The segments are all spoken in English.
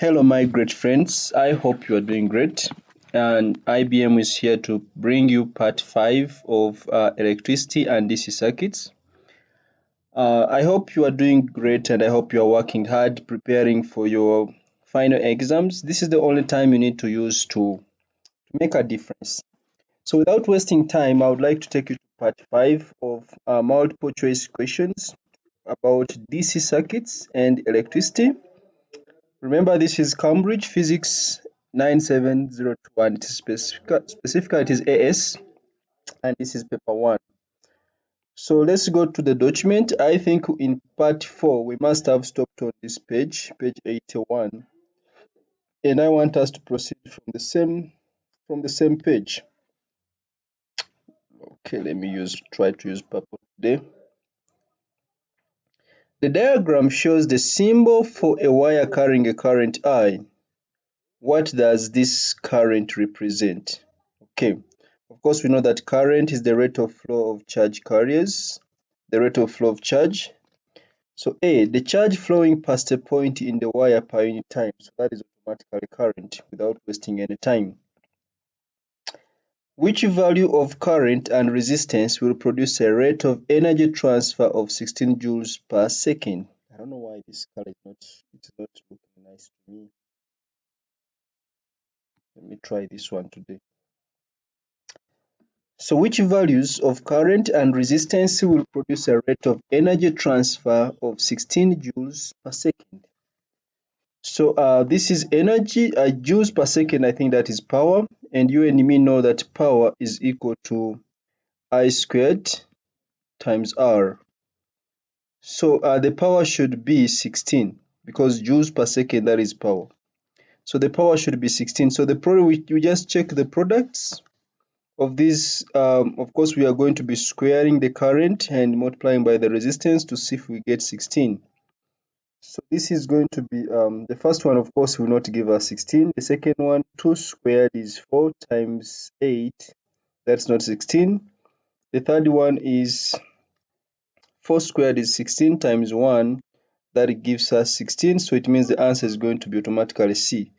Hello, my great friends. I hope you are doing great. And IBM is here to bring you part 5 of electricity and DC circuits. I hope you are doing great and I hope you are working hard preparing for your final exams. This is the only time you need to use to make a difference. So, without wasting time, I would like to take you to part 5 of multiple choice questions about DC circuits and electricity. Remember, this is Cambridge Physics 97021. It is specifically it is AS, and this is paper 1. So let's go to the document. I think in part 4 we must have stopped on this page 81, and I want us to proceed from the same page. Okay, let me try to use purple today. The diagram shows the symbol for a wire carrying a current I. What does this current represent? Okay, of course we know that current is the rate of flow of charge carriers, the rate of flow of charge. So A, the charge flowing past a point in the wire per unit time. So that is automatically current without wasting any time. Which value of current and resistance will produce a rate of energy transfer of 16 joules per second? I don't know why this color it's not looking nice to me. Let me try this one today. So which values of current and resistance will produce a rate of energy transfer of 16 joules per second? So this is energy, joules per second, I think that is power, and you and me know that power is equal to I squared times R. So the power should be 16 because joules per second, that is power. So the power should be 16. So the product, we just check the products of this. Of course, we are going to be squaring the current and multiplying by the resistance to see if we get 16. So this is going to be, the first one, of course, will not give us 16. The second one, 2 squared is 4 times 8. That's not 16. The third one is 4 squared is 16 times 1. That gives us 16. So it means the answer is going to be automatically C.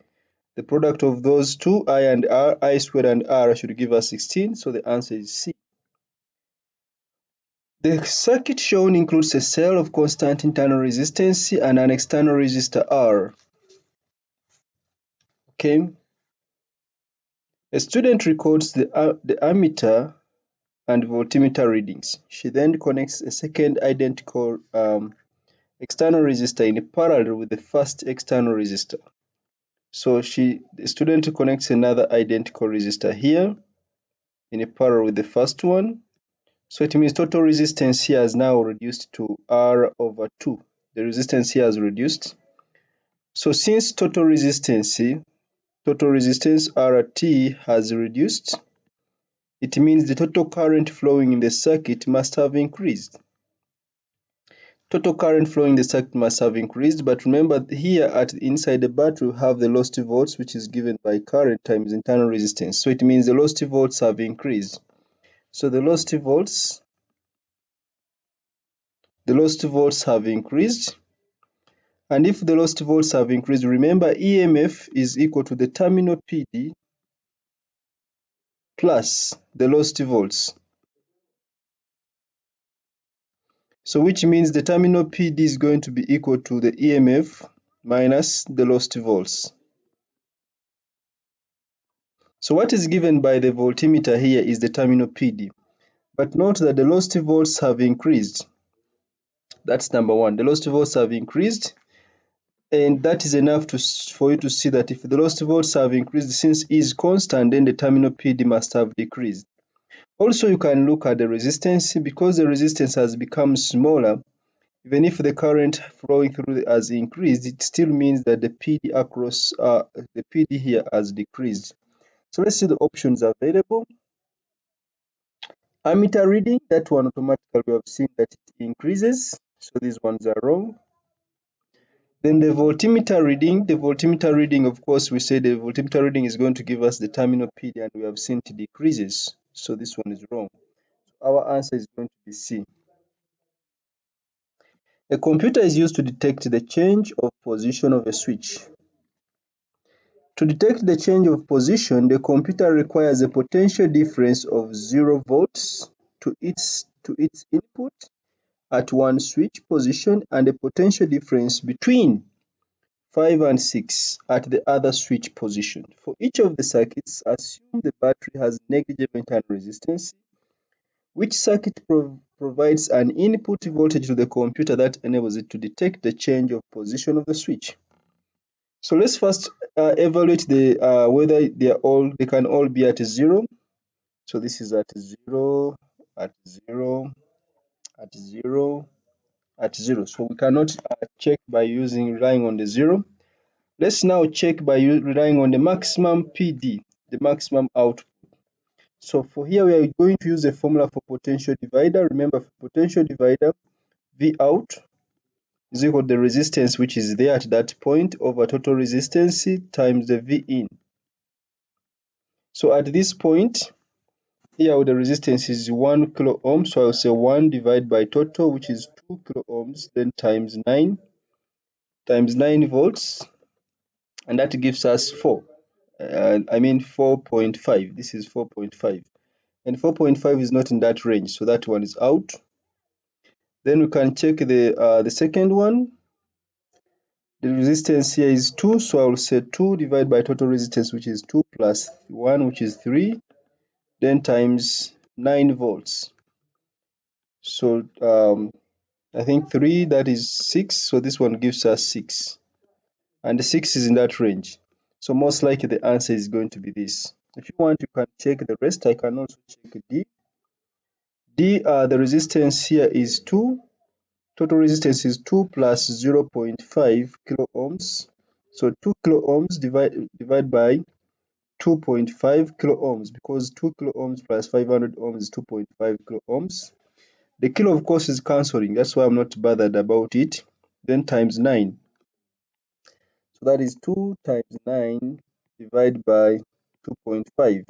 The product of those two, I and R, I squared and R, should give us 16. So the answer is C. The circuit shown includes a cell of constant internal resistance and an external resistor R. Okay. A student records the ammeter and voltmeter readings. She then connects a second identical external resistor in parallel with the first external resistor. So the student connects another identical resistor here in a parallel with the first one. So it means total resistance here is now reduced to R over 2. The resistance here is reduced. So since total resistance RT has reduced, it means the total current flowing in the circuit must have increased. Total current flowing in the circuit must have increased, but remember here inside the battery we have the lost volts, which is given by current times internal resistance. So it means the lost volts have increased. So the lost volts have increased. And if the lost volts have increased, remember e.m.f is equal to the terminal PD plus the lost volts. So which means the terminal PD is going to be equal to the e.m.f minus the lost volts. So what is given by the voltmeter here is the terminal PD. But note that the lost volts have increased. That's number one. The lost volts have increased. And that is enough for you to see that if the lost volts have increased, since E is constant, then the terminal PD must have decreased. Also, you can look at the resistance. Because the resistance has become smaller, even if the current flowing through has increased, it still means that the PD here has decreased. So let's see the options available. Ammeter reading, that one automatically we have seen that it increases, so these ones are wrong. Then the voltmeter reading, of course, we say the voltmeter reading is going to give us the terminal PD, and we have seen it decreases, so this one is wrong. Our answer is going to be C. A computer is used to detect the change of position of a switch. To detect the change of position, the computer requires a potential difference of 0 volts to its input at one switch position and a potential difference between 5 and 6 at the other switch position. For each of the circuits, assume the battery has negligible internal resistance. Which circuit provides an input voltage to the computer that enables it to detect the change of position of the switch? So let's first evaluate the whether they can all be at 0. So this is at 0, at 0, at 0, at 0. So we cannot check by relying on the 0. Let's now check by relying on the maximum PD, the maximum output. So for here we are going to use a formula for potential divider. Remember, for potential divider, V out is equal to the resistance which is there at that point over total resistance times the V in. So at this point, here the resistance is 1 kilo ohm, so I'll say 1 divided by total, which is 2 kilo ohms, then times 9 volts, and that gives us 4.5. This is 4.5, and 4.5 is not in that range, so that one is out. Then we can check the second one. The resistance here is 2, so I will say 2 divided by total resistance, which is 2 plus 1, which is 3, then times 9 volts. So I think 3, that is 6, so this one gives us 6. And the 6 is in that range. So most likely the answer is going to be this. If you want, you can check the rest. I can also check D. The resistance here is 2. Total resistance is 2 plus 0.5 kilo ohms. So 2 kilo ohms divide by 2.5 kilo ohms, because 2 kilo ohms plus 500 ohms is 2.5 kilo ohms. The kilo, of course, is cancelling. That's why I'm not bothered about it. Then times 9. So that is 2 times 9 divided by 2.5.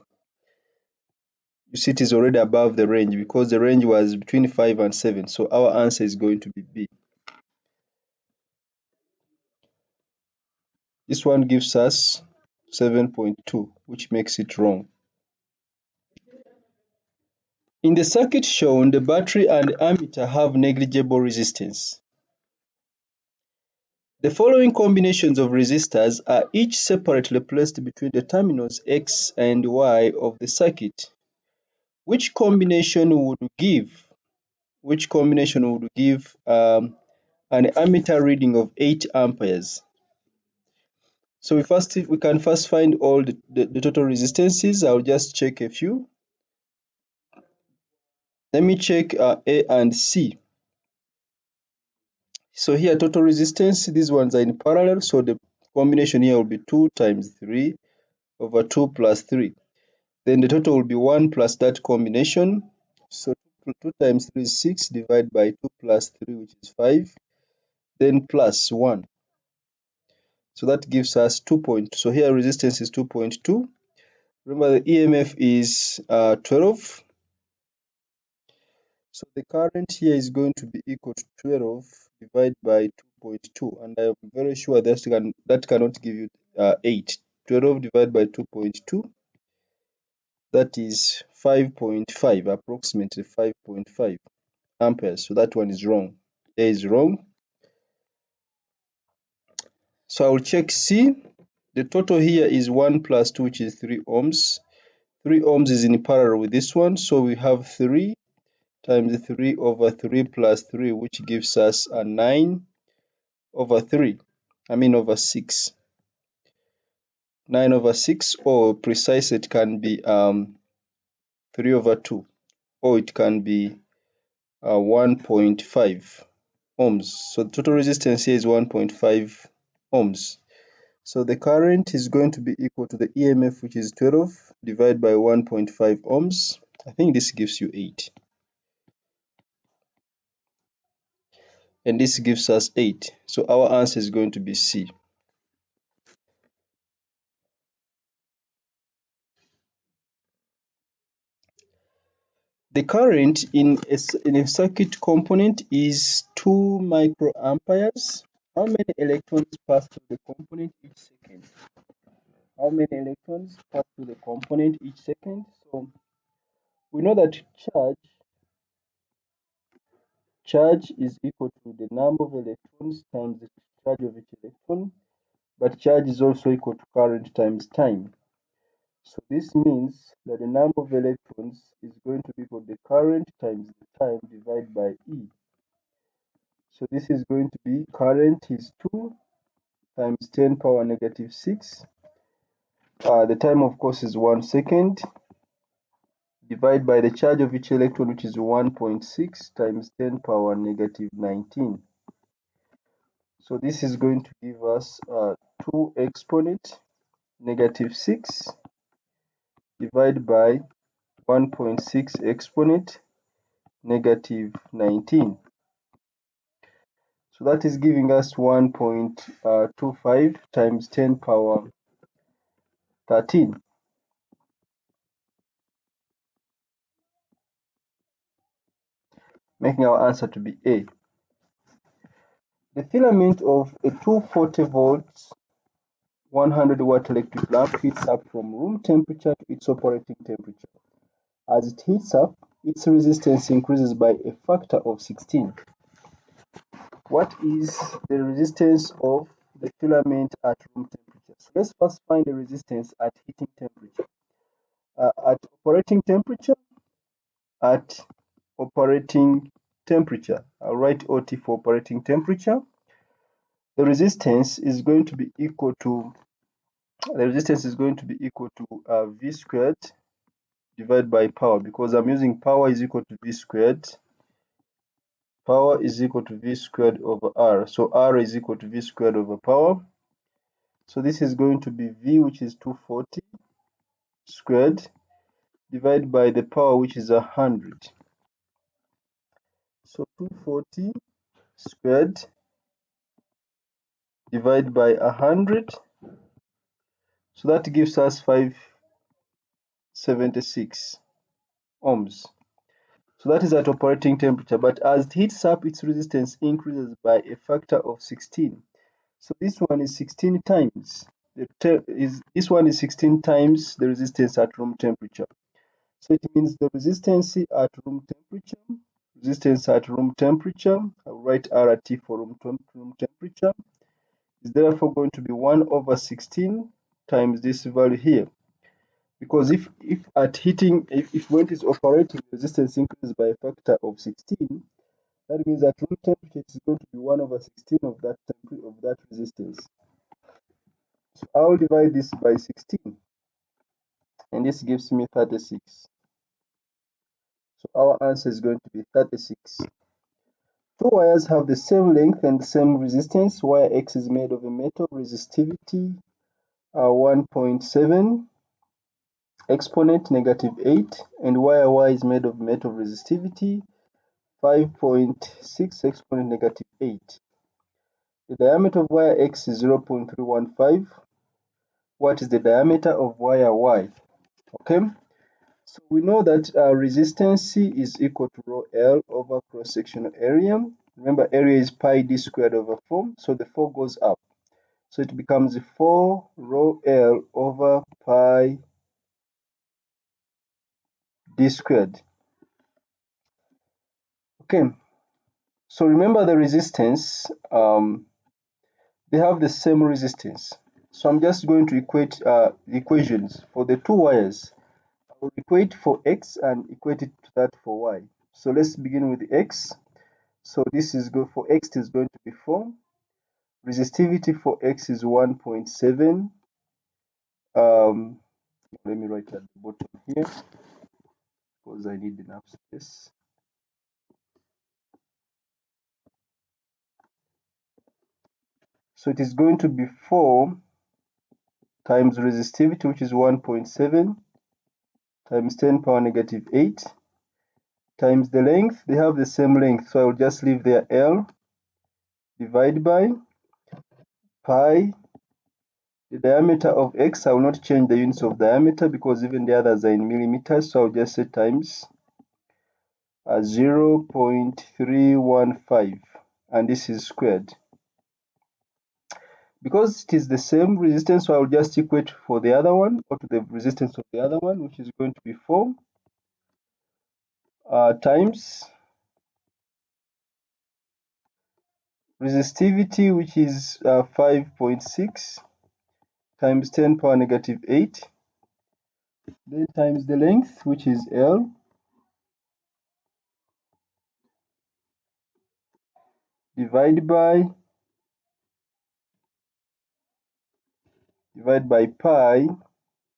You see, it is already above the range because the range was between 5 and 7. So our answer is going to be B. This one gives us 7.2, which makes it wrong. In the circuit shown, the battery and ammeter have negligible resistance. The following combinations of resistors are each separately placed between the terminals X and Y of the circuit. Which combination would give an ammeter reading of 8 amperes? So we can first find all the total resistances. I'll just check a few. Let me check A and C. So here total resistance, these ones are in parallel, so the combination here will be 2 times 3 over 2 plus 3. Then the total will be 1 plus that combination. So 2 times 3 is 6 divided by 2 plus 3, which is 5. Then plus 1. So that gives us 2. So here resistance is 2.2. Remember the EMF is 12. So the current here is going to be equal to 12 divided by 2.2, and I'm very sure that cannot give you 8. 12 divided by 2.2, that is 5.5, approximately 5.5 amperes. So that one is wrong. A is wrong. So I will check C. The total here is 1 plus 2, which is 3 ohms. 3 ohms is in parallel with this one, so we have 3 times 3 over 3 plus 3, which gives us a 9 over 3. Over 6. 9 over 6, or precise, it can be 3 over 2, or it can be 1.5 ohms. So the total resistance here is 1.5 ohms. So the current is going to be equal to the EMF, which is 12 divided by 1.5 ohms. I think this gives you 8. And this gives us 8. So our answer is going to be C. The current in a circuit component is 2 microamperes. How many electrons pass through the component each second? how many electrons pass through the component each second. So we know that charge is equal to the number of electrons times the charge of each electron, but charge is also equal to current times time. So this means that the number of electrons is going to be equal to the current times the time divided by E. So this is going to be current is 2 times 10 power negative 6. The time, of course, is 1 second, divided by the charge of each electron, which is 1.6 times 10 power negative 19. So this is going to give us 2 exponent negative 6 divided by 1.6 exponent negative 19. So that is giving us 1.25 times 10 power 13. Making our answer to be A. The filament of a 240 volts 100-watt electric lamp heats up from room temperature to its operating temperature. As it heats up, its resistance increases by a factor of 16. What is the resistance of the filament at room temperature? So let's first find the resistance at heating temperature. At operating temperature, I'll write OT for operating temperature. The resistance is going to be equal to V squared divided by power, because I'm using power is equal to V squared. Power is equal to V squared over R. So R is equal to V squared over power. So this is going to be V, which is 240 squared, divided by the power, which is 100. So 240 squared divided by 100. So that gives us 576 ohms. So that is at operating temperature, but as it heats up, its resistance increases by a factor of 16. So this one is 16 times. This one is 16 times the resistance at room temperature. So it means the resistance at room temperature, I'll write RT for room temperature, is therefore going to be 1 over 16 times this value here. Because if when it is operating, resistance increases by a factor of 16, that means at room temperature it is going to be 1 over 16 of that resistance. So I'll divide this by 16, and this gives me 36. So our answer is going to be 36. Two wires have the same length and the same resistance. Wire X is made of a metal resistivity 1.7 exponent negative 8, and wire Y is made of metal resistivity 5.6 exponent negative 8. The diameter of wire X is 0.315. What is the diameter of wire Y? Okay, so we know that resistance is equal to rho L over cross-sectional area. Remember, area is pi d squared over 4, so the 4 goes up. So it becomes 4 rho L over pi d squared. Okay, so remember the resistance, they have the same resistance. So I'm just going to equate the equations for the two wires. I will equate for X and equate it to that for Y. So let's begin with X. So this is good for X is going to be 4. Resistivity for X is 1.7. Let me write at the bottom here because I need enough space. So it is going to be 4 times resistivity, which is 1.7, times 10 power negative 8, times the length. They have the same length, so I will just leave there L, divide by pi. The diameter of X, I will not change the units of diameter because even the others are in millimeters, so I'll just say times 0.315, and this is squared. Because it is the same resistance, so I will just equate for the other one, or to the resistance of the other one, which is going to be 4 times resistivity, which is 5.6 times 10 power negative 8, then times the length, which is L, divide by pi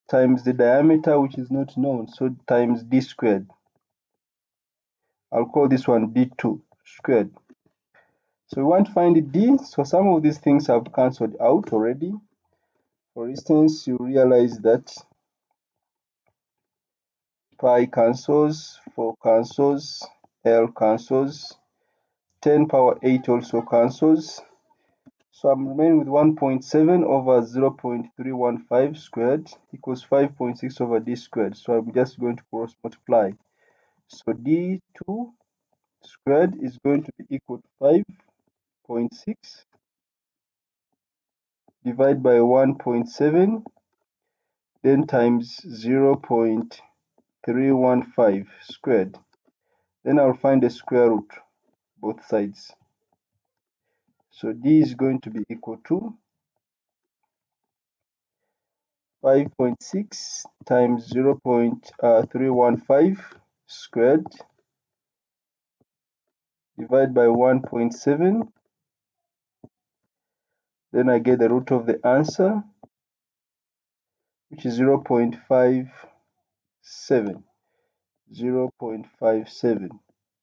times the diameter, which is not known, so times d squared. I'll call this one d2 squared. So we want to find d, so some of these things have cancelled out already. For instance, you realize that pi cancels, 4 cancels, L cancels, 10 power 8 also cancels. So I'm remaining with 1.7 over 0.315 squared equals 5.6 over d squared. So I'm just going to cross multiply. So d2 squared is going to be equal to 5.6 divided by 1.7, then times 0.315 squared. Then I'll find the square root both sides. So d is going to be equal to 5.6 times 0.315 squared divided by 1.7. Then I get the root of the answer, which is 0.57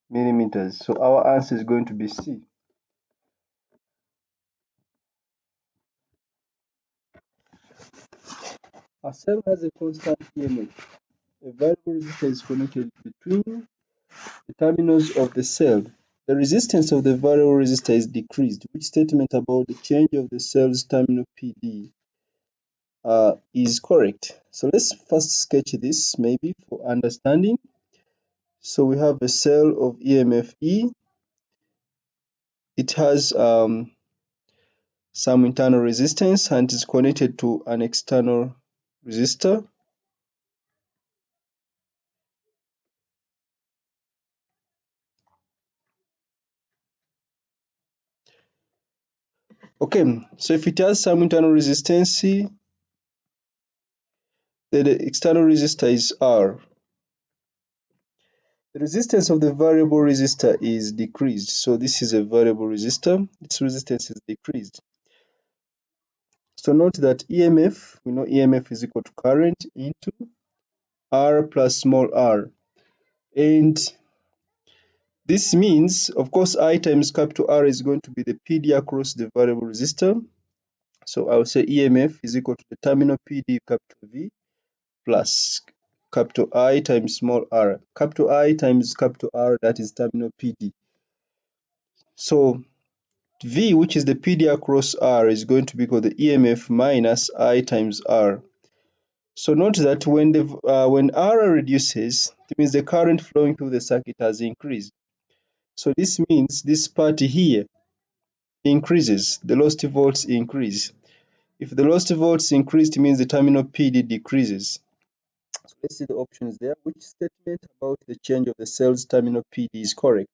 millimeters. So our answer is going to be C. A cell has a constant e.m.f. A variable resistor is connected between the terminals of the cell. The resistance of the variable resistor is decreased. Which statement about the change of the cell's terminal PD is correct? So let's first sketch this maybe for understanding. So we have a cell of e.m.f. E. It has some internal resistance and is connected to an external resistor. Okay, so if it has some internal resistance, then the external resistor is R. The resistance of the variable resistor is decreased. So this is a variable resistor. This resistance is decreased. So note that e.m.f, we know e.m.f is equal to current into R plus small r. And this means, of course, I times capital R is going to be the PD across the variable resistor. So I will say e.m.f is equal to the terminal PD capital V plus capital I times small r. Capital I times capital R, that is terminal PD. So V, which is the PD across R, is going to be equal to the e.m.f minus I times R. So note that when R reduces, it means the current flowing through the circuit has increased. So this means this part here increases, the lost volts increase. If the lost volts increase, it means the terminal PD decreases. So let's see the options there. Which statement about the change of the cell's terminal PD is correct?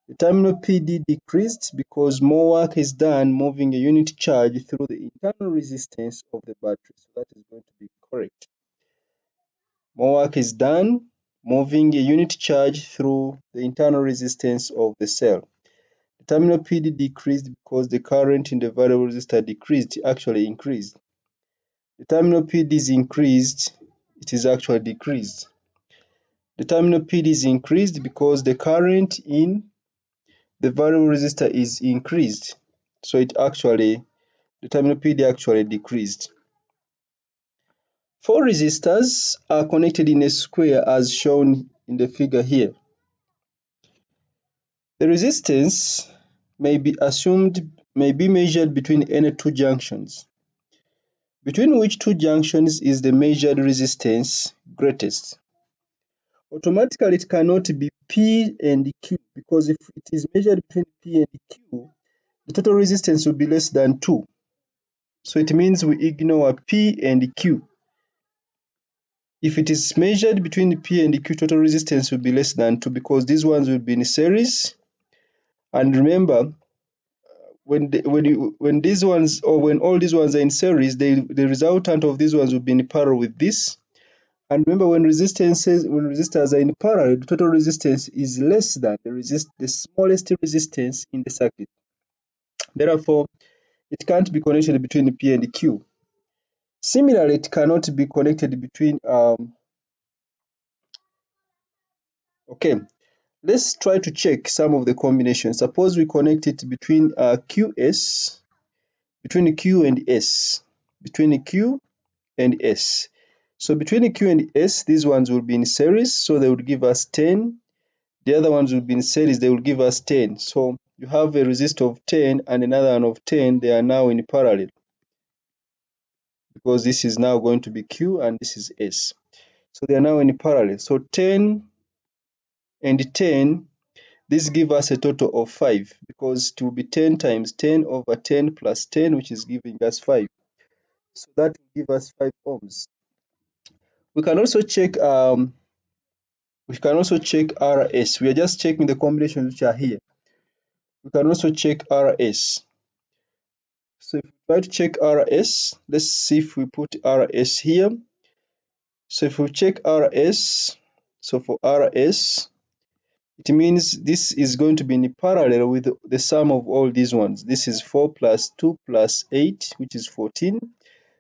The terminal PD decreased because more work is done moving a unit charge through the internal resistance of the battery. So that is going to be correct. More work is done moving a unit charge through the internal resistance of the cell. The terminal PD decreased because the current in the variable resistor decreased, actually increased. The terminal PD is increased, it is actually decreased. The terminal PD is increased because the current in the variable resistor is increased. So the terminal PD actually decreased. 4 resistors are connected in a square as shown in the figure here. The resistance may be measured between any two junctions. Between which two junctions is the measured resistance greatest? Automatically, it cannot be P and Q, because if it is measured between P and Q, the total resistance will be less than 2. So it means we ignore P and Q. If it is measured between P and Q, total resistance will be less than 2 because these ones will be in series. And remember, when these ones, or when all these ones are in series, the resultant of these ones will be in parallel with this. And remember, when resistors are in parallel, the total resistance is less than the smallest resistance in the circuit. Therefore, it can't be connected between P and Q. Similarly, it cannot be connected between okay, let's try to check some of the combinations. Suppose we connect it between QS, between Q and S, between Q and S. So between Q and S, these ones will be in series, so they would give us 10. The other ones will be in series, they will give us 10. So you have a resistor of 10 and another one of 10, they are now in parallel because this is now going to be Q and this is S. So they are now in parallel. So 10 and 10, this gives us a total of 5 because it will be 10 times 10 over 10 plus 10, which is giving us 5. So that will give us 5 ohms. We can also check RS. We are just checking the combinations which are here. We can also check RS. So if we try to check RS, let's see if we put RS here. So if we check RS, so for RS, it means this is going to be in parallel with the sum of all these ones. This is 4 plus 2 plus 8, which is 14.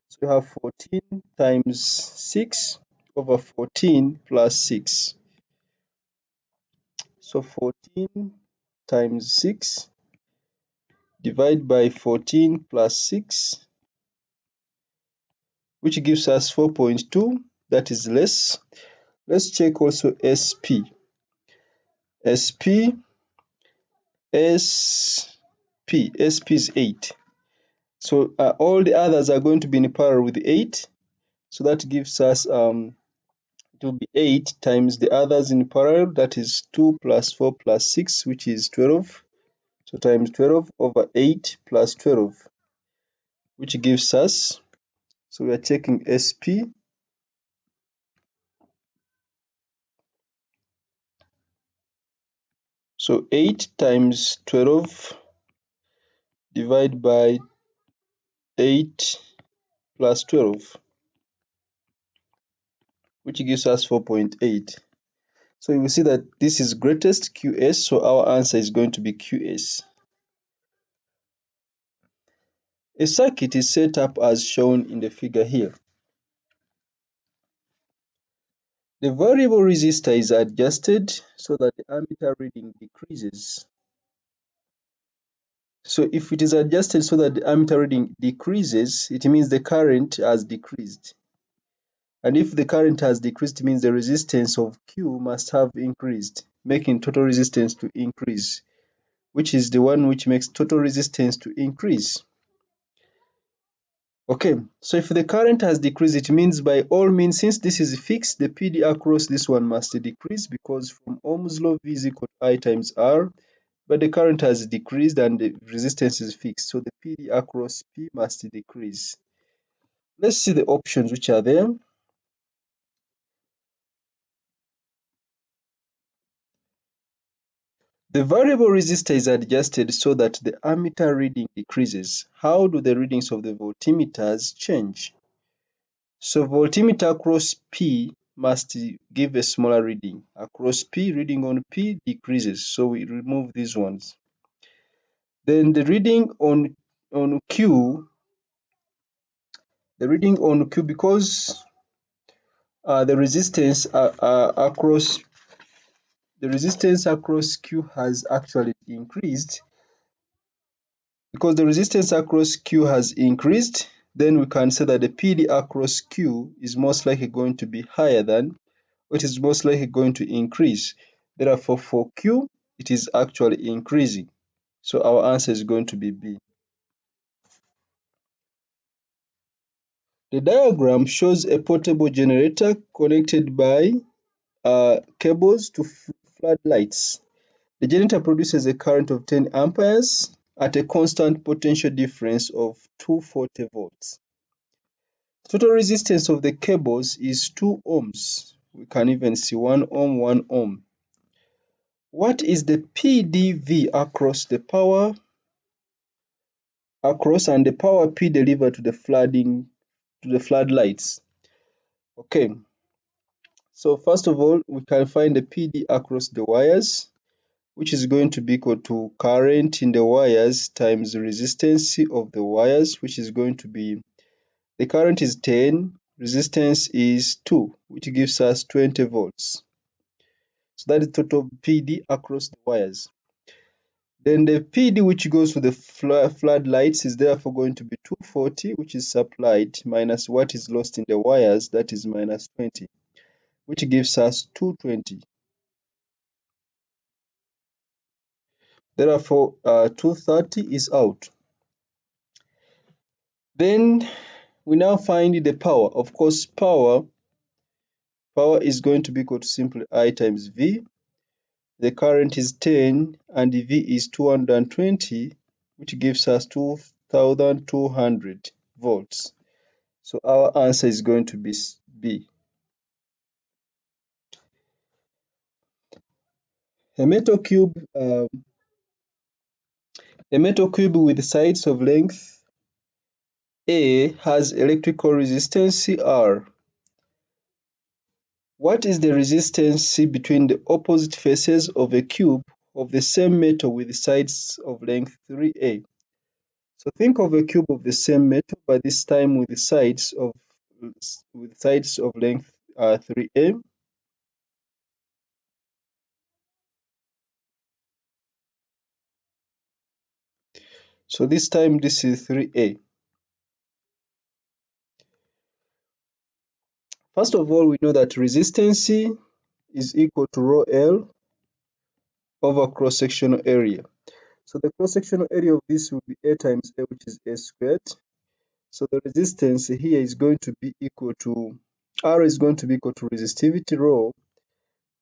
So you have 14 times 6 over 14 plus 6. So 14 times 6 divided by 14 plus 6, which gives us 4.2. That is less. Let's check also SP. SP is 8. So all the others are going to be in parallel with 8. So that gives us it will be 8 times the others in parallel. That is 2 plus 4 plus 6, which is 12. So times 12 over 8 plus 12, which gives us, so we are checking SP. So 8 times 12 divided by 8 plus 12, which gives us 4.8. So you will see that this is greatest QS, so our answer is going to be QS. A circuit is set up as shown in the figure here. The variable resistor is adjusted so that the ammeter reading decreases. So if it is adjusted so that the ammeter reading decreases, it means the current has decreased. And if the current has decreased, it means the resistance of Q must have increased, making total resistance to increase, which is the one which makes total resistance to increase. Okay, so if the current has decreased, it means by all means, since this is fixed, the PD across this one must decrease because from Ohm's law, V is equal to I times R, but the current has decreased and the resistance is fixed, so the PD across P must decrease. Let's see the options which are there. The variable resistor is adjusted so that the ammeter reading decreases. How do the readings of the voltmeters change? So voltmeter across P must give a smaller reading. Across P, reading on P decreases, so we remove these ones. Then the reading on Q, because the resistance across Q has actually increased. Because the resistance across Q has increased, then we can say that the PD across Q is most likely going to be higher than, or it is most likely going to increase. Therefore, for Q, it is actually increasing. So our answer is going to be B. The diagram shows a portable generator connected by cables to floodlights. The generator produces a current of 10 amperes at a constant potential difference of 240 volts. Total resistance of the cables is 2 ohms. We can even see 1 ohm, 1 ohm. What is the PDV across and the power P delivered to the floodlights? Okay, so first of all, we can find the PD across the wires, which is going to be equal to current in the wires times the resistance of the wires, which is going to be, the current is 10, resistance is 2, which gives us 20 volts. So that is total PD across the wires. Then the PD which goes to the floodlights is therefore going to be 240, which is supplied, minus what is lost in the wires, that is minus 20, which gives us 220. Therefore, 230 is out. Then we now find the power. Of course, power is going to be equal to simply I times V. The current is 10 and the V is 220, which gives us 2200 volts. So our answer is going to be B. A metal cube with sides of length A has electrical resistance R. What is the resistance between the opposite faces of a cube of the same metal with sides of length 3A? So think of a cube of the same metal, but this time with sides of length 3A. So this time this is 3A. First of all, we know that resistance is equal to rho L over cross-sectional area. So the cross-sectional area of this will be A times A, which is A squared. So the resistance here is going to be equal to, R is going to be equal to resistivity rho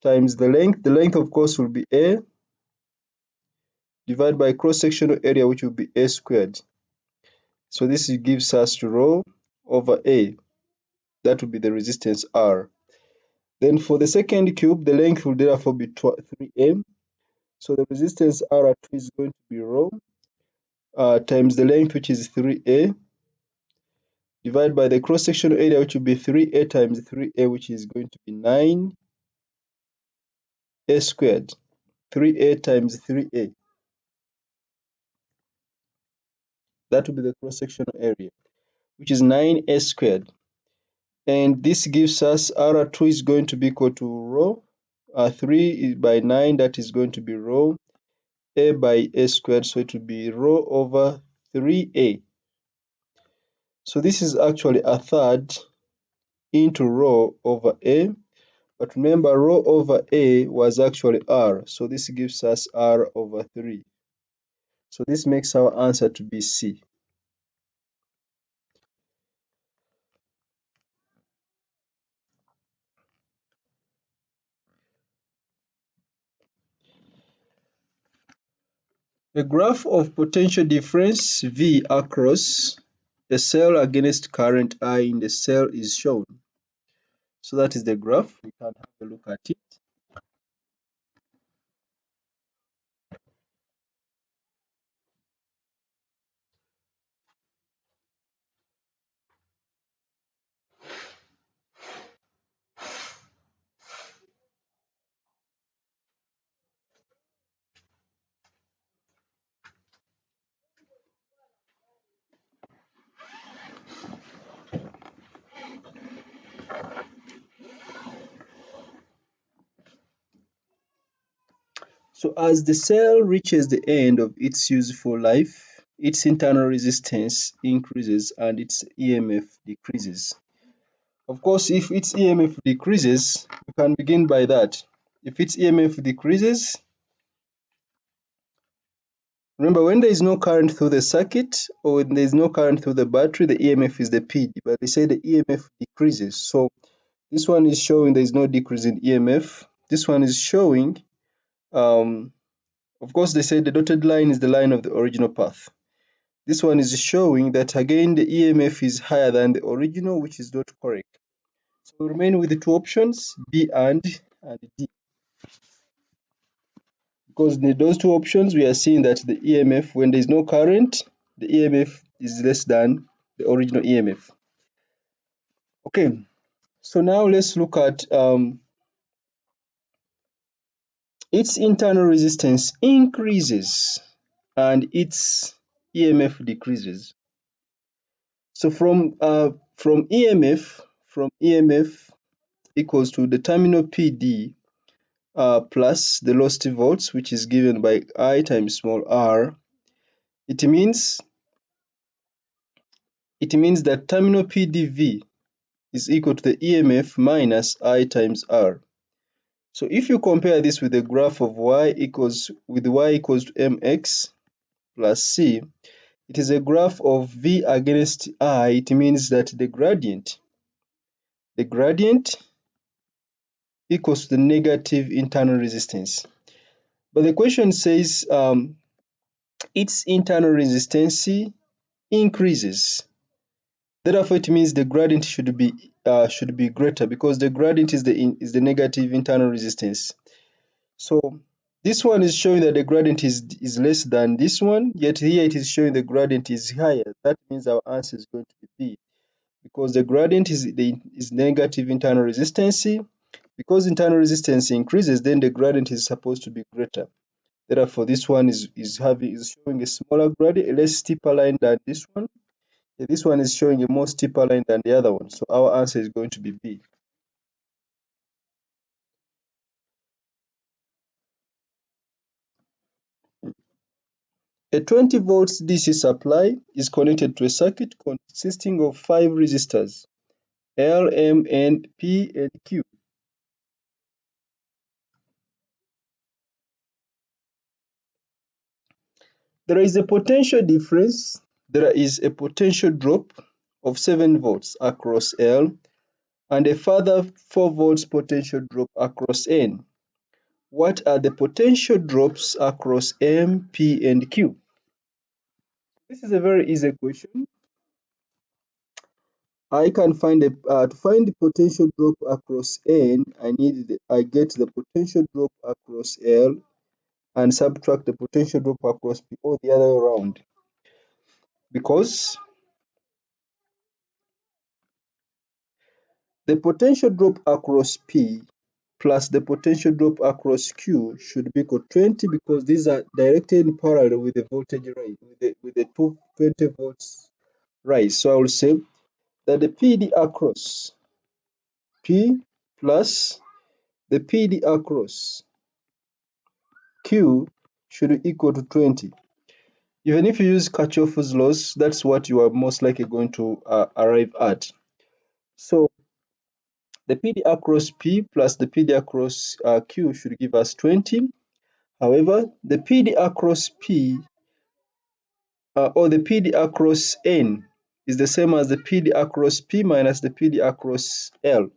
times the length. The length, of course, will be A divided by cross-sectional area, which will be A squared. So this gives us rho over A. That will be the resistance R. Then for the second cube, the length will therefore be 3M. So the resistance R2 is going to be rho times the length, which is 3A, divided by the cross-sectional area, which will be 3A times 3A, which is going to be 9A squared. 3A times 3A. That will be the cross-sectional area, which is 9A squared. And this gives us R2 is going to be equal to rho 3 by 9, that is going to be rho A by A squared, so it will be rho over 3A. So this is actually a third into rho over A, but remember rho over A was actually R, so this gives us R over 3. So this makes our answer to be C. A graph of potential difference V across a cell against current I in the cell is shown. So that is the graph. We can have a look at it. So as the cell reaches the end of its useful life, its internal resistance increases and its e.m.f decreases. Of course, if its e.m.f decreases, we can begin by that. If its e.m.f decreases, remember when there is no current through the circuit or when there is no current through the battery, the e.m.f is the PD, but they say the e.m.f decreases. So this one is showing there is no decrease in e.m.f. This one is showing Of course, they say the dotted line is the line of the original path. This one is showing that again the EMF is higher than the original, which is not correct. So we remain with the two options, B and D. Because in those two options, we are seeing that the EMF, when there is no current, the EMF is less than the original EMF. Okay, so now let's look at its internal resistance increases and its EMF decreases. So from EMF equals to the terminal PD plus the lost volts, which is given by I times small r. It means that terminal PDV is equal to the EMF minus I times R. So if you compare this with the graph of y equals to mx plus c, it is a graph of V against I. It means that the gradient equals to the negative internal resistance. But the question says its internal resistance increases. Therefore, it means the gradient should be greater because the gradient is the negative internal resistance. So this one is showing that the gradient is less than this one, yet here it is showing the gradient is higher. That means our answer is going to be B, because the gradient is negative internal resistance. Because internal resistance increases, then the gradient is supposed to be greater. Therefore, this one is showing a smaller gradient, a less steeper line than this one. This one is showing a more steeper line than the other one. So our answer is going to be B. A 20 volts DC supply is connected to a circuit consisting of 5 resistors L, M, N, P, and Q. There is a potential difference. There is a potential drop of 7 volts across L and a further 4 volts potential drop across N. What are the potential drops across M, P, and Q? This is a very easy question. I can find to find the potential drop across N, I get the potential drop across L and subtract the potential drop across P, or the other way around, because the potential drop across P plus the potential drop across Q should be equal to 20, because these are directly in parallel with the voltage rise, with the 20 volts rise. So I will say that the PD across P plus the PD across Q should equal to 20. Even if you use Kirchhoff's laws, that's what you are most likely going to arrive at. So the PD across P plus the PD across Q should give us 20. However, the PD across P or the PD across N is the same as the PD across P minus the PD across L.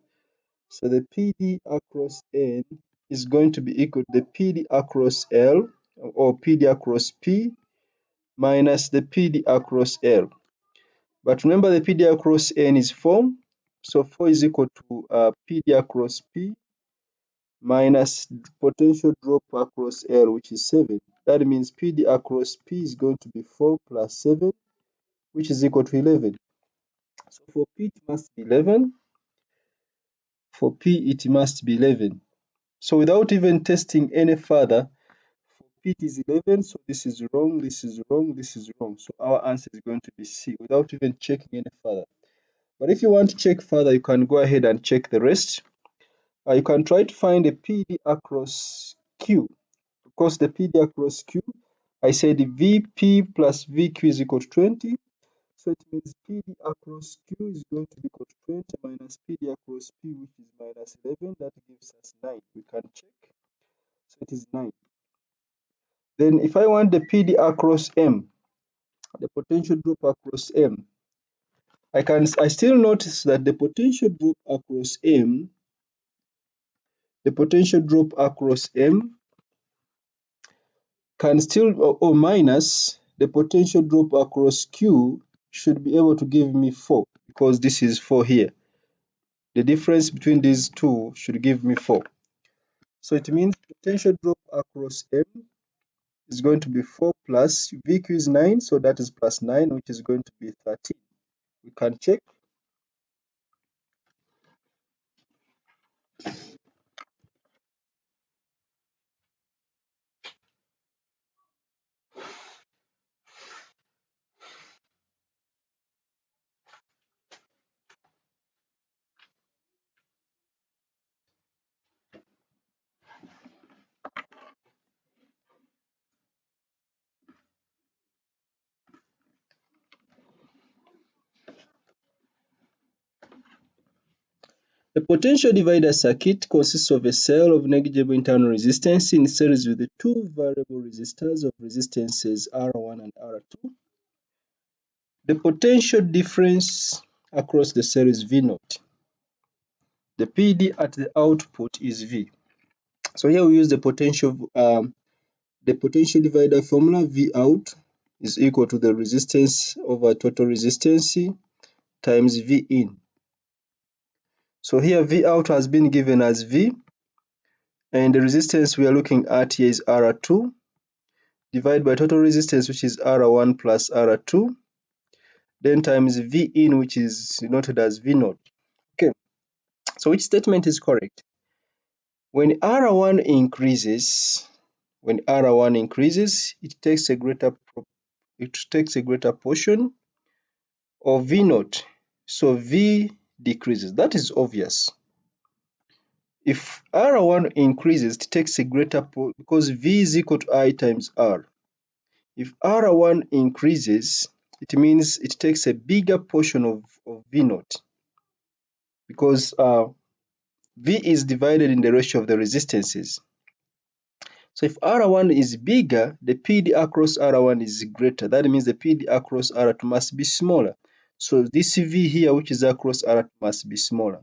So the PD across N is going to be equal to the PD across L, or PD across P minus the PD across L. But remember, the PD across N is 4. So 4 is equal to PD across P minus potential drop across L, which is 7. That means PD across P is going to be 4 plus 7, which is equal to 11. So for P it must be 11. For P it must be 11. So without even testing any further, for P it is 11. So this is wrong, this is wrong, this is wrong. So our answer is going to be C, without even checking any further. But if you want to check further, you can go ahead and check the rest. You can try to find a PD across Q. Because the PD across Q, I said VP plus VQ is equal to 20. So it means PD across Q is going to be equal to 20 minus PD across P, which is minus 11. That gives us 9. We can check. So it is 9. Then if I want the PD across M, the potential drop across M, I still notice that the potential drop across M, can still, or minus, the potential drop across Q should be able to give me 4, because this is 4 here. The difference between these two should give me 4. So it means potential drop across M is going to be 4 plus VQ is 9, so that is plus 9, which is going to be 13. We can check. A potential divider circuit consists of a cell of negligible internal resistance in series with the two variable resistors of resistances R1 and R2. The potential difference across the cell is V naught. The PD at the output is V. So here we use the potential divider formula. V out is equal to the resistance over total resistance times V in. So here V out has been given as V, and the resistance we are looking at here is R2, divided by total resistance, which is R1 plus R2, then times V in, which is noted as V naught. Okay, so which statement is correct? When R1 increases, it takes a greater portion of V naught, so V decreases. That is obvious. If R1 increases, it takes a greater because V is equal to I times R. If R1 increases, it means it takes a bigger portion of V naught, because V is divided in the ratio of the resistances. So if R1 is bigger, the PD across R1 is greater. That means the PD across R2 must be smaller. So this V here, which is across R2, must be smaller.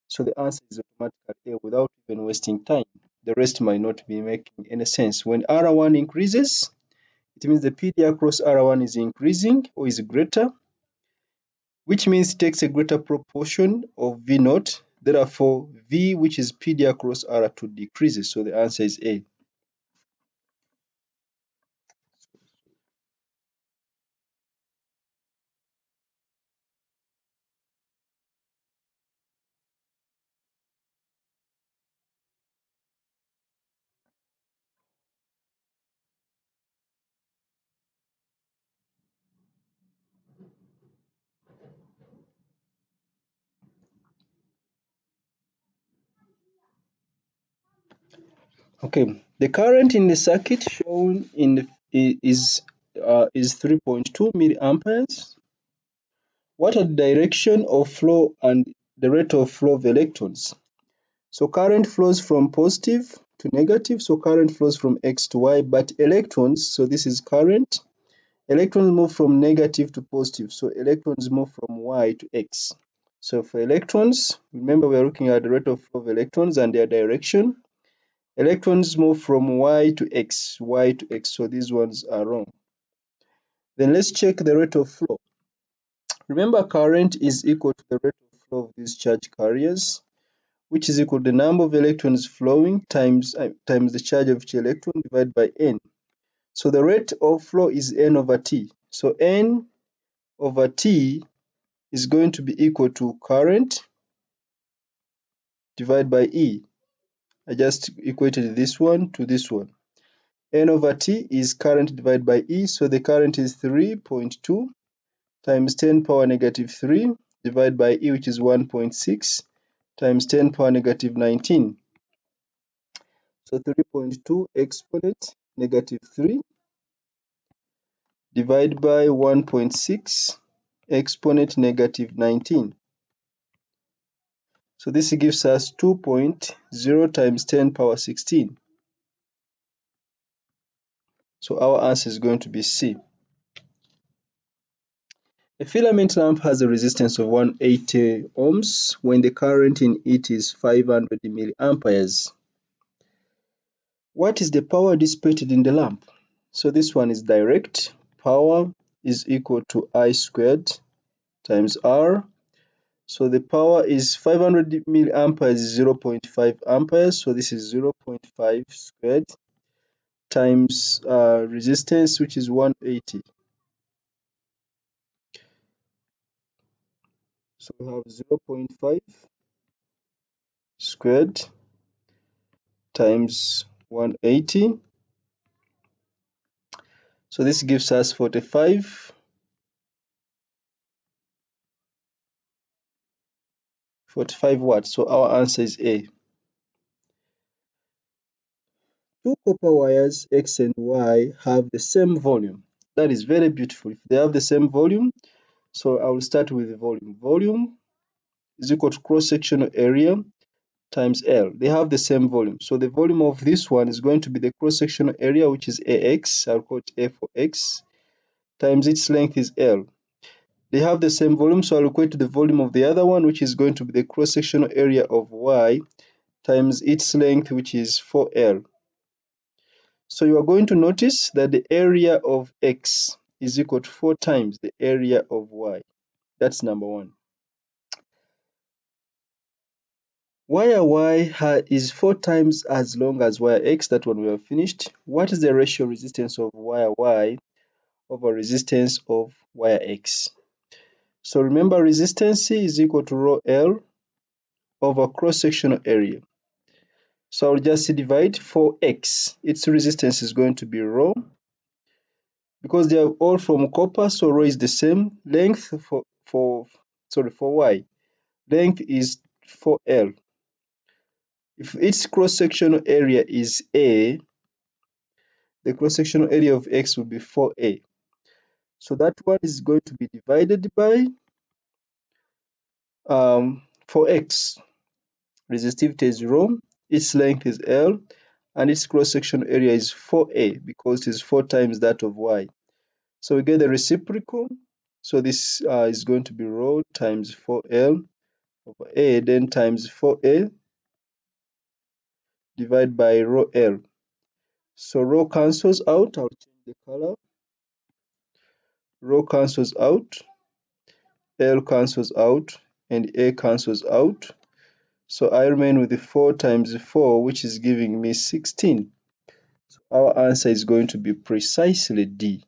So the answer is automatically A without even wasting time. The rest might not be making any sense. When R1 increases, it means the PD across R1 is increasing or is greater, which means it takes a greater proportion of V naught. Therefore, V, which is PD across R2, decreases. So the answer is A. Okay, the current in the circuit shown is 3.2 milliamperes. What are the direction of flow and the rate of flow of electrons? So current flows from positive to negative, so current flows from X to Y, but electrons, so this is current, electrons move from negative to positive, so electrons move from Y to X. So for electrons, remember we are looking at the rate of flow of electrons and their direction. Electrons move from Y to X, so these ones are wrong. Then let's check the rate of flow. Remember, current is equal to the rate of flow of these charge carriers, which is equal to the number of electrons flowing times the charge of each electron divided by n. So the rate of flow is n over t. So n over t is going to be equal to current divided by E. I just equated this one to this one. N over T is current divided by E, so the current is 3.2 times 10 power negative 3 divided by E, which is 1.6 times 10 power negative 19. So 3.2 exponent negative 3 divided by 1.6 exponent negative 19. So this gives us 2.0 times 10 power 16. So our answer is going to be C. A filament lamp has a resistance of 180 ohms when the current in it is 500 milliamperes. What is the power dissipated in the lamp? So this one is direct. Power is equal to I squared times R. So the power is 500 milliamperes is 0.5 amperes. So this is 0.5 squared times resistance, which is 180. So we have 0.5 squared times 180. So this gives us 45 watts. So our answer is A. Two copper wires X and Y have the same volume. That is very beautiful. If they have the same volume, so I will start with the volume. Volume is equal to cross-sectional area times L. They have the same volume. So the volume of this one is going to be the cross-sectional area, which is AX. I'll call it A for X, times its length is L. They have the same volume, so I'll equate the volume of the other one, which is going to be the cross-sectional area of Y times its length, which is 4L. So you are going to notice that the area of X is equal to 4 times the area of Y. That's number one. Wire Y is 4 times as long as wire X. That one we have finished. What is the ratio resistance of wire Y over resistance of wire X? So remember, resistance is equal to rho L over cross-sectional area. So I'll just divide for X. Its resistance is going to be rho. Because they are all from copper, so rho is the same. Length for Y. Length is 4L. If its cross-sectional area is A, the cross-sectional area of X will be 4A. So that one is going to be divided by for X. Resistivity is rho, its length is L, and its cross-sectional area is 4A because it is 4 times that of Y. So we get the reciprocal. So this is going to be rho times 4L over A, then times 4A divided by rho L. So rho cancels out. I'll change the color. Rho cancels out, L cancels out, and A cancels out. So I remain with the 4 times 4, which is giving me 16. So our answer is going to be precisely D.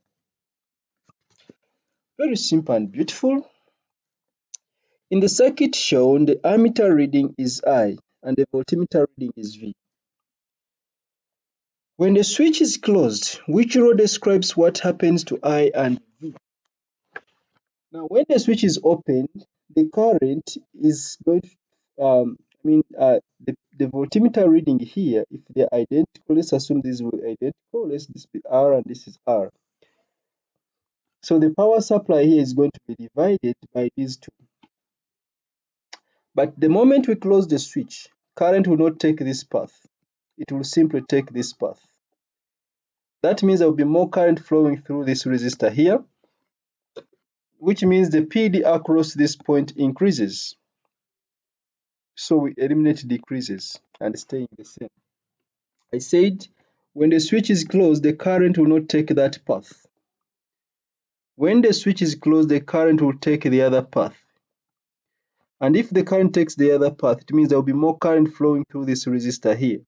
Very simple and beautiful. In the circuit shown, the ammeter reading is I and the voltmeter reading is V. When the switch is closed, which row describes what happens to I and V? Now, when the switch is opened, the current is going to, the voltmeter reading here, if they're identical, let's assume these will be identical, let's this be R and this is R. So the power supply here is going to be divided by these two. But the moment we close the switch, current will not take this path. It will simply take this path. That means there will be more current flowing through this resistor here, which means the PD across this point increases. So we eliminate decreases and staying the same. I said when the switch is closed, the current will not take that path. When the switch is closed, the current will take the other path. And if the current takes the other path, it means there will be more current flowing through this resistor here.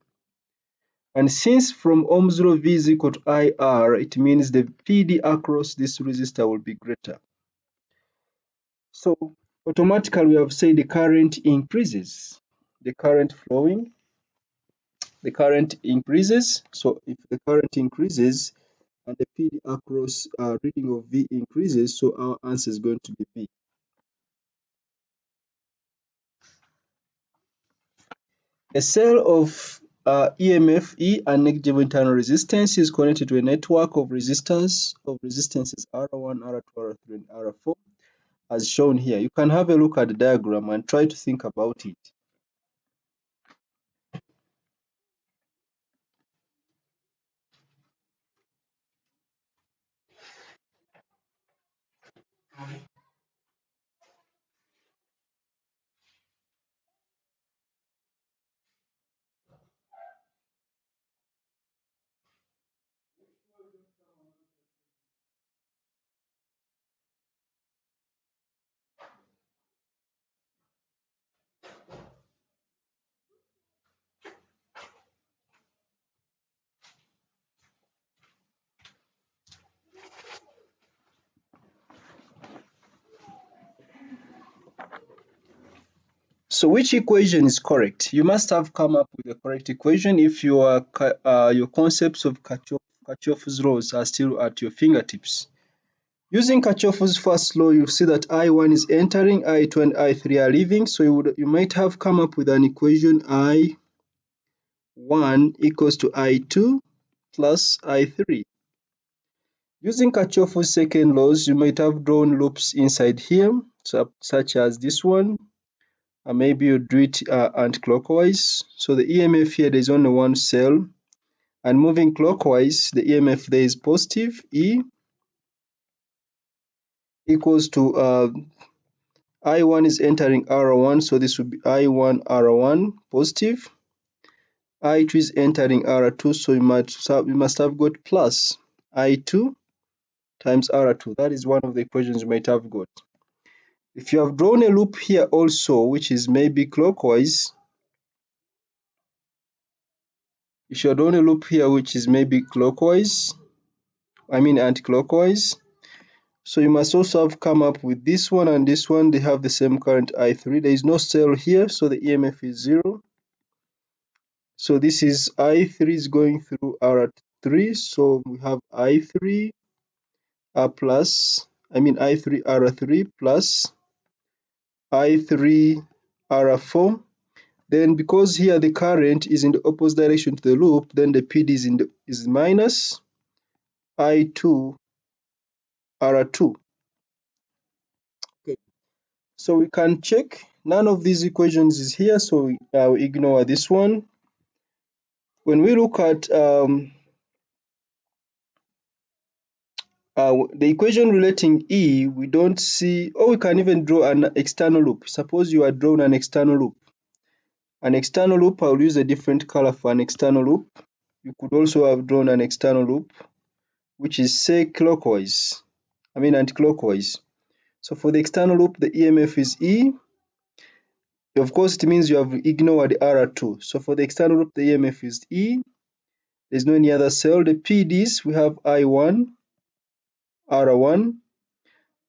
And since from Ohm's law V is equal to IR, it means the PD across this resistor will be greater. So automatically we have said the current increases. The current flowing, the current increases. So if the current increases and the PD across reading of V increases, so our answer is going to be B. A cell of e.m.f. E and negative internal resistance is connected to a network of resistors of resistances R1, R2, R3, and R4 as shown here. You can have a look at the diagram and try to think about it. So which equation is correct? You must have come up with the correct equation if your concepts of Kirchhoff's laws are still at your fingertips. Using Kirchhoff's first law, you see that I1 is entering, I2 and I3 are leaving, so you might have come up with an equation I1 equals to I2 plus I3. Using Kirchhoff's second laws, you might have drawn loops inside here, such as this one. Maybe you do it anti-clockwise. So the EMF here, there's only one cell. And moving clockwise, the EMF there is positive. E equals to I1 is entering R1, so this would be I1 R1 positive. I2 is entering R2, so you must have got plus I2 times R2. That is one of the equations you might have got. If you have drawn a loop here also, which is maybe clockwise, if you have drawn a loop here which is maybe clockwise, anti-clockwise, so you must also have come up with this one and this one. They have the same current I3. There is no cell here, so the EMF is 0. So this is I3 is going through R3, so we have I3 I3 R3 plus I3 R4. Then because here the current is in the opposite direction to the loop, then the PD is minus I2 R2. Okay. So we can check. None of these equations is here, so we ignore this one. When we look at the equation relating E, we don't see, or we can even draw an external loop. Suppose you are drawn an external loop. An external loop, I'll use a different color for an external loop. You could also have drawn an external loop, which is say anti-clockwise. So for the external loop, the EMF is E. Of course, it means you have ignored R2. So for the external loop, the EMF is E. There's no any other cell. The PDs, we have I1, R1.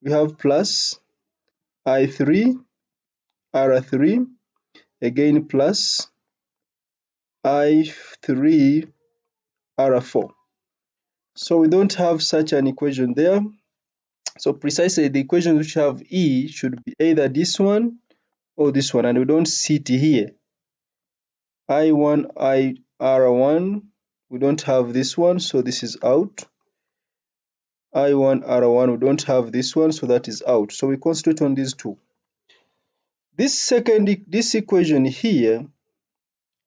We have plus I3, R3. Again plus I3, R4. So we don't have such an equation there. So precisely the equations which have E should be either this one or this one, and we don't see it here. I1, R1, we don't have this one, so this is out. I1, R1, we don't have this one, so that is out. So we concentrate on these two. This equation here,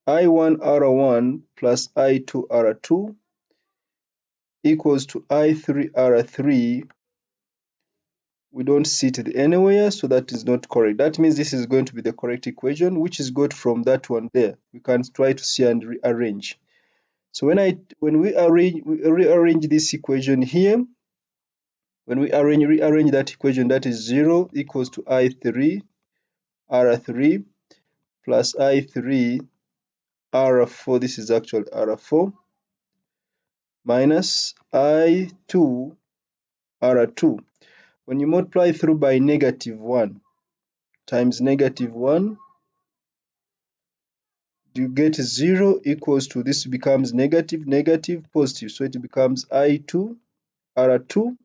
I1, R1 plus I2, R2 equals to I3, R3. We don't see it anywhere, so that is not correct. That means this is going to be the correct equation, which is got from that one there. We can try to see and rearrange. So when we rearrange this equation here, when we rearrange that equation, that is 0 equals to I3 R3 plus I3 R4, this is actually R4, minus I2 R2. When you multiply through by -1 times -1, you get 0 equals to, this becomes negative, negative, positive. So it becomes I2 R2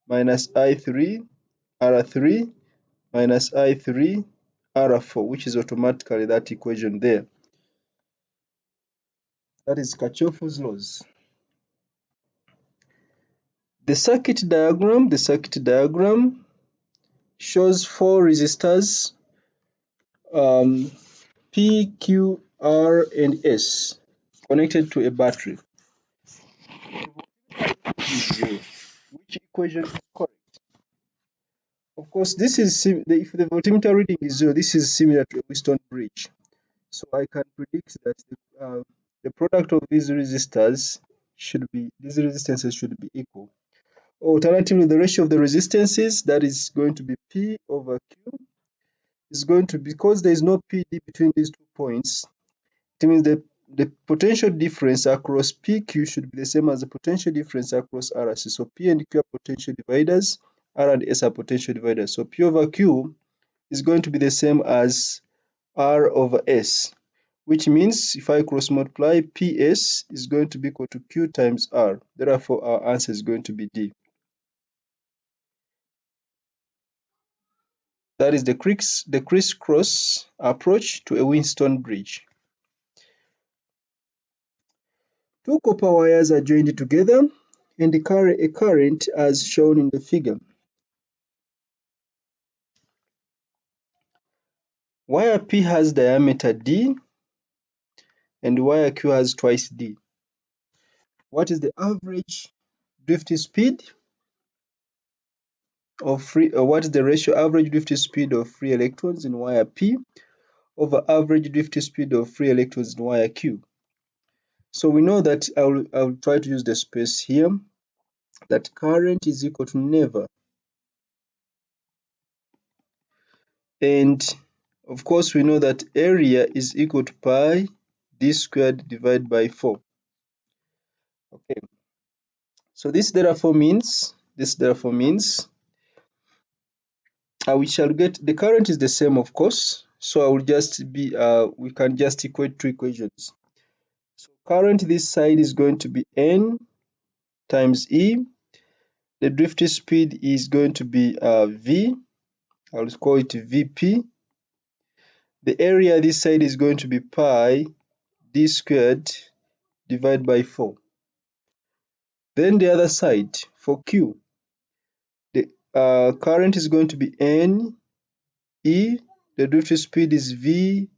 minus I3 R3 minus I3 R4, which is automatically that equation there. That is Kirchhoff's laws. The circuit diagram shows four resistors P, Q, R, and S connected to a battery. Which equation is correct? Of course, this is if the voltmeter reading is 0, this is similar to a Wheatstone bridge. So I can predict that the product of these resistances should be equal. Alternatively, the ratio of the resistances, that is going to be P over Q, is going to, because there is no PD between these 2 points, it means that the potential difference across PQ should be the same as the potential difference across RC. So P and Q are potential dividers, R and S are potential dividers. So P over Q is going to be the same as R over S, which means if I cross multiply, PS is going to be equal to Q times R. Therefore, our answer is going to be D. That is the crisscross approach to a Winston bridge. Two copper wires are joined together and carry a current as shown in the figure. Wire P has diameter D and wire Q has twice D. What is the average drift speed of what is the ratio average drift speed of free electrons in wire P over average drift speed of free electrons in wire Q? So we know that I'll try to use the space here, that current is equal to never, and of course we know that area is equal to pi d squared divided by 4. Okay, so this therefore means we shall get the current is the same, of course, so I will just be we can just equate two equations. So current this side is going to be N times E. The drift speed is going to be V. I'll call it Vp. The area this side is going to be pi d squared divided by 4. Then the other side for Q, the current is going to be N E. The drift speed is V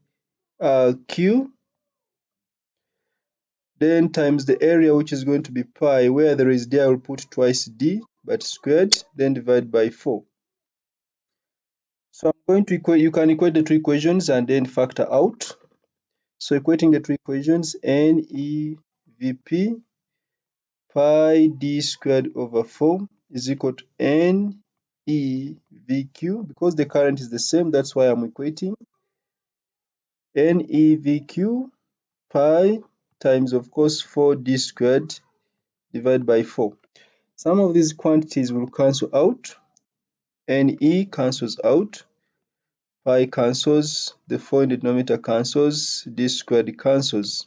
Q. Then times the area, which is going to be pi. Where there is d, I will put twice d, but squared, then divide by 4. So I'm going to equate, you can equate the two equations and then factor out. So equating the two equations, N E V P pi d squared over 4 is equal to N E V Q. Because the current is the same, that's why I'm equating. N E V Q pi times, of course, 4d squared divided by 4. Some of these quantities will cancel out. Ne cancels out, pi cancels, the 4 in the denominator cancels, d squared cancels.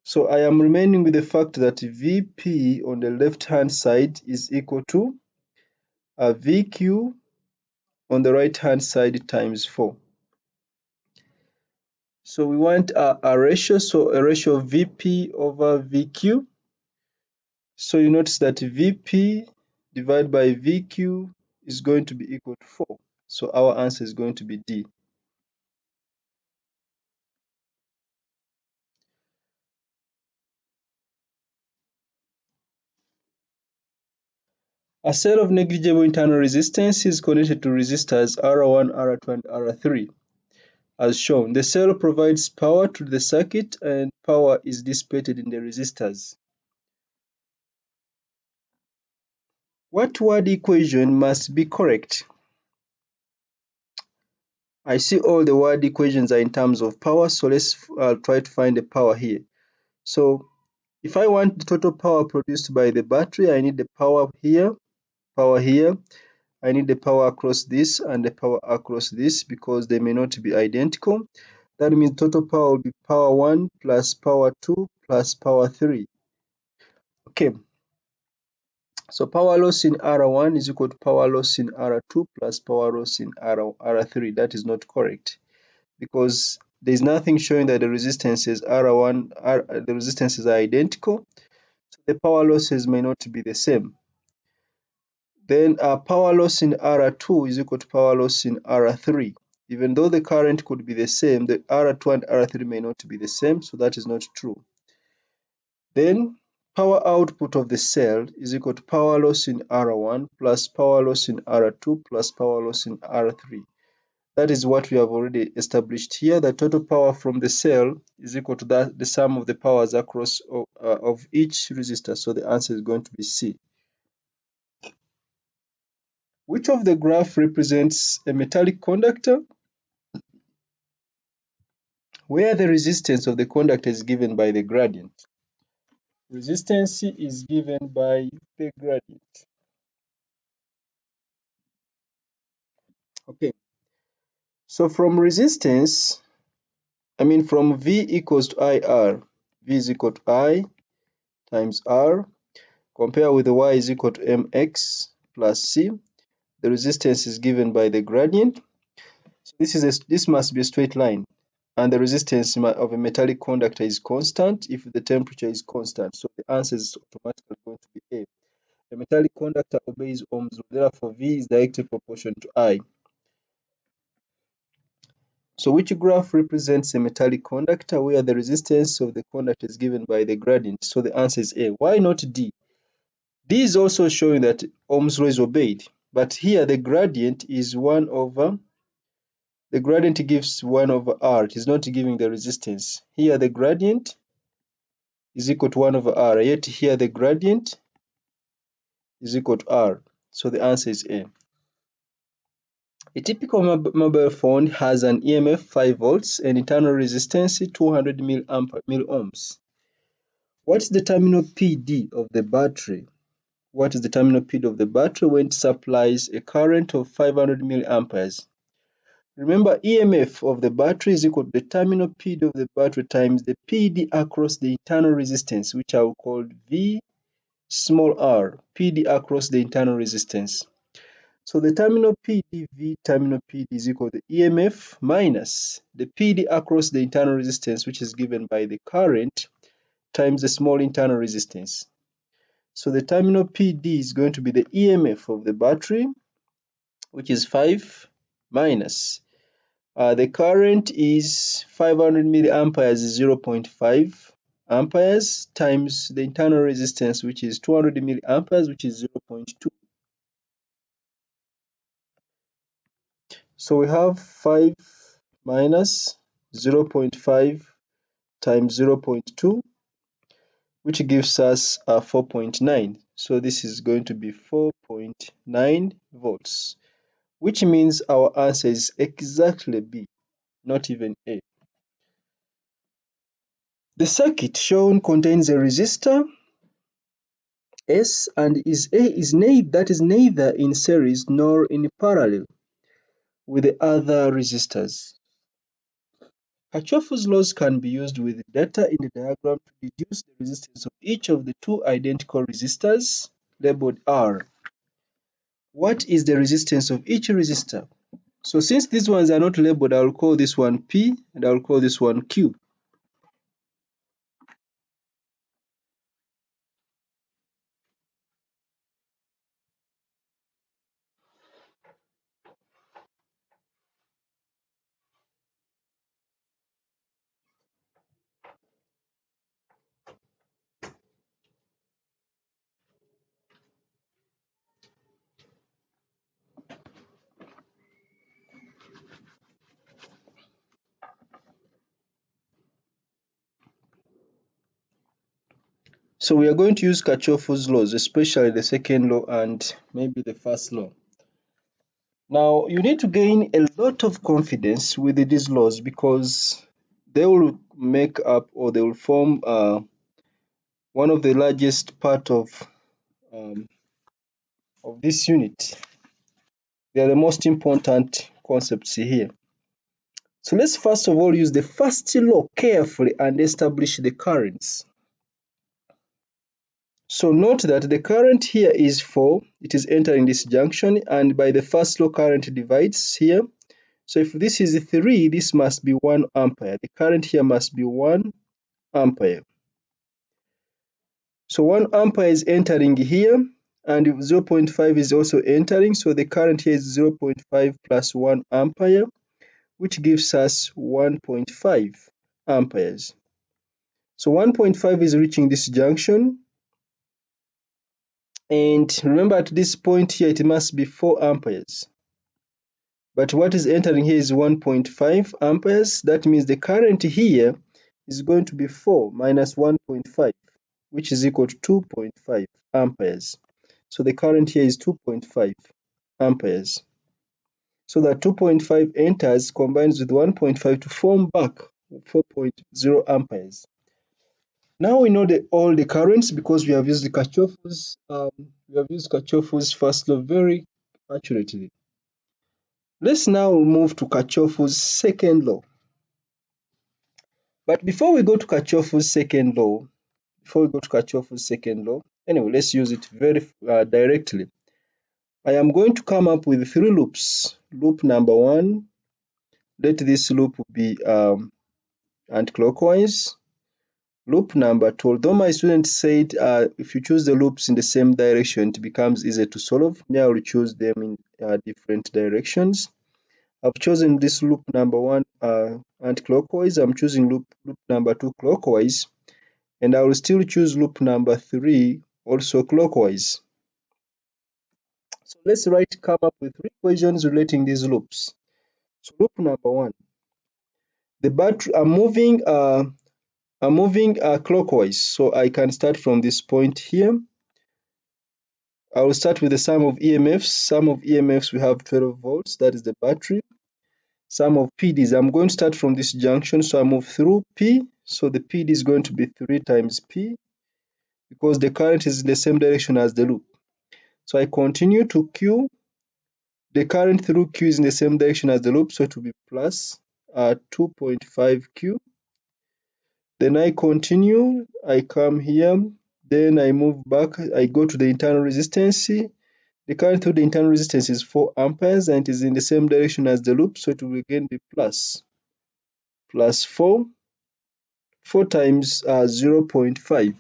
So I am remaining with the fact that Vp on the left hand side is equal to Vq on the right hand side times 4. So we want a ratio, so a ratio of Vp over Vq. So you notice that Vp divided by Vq is going to be equal to 4. So our answer is going to be D. A cell of negligible internal resistance is connected to resistors R1, R2, and R3. As shown, the cell provides power to the circuit and power is dissipated in the resistors. What word equation must be correct? I see all the word equations are in terms of power, so let's try to find the power here. So if I want the total power produced by the battery, I need the power here, I need the power across this and the power across this because they may not be identical. That means total power will be power 1 plus power 2 plus power 3. Okay, so power loss in R1 is equal to power loss in R2 plus power loss in R3. That is not correct because there is nothing showing that the resistances R1, the resistances are identical. So the power losses may not be the same. Then power loss in R2 is equal to power loss in R3. Even though the current could be the same, the R2 and R3 may not be the same, so that is not true. Then power output of the cell is equal to power loss in R1 plus power loss in R2 plus power loss in R3. That is what we have already established here. The total power from the cell is equal to the sum of the powers across of each resistor. So the answer is going to be C. Which of the graph represents a metallic conductor where the resistance of the conductor is given by the gradient? Resistance is given by the gradient. Okay. So from resistance, from V equals to IR, V is equal to I times R, compare with Y is equal to mx plus C. The resistance is given by the gradient. So this must be a straight line, and the resistance of a metallic conductor is constant if the temperature is constant. So the answer is automatically going to be A. A metallic conductor obeys Ohm's law, therefore V is directly proportional to I. So which graph represents a metallic conductor where the resistance of the conductor is given by the gradient? So the answer is A. Why not D? D is also showing that Ohm's law is obeyed, but here the gradient is 1 over, the gradient gives 1 over R. It is not giving the resistance. Here the gradient is equal to 1 over R, yet here the gradient is equal to R. So the answer is A. A typical mobile phone has an e.m.f 5 volts and internal resistance 200 milliohms. What is the terminal PD of the battery? What is the terminal PD of the battery when it supplies a current of 500 milliamperes? Remember, e.m.f of the battery is equal to the terminal PD of the battery times the PD across the internal resistance, which I will call V small r, PD across the internal resistance. So the terminal PD, V terminal PD is equal to e.m.f minus the PD across the internal resistance, which is given by the current, times the small internal resistance. So the terminal PD is going to be the e.m.f of the battery, which is 5, minus the current is 500 milliamperes, 0.5 amperes, times the internal resistance, which is 200 milliamperes, which is 0.2. So we have 5 minus 0.5 times 0.2, which gives us 4.9. So this is going to be 4.9 volts, which means our answer is exactly B, not even A. The circuit shown contains a resistor S and that is neither in series nor in parallel with the other resistors. Kirchhoff's laws can be used with data in the diagram to deduce the resistance of each of the two identical resistors labeled R. What is the resistance of each resistor? So since these ones are not labeled, I will call this one P and I will call this one Q. So we are going to use Kirchhoff's laws, especially the second law and maybe the first law. Now, you need to gain a lot of confidence with these laws because they will make up or they will form one of the largest part of this unit. They are the most important concepts here. So let's first of all use the first law carefully and establish the currents. So note that the current here is 4, it is entering this junction, and by the first law current divides here. So if this is 3, this must be 1 ampere. The current here must be 1 ampere. So 1 ampere is entering here, and 0.5 is also entering. So the current here is 0.5 plus 1 ampere, which gives us 1.5 amperes. So 1.5 is reaching this junction. And remember, at this point here, it must be 4 amperes. But what is entering here is 1.5 amperes. That means the current here is going to be 4 minus 1.5, which is equal to 2.5 amperes. So the current here is 2.5 amperes. So that 2.5 enters, combines with 1.5 to form back 4.0 amperes. Now we know all the currents because we have used Kirchhoff's first law very accurately. Let's now move to Kirchhoff's second law. But before we go to Kirchhoff's second law, anyway, let's use it very directly. I am going to come up with 3 loops. Loop number 1, let this loop be anticlockwise. Loop number 2, although my student said if you choose the loops in the same direction, it becomes easier to solve. Me, I will choose them in different directions. I've chosen this loop number 1 anticlockwise. I'm choosing loop number 2 clockwise. And I will still choose loop number 3 also clockwise. So let's come up with 3 equations relating these loops. So loop number 1, the battery I'm moving clockwise, so I can start from this point here. I will start with the sum of EMFs. Sum of EMFs, we have 12 volts, that is the battery. Sum of PDs, I'm going to start from this junction, so I move through P, so the PD is going to be 3 times P, because the current is in the same direction as the loop. So I continue to Q, the current through Q is in the same direction as the loop, so it will be plus 2.5 Q. Then I continue, I come here, then I move back, I go to the internal resistance. The current through the internal resistance is 4 amperes and it is in the same direction as the loop, so it will again be plus 4 times 0.5,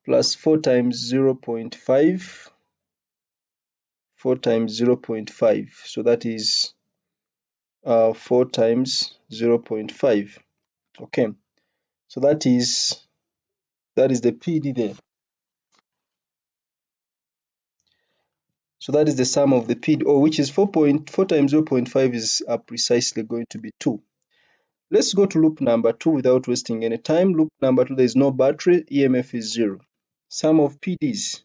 plus 4 times 0.5, 4 times 0.5, so that is 4 times 0.5. Okay, so that is the PD there. So that is the sum of the PD, which is 4 times 0.5 is precisely going to be 2. Let's go to loop number 2 without wasting any time. Loop number 2, there is no battery, EMF is 0. Sum of PDs.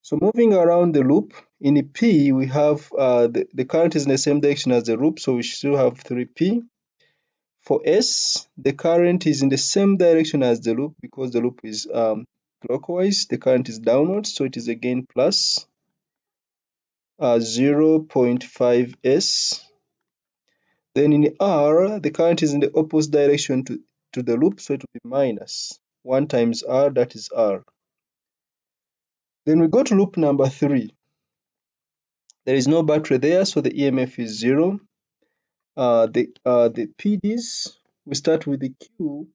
So moving around the loop, in P we have the current is in the same direction as the loop, so we still have 3P. For S, the current is in the same direction as the loop because the loop is clockwise, the current is downwards, so it is again plus 0.5 S. Then in R, the current is in the opposite direction to the loop, so it will be minus 1 times R, that is R. Then we go to loop number 3. There is no battery there, so the EMF is 0. The PDs, we start with the Q.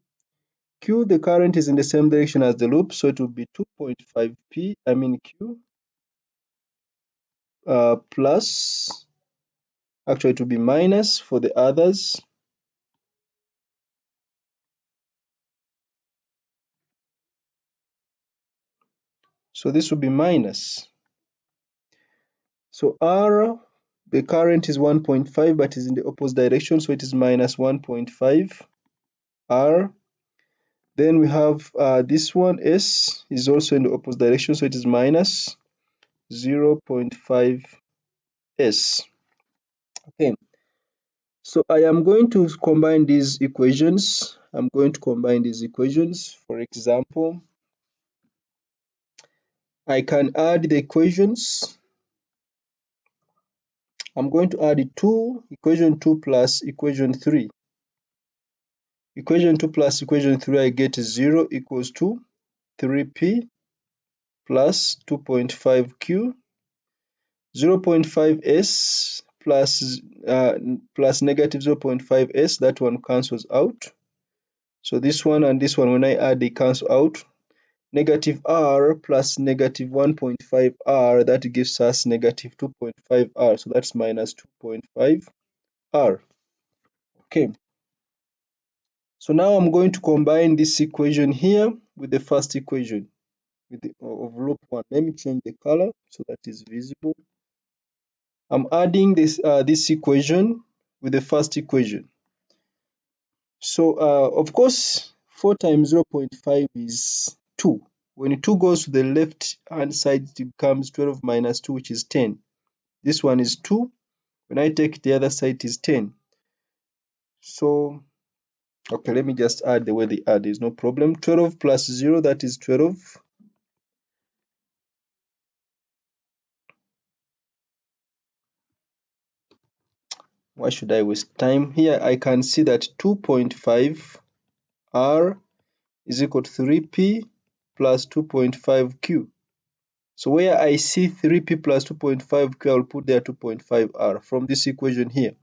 Q, the current is in the same direction as the loop, so it will be 2.5 Q plus, actually it will be minus for the others. So this will be minus. So R, the current is 1.5 but is in the opposite direction, so it is minus 1.5 R. Then we have this one, S, is also in the opposite direction, so it is minus 0.5 S. Okay, so I am going to combine these equations. For example, I can add the equations. I'm going to add equation 2 plus equation 3. Equation 2 plus equation 3, I get 0 equals to 3p plus 2.5q, 0.5s plus negative 0.5s, that one cancels out. So this one and this one, when I add, they cancel out. Negative r plus negative 1.5 r, that gives us negative 2.5 r, so that's minus 2.5 r. Okay, so now I'm going to combine this equation here with the first equation of loop 1. Let me change the color so that is visible. I'm adding this equation with the first equation. So of course 4 times 0.5 is 2. When 2 goes to the left hand side, it becomes 12 minus 2, which is 10. This one is 2. When I take the other side, it is 10. So okay, let me just add the way they add, there's no problem. 12 plus 0, that is 12. Why should I waste time? Here I can see that 2.5 R is equal to 3P plus 2.5 Q. So where I see 3P plus 2.5 Q, I'll put there 2.5 R from this equation here.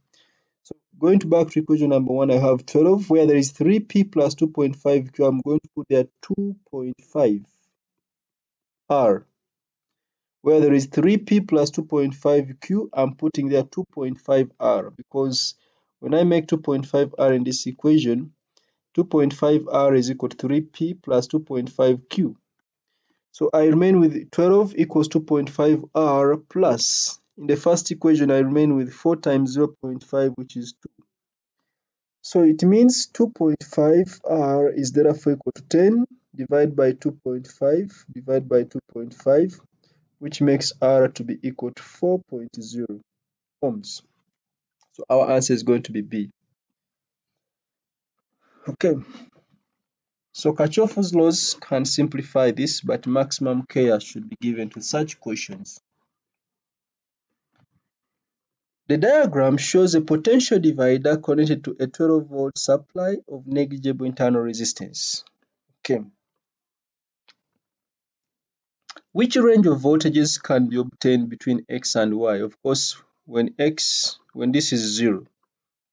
So going back to equation number 1, I have 12. Where there is 3P plus 2.5 Q, I'm going to put there 2.5 R. Where there is 3P plus 2.5 Q, I'm putting there 2.5 R, because when I make 2.5 R in this equation, 2.5 R is equal to 3P plus 2.5 Q. So I remain with 12 equals 2.5 R plus, in the first equation I remain with 4 times 0.5, which is 2. So it means 2.5 R is therefore equal to 10 divided by 2.5 divided by 2.5, which makes R to be equal to 4.0 ohms. So our answer is going to be B. Okay. So Kirchhoff's laws can simplify this, but maximum care should be given to such questions. The diagram shows a potential divider connected to a 12-volt supply of negligible internal resistance. Okay. Which range of voltages can be obtained between X and Y? Of course, when this is 0,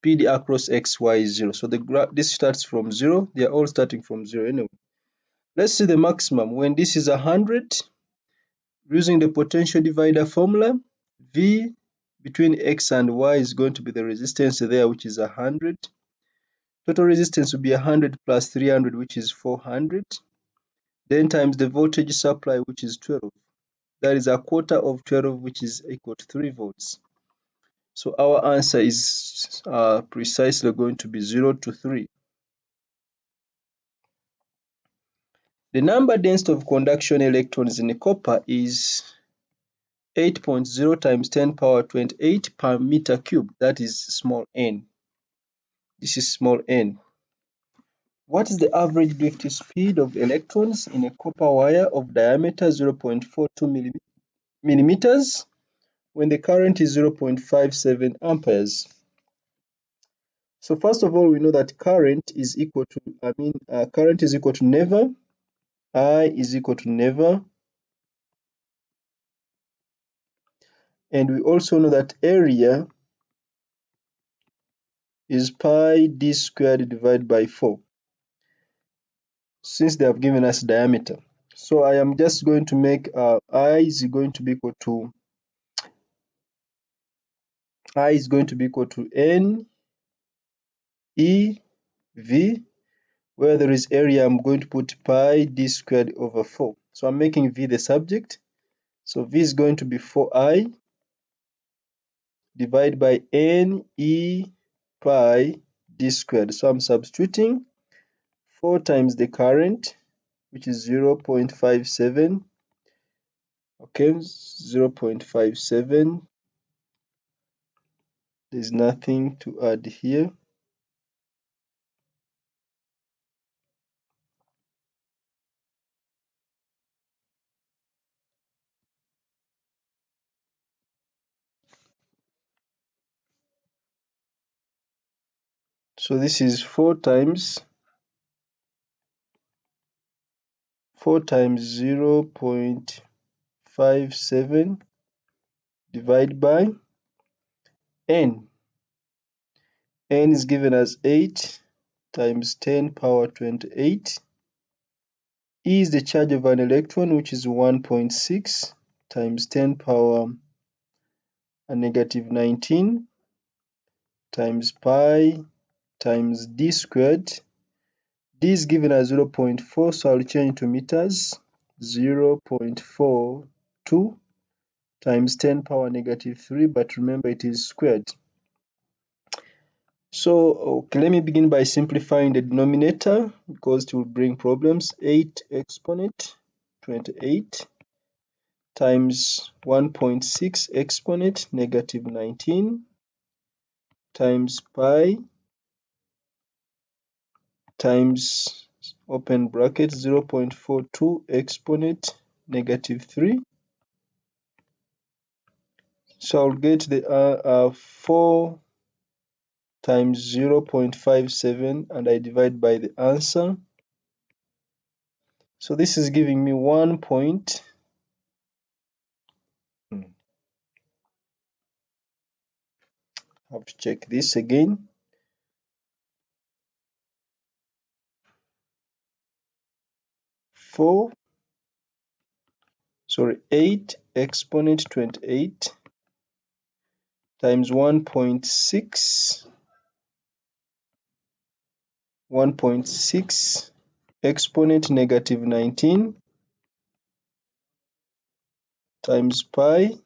PD across X, Y is 0. So this starts from 0. They are all starting from 0 anyway. Let's see the maximum. When this is 100, using the potential divider formula, V between X and Y is going to be the resistance there, which is 100. Total resistance will be 100 plus 300, which is 400. Then times the voltage supply, which is 12. That is a quarter of 12, which is equal to 3 volts. So our answer is precisely going to be 0 to 3. The number density of conduction electrons in copper is 8.0 times 10 power 28 per meter cube. That is small n. This is small n. What is the average drift speed of electrons in a copper wire of diameter 0.42 millimeters when the current is 0.57 amperes? So first of all, we know that current is equal to, never. I is equal to never. And we also know that area is pi d squared divided by 4, since they have given us diameter. So I am just going to make I is going to be equal to N E V. Where there is area, I'm going to put pi d squared over 4. So I'm making V the subject. So V is going to be 4I divided by N E pi d squared. So I'm substituting 4 times the current, which is 0.57. Okay, 0.57. There's nothing to add here. So this is 4 times 0.57 divided by N. N is given as 8 times 10 power 28. E is the charge of an electron, which is 1.6 times 10 power a negative 19 times pi times d squared. D is given as 0.4, so I'll change to meters. 0.42 times 10 power negative 3, but remember it is squared. So, okay, let me begin by simplifying the denominator, because it will bring problems. 8 exponent 28 times 1.6 exponent negative 19 times pi times open bracket 0.42 exponent negative 3. So I'll get the 4 times 0.57, and I divide by the answer. So this is giving me 1 point. Have to check this again. 8 exponent 28 times 1.6 exponent negative 19 times pi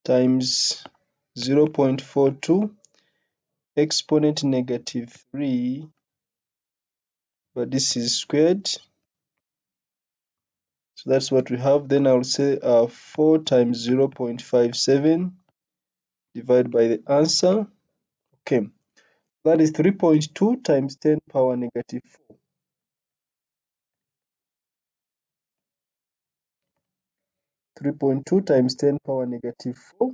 times 0.42 exponent negative 3, but this is squared. So that's what we have. Then I'll say 4 times 0.57 divided by the answer. Okay, that is 3.2 times 10 power negative 4. 3.2 times 10 power negative 4.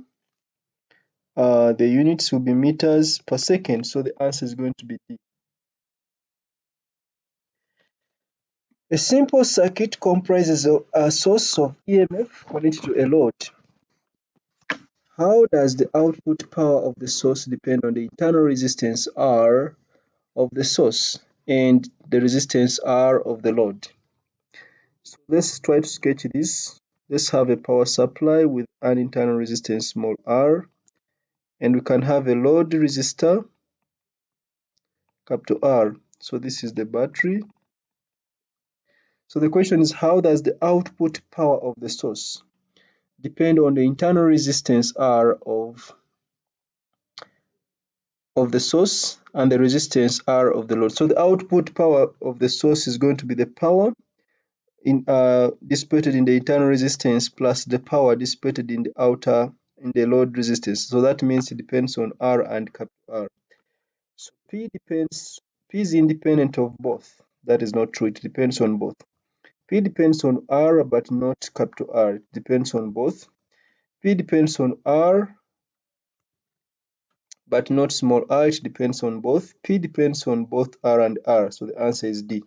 The units will be meters per second, so the answer is going to be D. A simple circuit comprises a source of e.m.f. connected to a load. How does the output power of the source depend on the internal resistance R of the source and the resistance R of the load? So let's try to sketch this. Let's have a power supply with an internal resistance small r, and we can have a load resistor capital R. So this is the battery. So the question is, how does the output power of the source depend on the internal resistance R of the source and the resistance R of the load? So the output power of the source is going to be the power dissipated in the internal resistance plus the power dissipated in the load resistance. So that means it depends on R and capital R. So P is independent of both. That is not true. It depends on both. P depends on R but not capital R. It depends on both. P depends on R but not small r. It depends on both. P depends on both R and R. So the answer is D.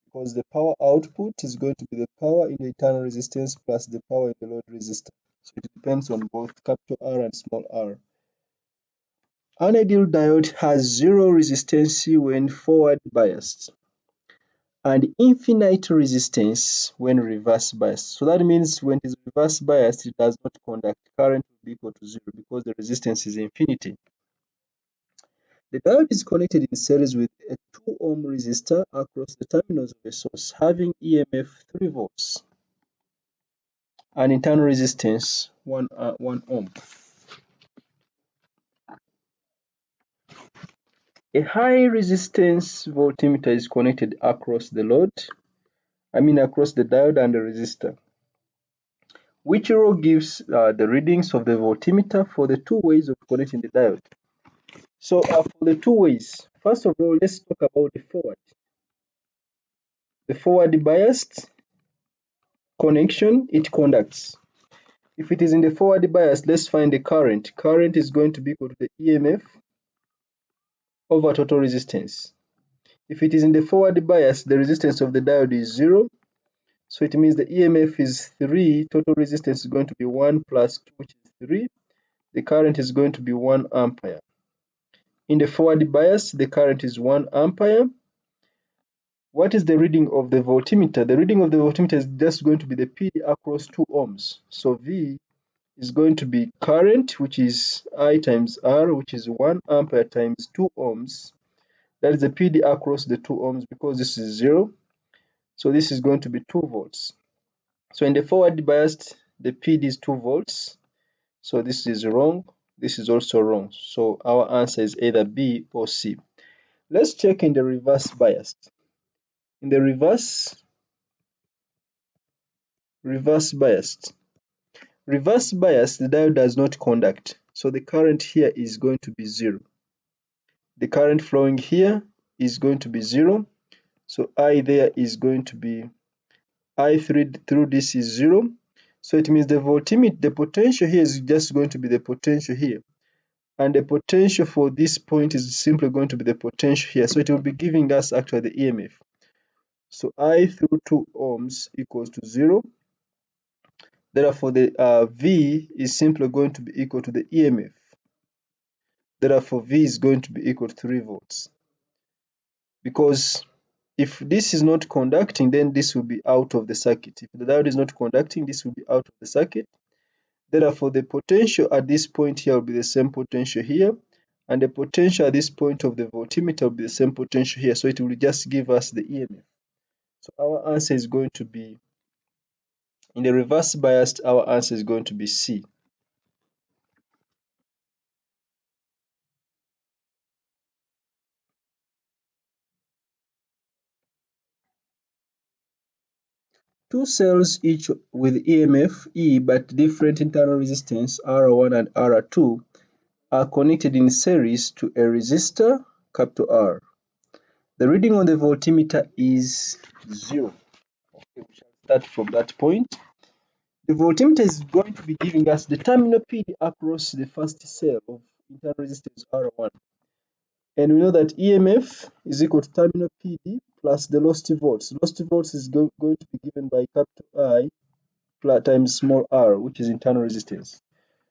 Because the power output is going to be the power in the internal resistance plus the power in the load resistor. So it depends on both capital R and small r. An ideal diode has zero resistance when forward biased and infinite resistance when reverse biased. So that means when it is reverse biased, it does not conduct. Current will be equal to zero because the resistance is infinity. The diode is connected in series with a 2 ohm resistor across the terminals of a source having EMF 3 volts and internal resistance 1 ohm. A high resistance voltmeter is connected across the across the diode and the resistor. Which row gives the readings of the voltmeter for the two ways of connecting the diode? So for the two ways, first of all, let's talk about the forward. The forward biased connection, it conducts. If it is in the forward bias, let's find the current. Current is going to be equal to the EMF over total resistance. If it is in the forward bias, the resistance of the diode is 0. So it means the EMF is 3. Total resistance is going to be 1 plus 2, which is 3. The current is going to be 1 ampere. In the forward bias, the current is 1 ampere. What is the reading of the voltmeter? The reading of the voltmeter is just going to be the PD across 2 ohms. So V is going to be current, which is I times R, which is 1 ampere times 2 ohms. That is the PD across the 2 ohms because this is 0. So this is going to be 2 volts. So in the forward biased, the PD is 2 volts. So this is wrong. This is also wrong. So our answer is either B or C. Let's check in the reverse biased. In the reverse biased, the diode does not conduct. So the current here is going to be 0. The current flowing here is going to be 0. So I there is going to be I through this is 0. So it means the voltmeter, the potential here is just going to be the potential here. And the potential for this point is simply going to be the potential here. So it will be giving us actually the EMF. So I through 2 ohms equals to 0. Therefore, the V is simply going to be equal to the EMF. Therefore, V is going to be equal to 3 volts. Because if this is not conducting, then this will be out of the circuit. If the diode is not conducting, this will be out of the circuit. Therefore, the potential at this point here will be the same potential here, and the potential at this point of the voltmeter will be the same potential here. So it will just give us the EMF. So our answer is going to be, in the reverse biased, our answer is going to be C. Two cells each with EMF E but different internal resistance R1 and R2 are connected in series to a resistor capital R. The reading on the voltmeter is 0. Okay, we shall start from that point. The voltmeter is going to be giving us the terminal PD across the first cell of internal resistance R1. And we know that EMF is equal to terminal PD plus the lost volts. Lost volts is going to be given by capital I times small r, which is internal resistance.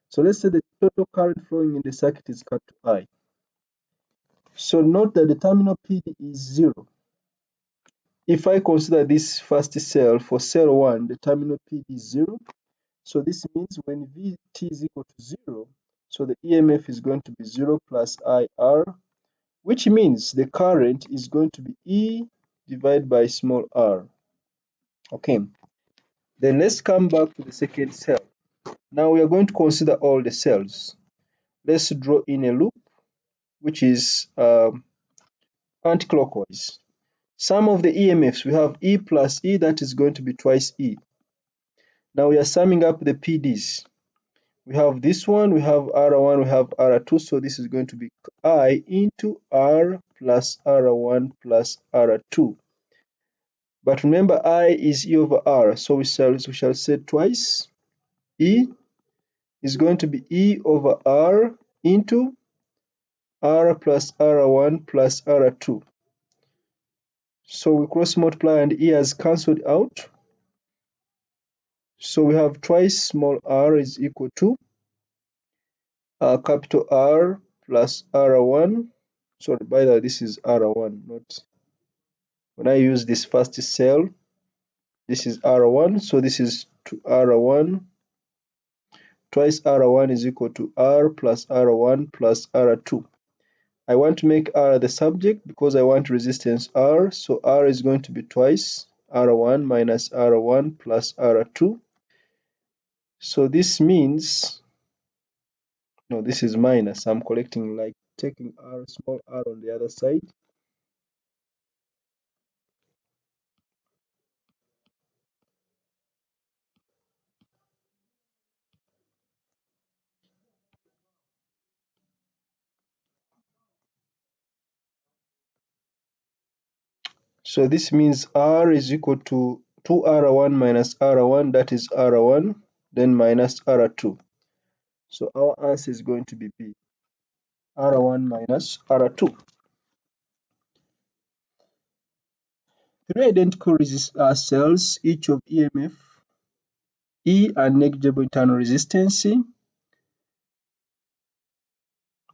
So let's say the total current flowing in the circuit is capital I. So note that the terminal PD is 0. If I consider this first cell, for cell 1, the terminal PD is 0. So this means when Vt is equal to 0, so the EMF is going to be 0 plus IR, which means the current is going to be E divided by small r. Okay, then let's come back to the second cell. Now we are going to consider all the cells. Let's draw in a loop, which is anti-clockwise. Sum of the EMFs, we have E plus E, that is going to be twice E. Now we are summing up the PDs. We have this one, we have R1, we have R2, so this is going to be I into R plus R1 plus R2. But remember, I is E over R, so we shall say twice. E is going to be E over R into R plus R1 plus R2. So we cross multiply and E has cancelled out. So we have twice small r is equal to capital R plus R1. Sorry, by the way, this is R1, not when I use this first cell, this is R1. So this is R1 twice R1 is equal to R plus R1 plus R2. I want to make R the subject because I want resistance R. So R is going to be twice R1 minus R1 plus R2. So this means, no, this is minus. I'm collecting, like taking R, small r on the other side. So this means R is equal to 2R1 minus R1, that is R1, then minus R2. So our answer is going to be B, R1 minus R2. Three identical cells, each of EMF, E and negligible internal resistance.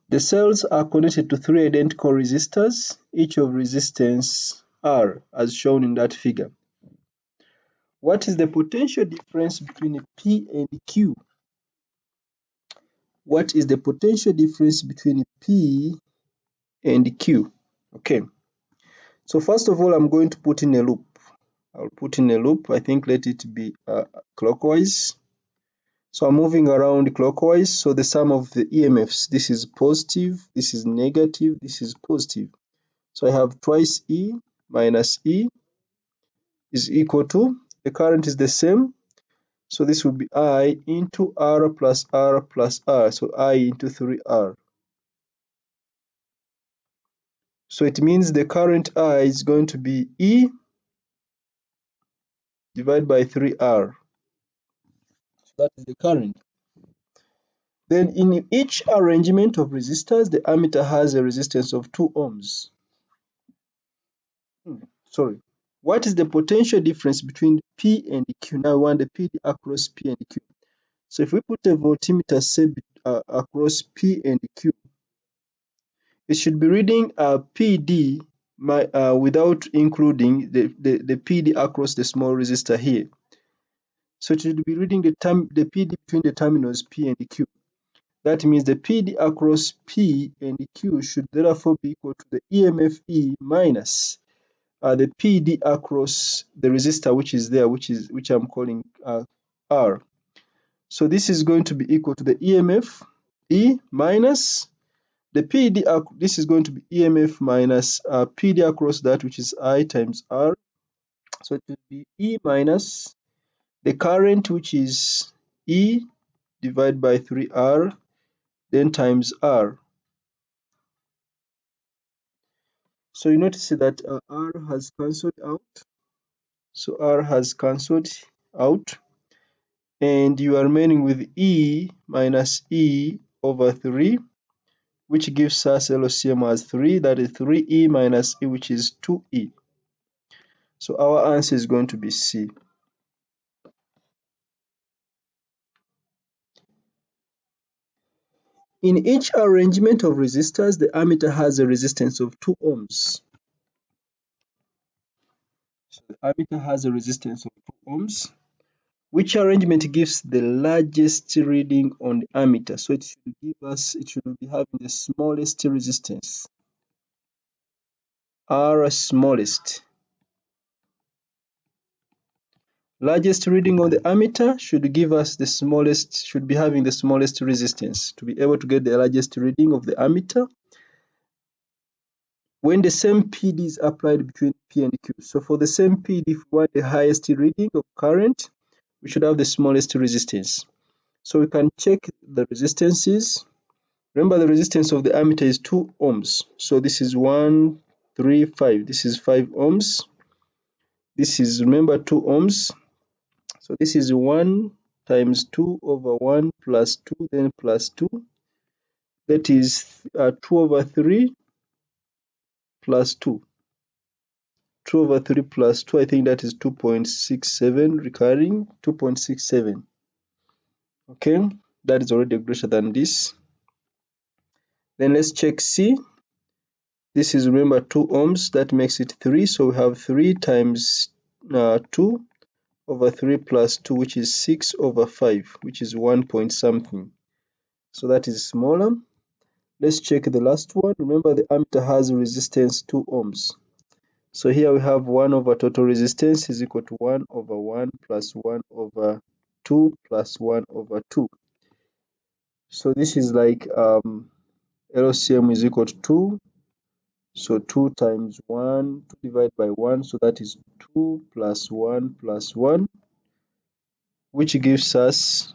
The cells are connected to three identical resistors, each of resistance R, as shown in that figure. What is the potential difference between P and Q? What is the potential difference between P and Q? Okay, so first of all, I'm going to put in a loop. I'll put in a loop. I think let it be clockwise. So I'm moving around clockwise. So the sum of the EMFs, this is positive, this is negative, this is positive. So I have twice E minus E is equal to, the current is the same. So this will be I into R plus R plus R. So I into 3R. So it means the current I is going to be E divided by 3R. That is the current. Then in each arrangement of resistors, the ammeter has a resistance of 2 ohms. Sorry. What is the potential difference between P and Q? Now we want the PD across P and Q. So if we put a voltmeter say across P and Q, it should be reading PD without including the PD across the small resistor here. So it should be reading the PD between the terminals P and Q. That means the PD across P and Q should therefore be equal to the EMF E minus the PD across the resistor which is there, which I'm calling R. So this is going to be equal to the EMF E minus the PD. This is going to be EMF minus PD across that, which is I times R. So it will be E minus the current, which is E divided by 3R, then times R. So you notice that R has cancelled out. So R has cancelled out. And you are remaining with E minus E over 3, which gives us LCM as 3. That is 3E minus E, which is 2E. So our answer is going to be C. In each arrangement of resistors, the ammeter has a resistance of 2 ohms. So the ammeter has a resistance of 2 ohms. Which arrangement gives the largest reading on the ammeter? So it should be having the smallest resistance. R smallest. Largest reading on the ammeter should give us the smallest, should be having the smallest resistance. To be able to get the largest reading of the ammeter, when the same PD is applied between P and Q. So for the same PD, if we want the highest reading of current, we should have the smallest resistance. So we can check the resistances. Remember, the resistance of the ammeter is 2 ohms. So this is 1, 3, 5. This is 5 ohms. This is, remember, 2 ohms. So this is 1 times 2 over 1 plus 2, then plus 2. That is 2 over 3 plus 2. 2 over 3 plus 2, I think that is 2.67 recurring, 2.67. Okay, that is already greater than this. Then let's check C. This is, remember, 2 ohms, that makes it 3. So we have 3 times 2 over 3 plus 2, which is 6 over 5, which is 1 point something. So that is smaller. Let's check the last one. Remember, the ammeter has resistance 2 ohms. So here we have 1 over total resistance is equal to 1 over 1 plus 1 over 2 plus 1 over 2. So this is like LCM is equal to 2. So 2 times 1, 2 divided by 1, so that is 2 plus 1 plus 1, which gives us,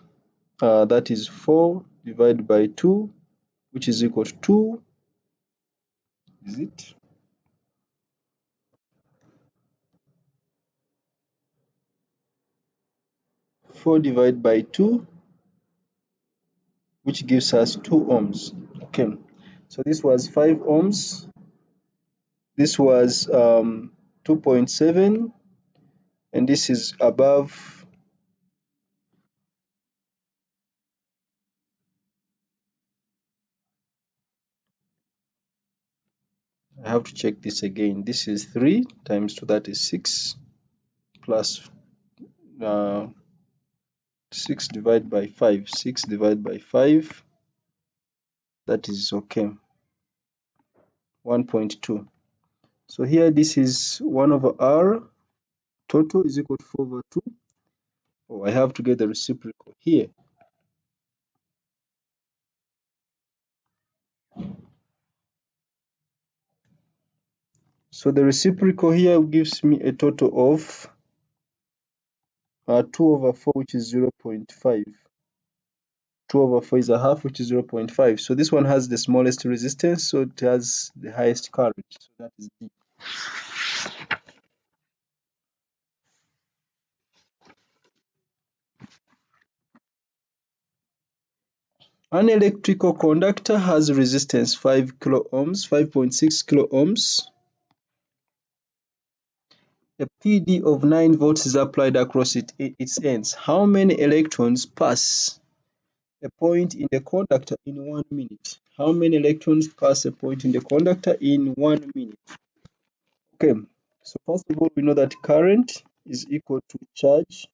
that is 4 divided by 2, which is equal to 2. Is it? 4 divided by 2, which gives us 2 ohms. Okay, so this was 5 ohms. This was 2.7, and this is above. I have to check this again. This is 3 times 2, that is 6, plus 6 divided by 5. 6 divided by 5, that is okay, 1.2. So here this is 1 over R total is equal to 4 over 2. Oh, I have to get the reciprocal here. So the reciprocal here gives me a total of 2 over 4, which is 0.5. 2 over 4 is a half, which is 0.5. So this one has the smallest resistance, so it has the highest current. So that is D. An electrical conductor has resistance 5 kilo ohms, 5.6 kilo ohms. A PD of 9 volts is applied across its ends. How many electrons pass a point in the conductor in 1 minute? How many electrons pass a point in the conductor in 1 minute? Okay, so first of all, we know that current is equal to charge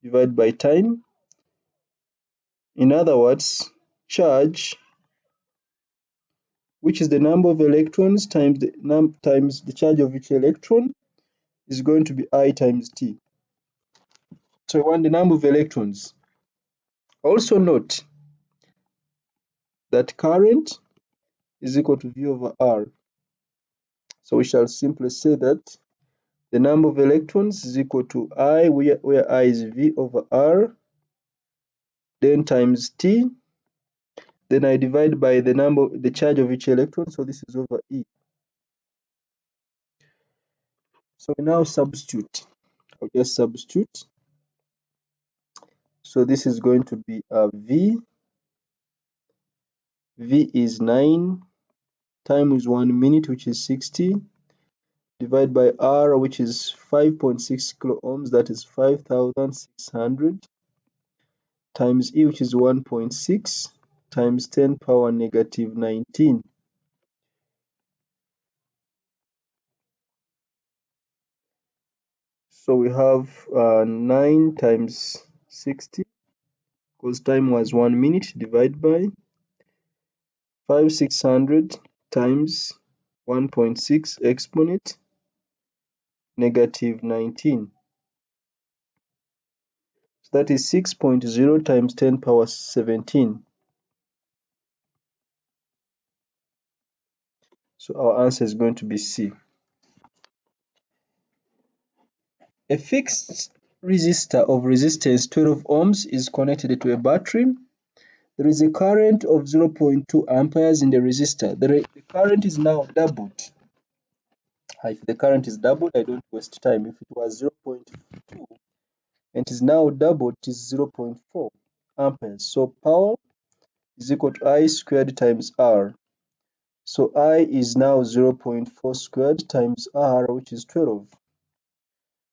divided by time. In other words, charge, which is the number of electrons times the charge of each electron, is going to be I times T. So we want the number of electrons. Also note that current is equal to V over R. So we shall simply say that the number of electrons is equal to I, where I is V over R, then times T, then I divide by the charge of each electron, so this is over E. So we now substitute. I'll just substitute. So this is going to be V. V is 9, time is 1 minute, which is 60, divided by R, which is 5.6 kilo ohms, that is 5,600, times E, which is 1.6, times 10 power negative 19. So we have 9 times 60, because time was 1 minute, divided by 5,600 times 1.6 exponent negative 19. So that is 6.0 times 10 power 17. So our answer is going to be C. A fixed resistor of resistance 12 ohms is connected to a battery. There is a current of 0.2 amperes in the resistor. The current is now doubled. If the current is doubled, I don't waste time. If it was 0.2 and it is now doubled, it is 0.4 amperes. So power is equal to I squared times R. So I is now 0.4 squared times R, which is 12.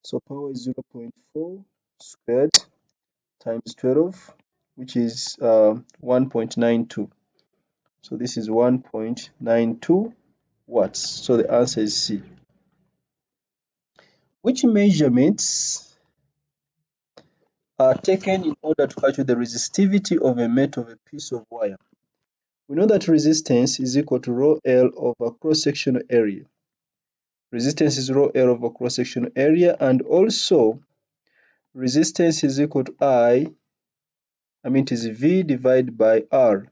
So power is 0.4 squared times 12, which is 1.92. So this is 1.92 watts. So the answer is C. Which measurements are taken in order to calculate the resistivity of a metal of a piece of wire? We know that resistance is equal to rho L over cross-sectional area. Resistance is rho L over cross-sectional area, and also resistance is equal to it is V divided by R.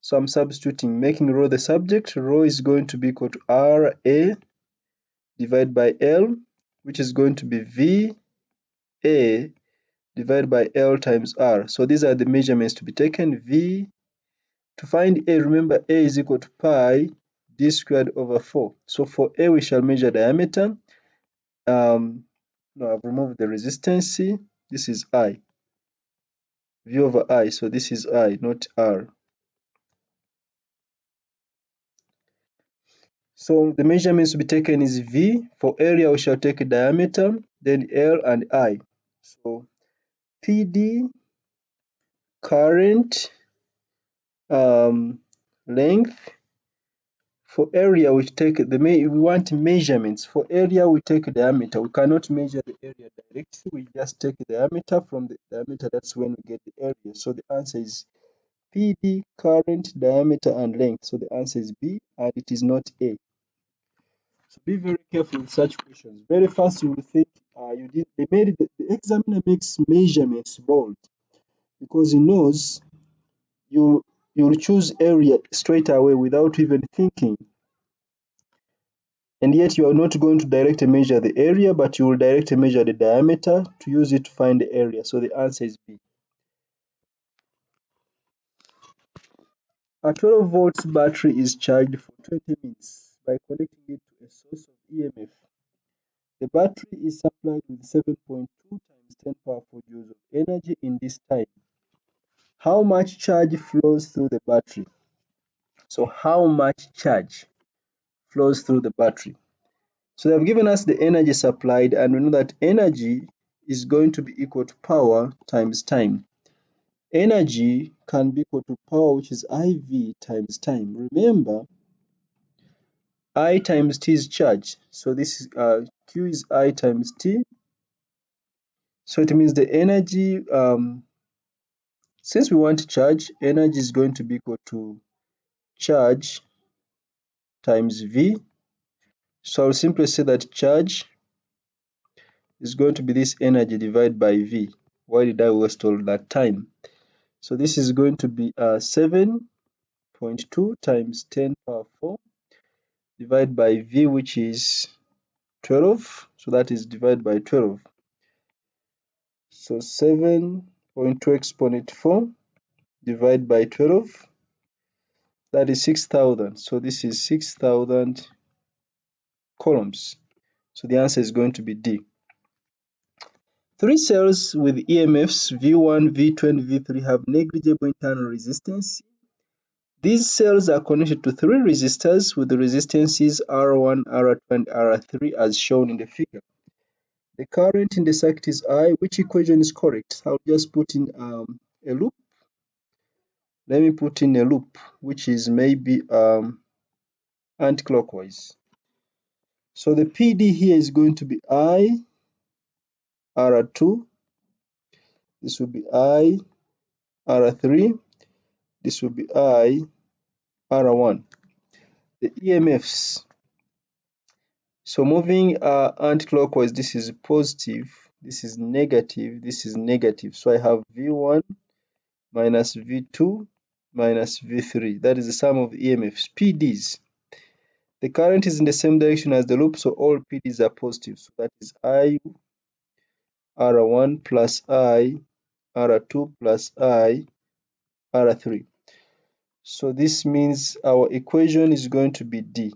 So I'm substituting, making rho the subject. Rho is going to be equal to RA divided by L, which is going to be VA divided by L times R. So these are the measurements to be taken. V, to find A, remember A is equal to pi d squared over 4. So for A, we shall measure diameter. No, I've removed the resistance. This is I. V over I. So this is I, not R. So the measurements to be taken is V. For area, we shall take diameter, then L and I. So PD, current, length. For area, we want measurements. For area, we take diameter. We cannot measure the area directly. We just take the diameter. From the diameter, that's when we get the area. So the answer is PD, current, diameter, and length. So the answer is B, and it is not A. So be very careful with such questions. Very fast, you will think the examiner makes measurements bold because he knows you'll choose area straight away without even thinking. And yet you are not going to directly measure the area, but you will directly measure the diameter to use it to find the area. So the answer is B. A 12 volts battery is charged for 20 minutes by connecting it to a source of e.m.f. The battery is supplied with 7.2 times 10 power 4 joules of energy in this time. how much charge flows through the battery. So how much charge flows through the battery? So they have given us the energy supplied, and we know that energy is going to be equal to power times time. Energy can be equal to power, which is IV times time. Remember, I times T is charge. So this is Q is I times T. So it means the energy, since we want charge, energy is going to be equal to charge times V. So I'll simply say that charge is going to be this energy divided by V. Why did I waste all that time? So this is going to be 7.2 times 10 power 4 divided by V, which is 12. So that is divided by 12. So 7.2 exponent 4 divided by 12. That is 6,000. So this is 6,000 coulombs. So the answer is going to be D. Three cells with EMFs V1, V2, and V3 have negligible internal resistance. These cells are connected to three resistors with the resistances R1, R2, and R3 as shown in the figure. The current in the circuit is I. Which equation is correct? I'll just put in a loop. Let me put in a loop, which is maybe anti-clockwise. So the PD here is going to be I, R2. This will be I, R3. This will be I, R1. The EMFs. So moving anti-clockwise, this is positive, this is negative, this is negative. So I have V1 minus V2 minus V3. That is the sum of EMFs, PDs. The current is in the same direction as the loop, so all PDs are positive. So that is I R1 plus I R2 plus I R3. So this means our equation is going to be D.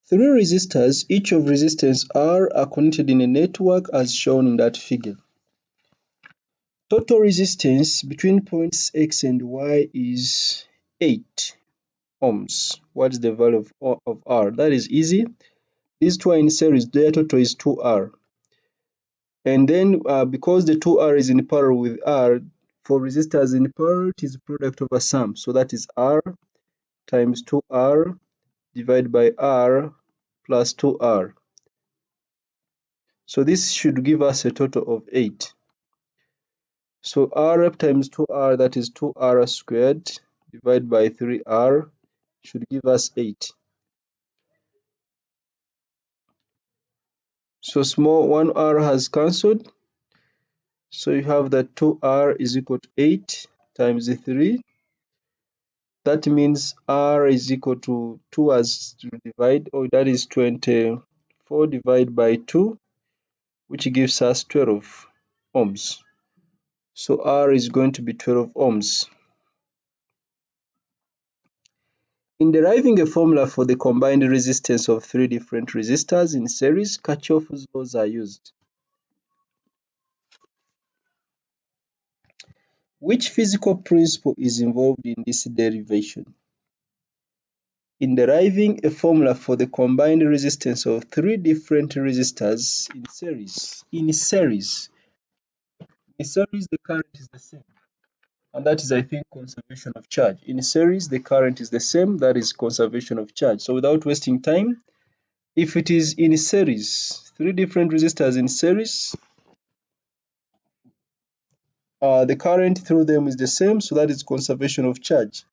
Three resistors, each of resistance R, are connected in a network as shown in that figure. Total resistance between points X and Y is 8 ohms. What is the value of R? That is easy. These two are in series, their total is 2R. And then because the 2R is in parallel with R, for resistors in parallel, it is product of a sum. So that is R times 2R divided by R plus 2R. So this should give us a total of 8. So R times 2R, that is 2R squared divided by 3R, should give us 8. So small 1R has cancelled. So you have that 2R is equal to 8 times the 3. That means R is equal to 2 as to divide, or that is 24 divided by 2, which gives us 12 ohms. So R is going to be 12 ohms. In deriving a formula for the combined resistance of three different resistors in series, Kirchhoff's laws are used. Which physical principle is involved in this derivation? In deriving a formula for the combined resistance of three different resistors in series, the current is the same. And that is, I think, conservation of charge. In series, the current is the same. That is conservation of charge. So without wasting time, if it is in series, three different resistors in series, the current through them is the same. So that is conservation of charge.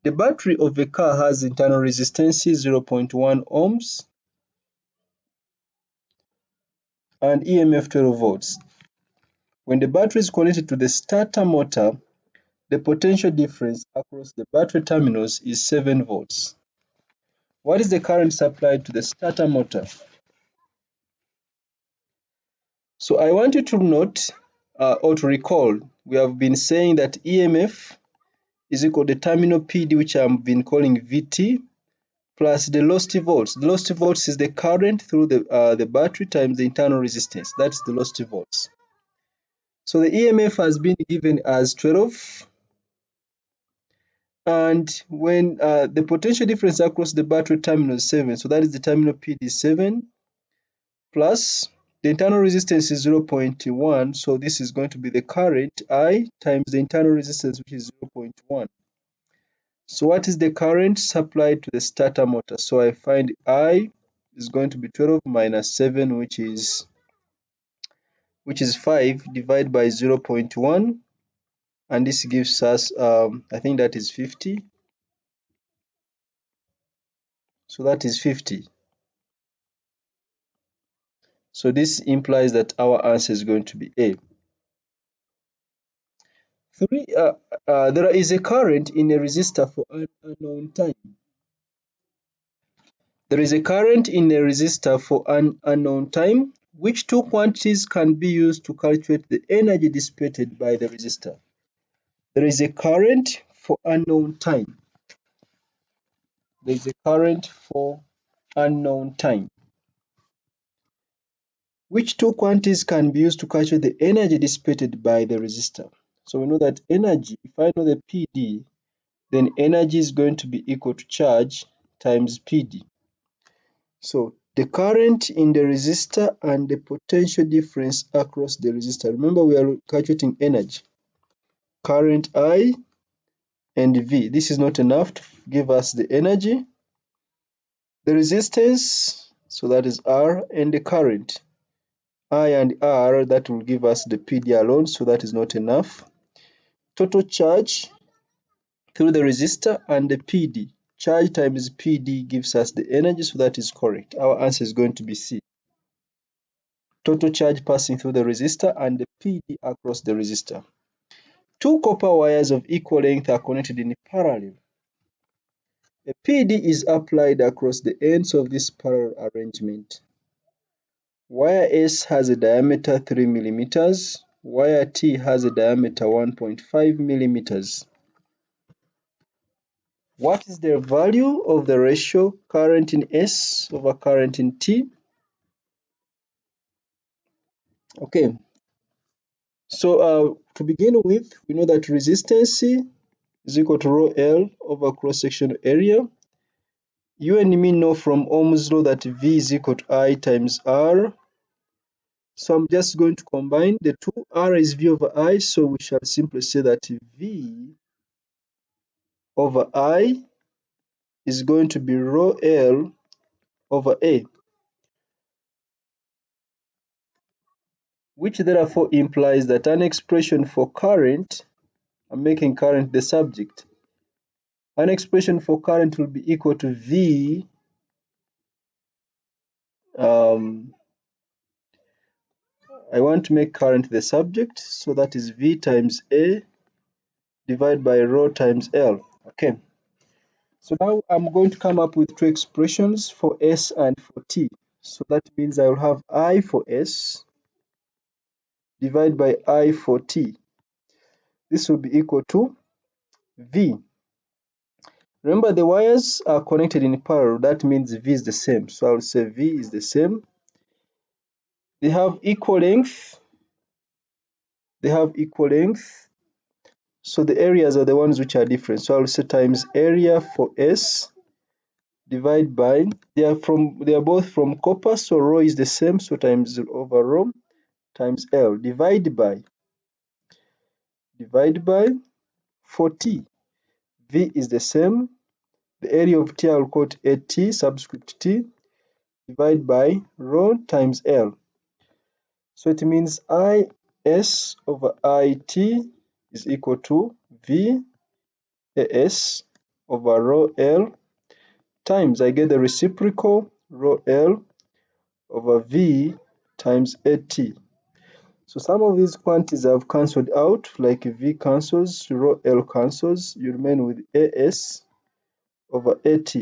The battery of a car has internal resistance 0.1 ohms and EMF 12 volts. When the battery is connected to the starter motor, the potential difference across the battery terminals is 7 volts. What is the current supplied to the starter motor? So I want you to note or to recall, we have been saying that EMF is equal to the terminal PD, which I've been calling VT, plus the lost volts. The lost volts is the current through the battery times the internal resistance. That's the lost volts. So the EMF has been given as 12, and when the potential difference across the battery terminal is 7, so that is the terminal PD 7, plus the internal resistance is 0.1, so this is going to be the current I times the internal resistance, which is 0.1. So what is the current supplied to the starter motor? So I find I is going to be 12 minus 7, which is 5, divided by 0.1, and this gives us I think that is 50. So that is 50. So this implies that our answer is going to be A. 3. There is a current in a resistor for an unknown time. There is a current in a resistor for an unknown time. Which two quantities can be used to calculate the energy dissipated by the resistor? There is a current for unknown time. There is a current for unknown time. Which two quantities can be used to calculate the energy dissipated by the resistor? So we know that energy, if I know the PD, then energy is going to be equal to charge times PD. So the current in the resistor and the potential difference across the resistor. Remember, we are calculating energy. Current I and V. This is not enough to give us the energy. The resistance, so that is R, and the current. I and R, that will give us the PD alone, so that is not enough. Total charge through the resistor and the PD. Charge times PD gives us the energy, so that is correct. Our answer is going to be C. Total charge passing through the resistor and the PD across the resistor. Two copper wires of equal length are connected in parallel. A PD is applied across the ends of this parallel arrangement. Wire S has a diameter 3 millimeters. Wire T has a diameter 1.5 millimeters. What is the value of the ratio current in S over current in T? Okay, so to begin with, we know that resistance is equal to rho L over cross-sectional area. You and me know from Ohm's law that V is equal to I times R. So I'm just going to combine the two. R is V over I, so we shall simply say that V over I is going to be rho L over A, which therefore implies that an expression for current, I'm making current the subject, an expression for current will be equal to V I want to make current the subject, so that is V times A divided by rho times L. Okay. So now I'm going to come up with two expressions for S and for T. So that means I will have I for S divided by I for T. This will be equal to V. Remember, the wires are connected in parallel. That means V is the same. So I'll say V is the same. They have equal length. They have equal length. So the areas are the ones which are different. So I'll say times area for S divided by, they are both from copper, so rho is the same, so times over rho times L divided by for T. V is the same. The area of T I'll call it AT subscript T divided by rho times L. So it means IS over IT is equal to V AS over rho L times, I get the reciprocal, rho L over V times AT. So some of these quantities have cancelled out, like V cancels, rho L cancels, you remain with AS over AT.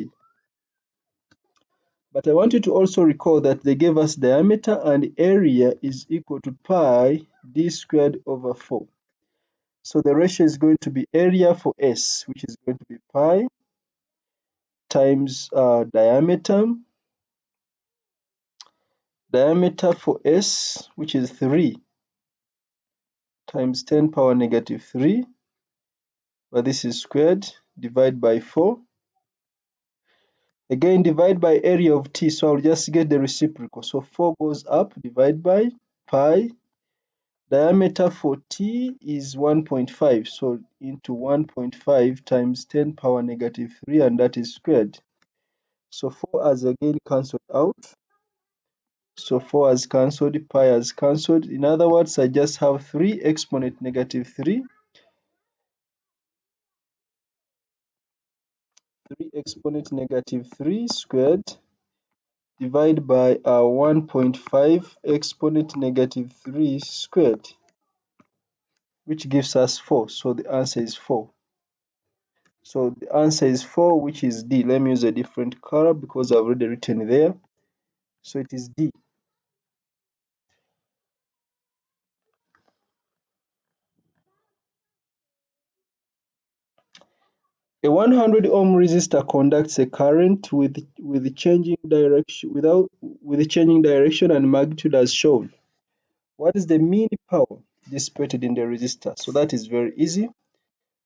But I want you to also recall that they gave us diameter and area is equal to pi d squared over 4. So the ratio is going to be area for S, which is going to be pi times diameter. Diameter for S, which is 3, times 10 power negative 3, but this is squared, divide by 4. Again, divide by area of T, so I'll just get the reciprocal. So 4 goes up, divide by pi. Diameter for T is 1.5, so into 1.5 times 10 power negative 3, and that is squared. So 4 has again cancelled out. So 4 has cancelled, pi has cancelled. In other words, I just have 3 exponent negative 3. 3 exponent negative 3 squared, divide by 1.5 exponent negative 3 squared, which gives us 4. So the answer is 4. So the answer is 4, which is D. Let me use a different color because I've already written there. So it is D. A 100 ohm resistor conducts a current with changing direction and magnitude as shown. What is the mean power dissipated in the resistor? So that is very easy.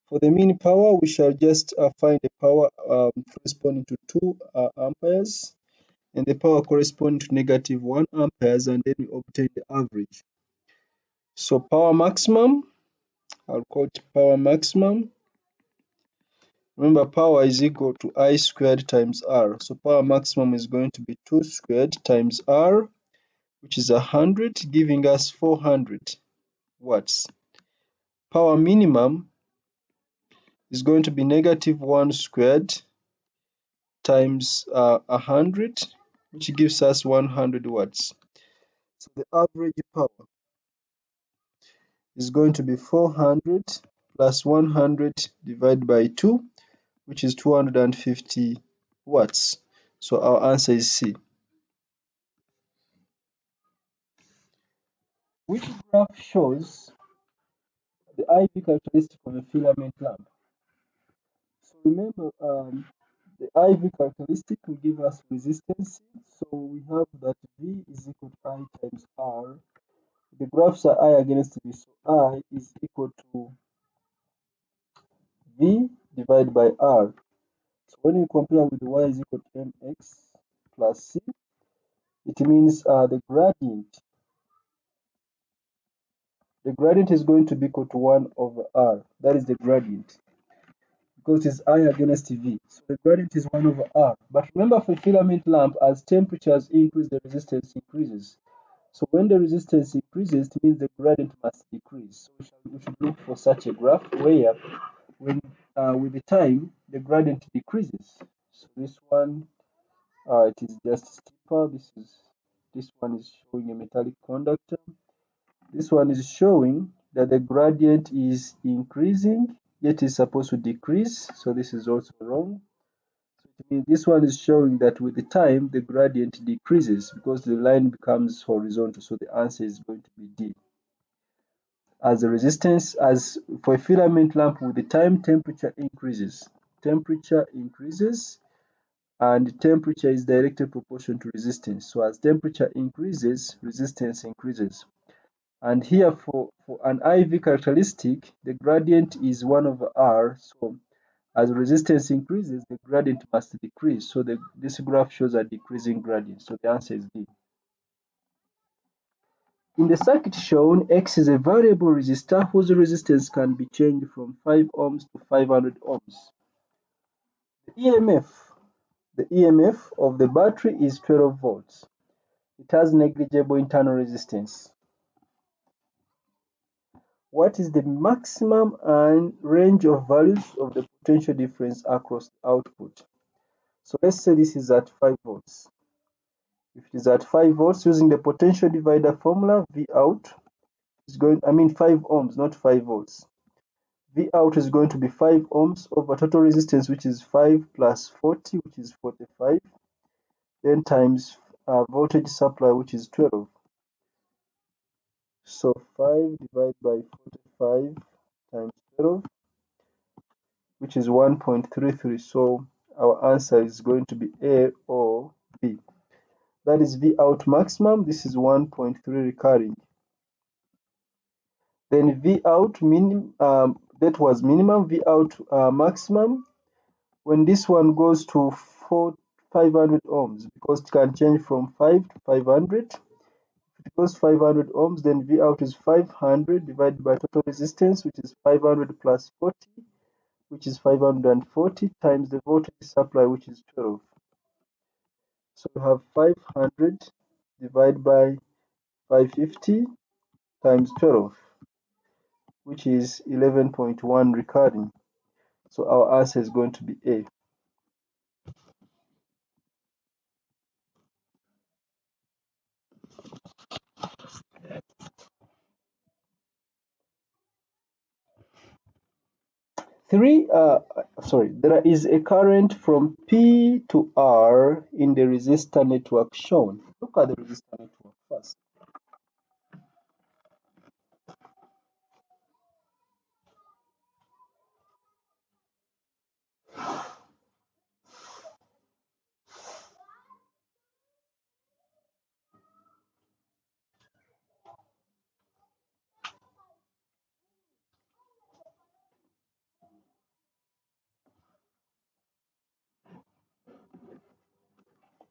For the mean power, we shall just find the power corresponding to 2 amperes and the power corresponding to negative 1 amperes, and then we obtain the average. So power maximum, I'll call it power maximum. Remember, power is equal to I squared times R. So power maximum is going to be 2 squared times R, which is 100, giving us 400 watts. Power minimum is going to be negative 1 squared times 100, which gives us 100 watts. So the average power is going to be 400 plus 100 divided by 2, which is 250 watts. So our answer is C. Which graph shows the IV characteristic of a filament lamp? So remember, the IV characteristic will give us resistance. So we have that V is equal to I times R. The graphs are I against V, so I is equal to V divided by R. So when you compare with Y is equal to mx plus C, it means the gradient is going to be equal to 1 over R. That is the gradient, because it is I against V. So the gradient is 1 over R. But remember, for filament lamp, as temperatures increase, the resistance increases. So when the resistance increases, it means the gradient must decrease. So we should look for such a graph where when with the time the gradient decreases. So this one, it is just steeper. This one is showing a metallic conductor. This one is showing that the gradient is increasing, yet is supposed to decrease. So this is also wrong. So it means this one is showing that with the time the gradient decreases because the line becomes horizontal. So the answer is going to be D. As the resistance, as for a filament lamp, with the time temperature increases. Temperature increases and temperature is directly proportional to resistance. So as temperature increases, resistance increases. And here for an IV characteristic, the gradient is 1 over R. So as resistance increases, the gradient must decrease. So this graph shows a decreasing gradient. So the answer is D. In the circuit shown, X is a variable resistor whose resistance can be changed from 5 ohms to 500 ohms. The EMF of the battery is 12 volts. It has negligible internal resistance. What is the maximum and range of values of the potential difference across the output? So let's say this is at 5 volts. If it is at 5 volts, using the potential divider formula, V out is 5 ohms, not 5 volts. V out is going to be 5 ohms over total resistance, which is 5 plus 40, which is 45, then times voltage supply, which is 12. So 5 divided by 45 times 12, which is 1.33. So our answer is going to be A or B. That is V out maximum. This is 1.3 recurring. Then V out that was minimum. V out maximum. When this one goes to 500 ohms, because it can change from 5 to 500. If it goes 500 ohms, then V out is 500 divided by total resistance, which is 500 plus 40, which is 540 times the voltage supply, which is 12. So we have 500 divided by 550 times 12, which is 11.1 recurring. So our answer is going to be A. There is a current from P to R in the resistor network shown. Look at the resistor network first.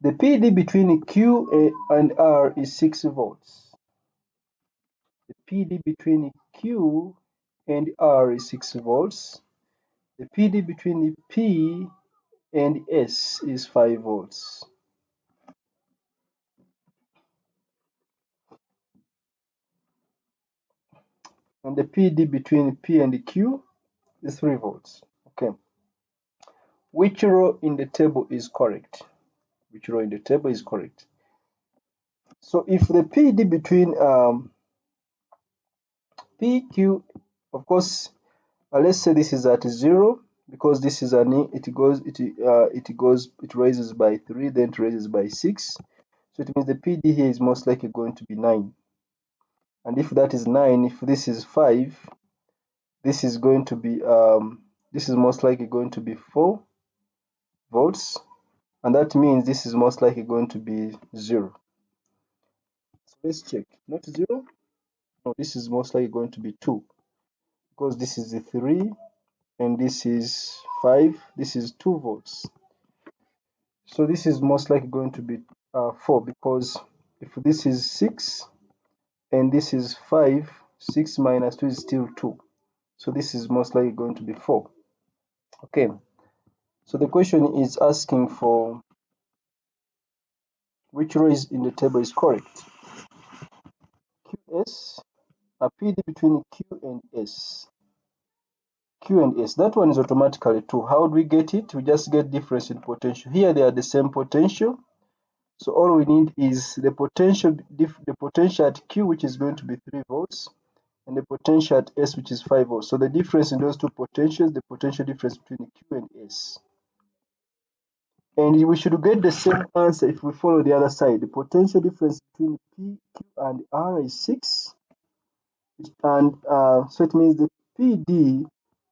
The PD between Q and R is 6 volts. The PD between Q and R is 6 volts. The PD between P and S is 5 volts. And the PD between P and Q is 3 volts. Okay. Which row in the table is correct? Which row in the table is correct? So if the PD between PQ, of course, let's say this is at 0, because this is it raises by 3, then it raises by 6. So it means the PD here is most likely going to be 9. And if that is 9, if this is 5, this is going to be this is most likely going to be 4 volts, and that means this is most likely going to be 0. So let's check. Not 0. No, this is most likely going to be 2, because this is the 3 and this is 5. This is 2 volts. So this is most likely going to be 4, because if this is 6 and this is 5, 6 minus 2 is still 2. So this is most likely going to be 4. Okay. So the question is asking for which row is in the table is correct. QS, a PD between Q and S. Q and S, that one is automatically 2. How do we get it? We just get difference in potential. Here they are the same potential. So all we need is the potential at Q, which is going to be 3 volts, and the potential at S, which is 5 volts. So the difference in those two potentials, the potential difference between Q and S. And we should get the same answer if we follow the other side. The potential difference between P, Q, and R is 6. And so it means the PD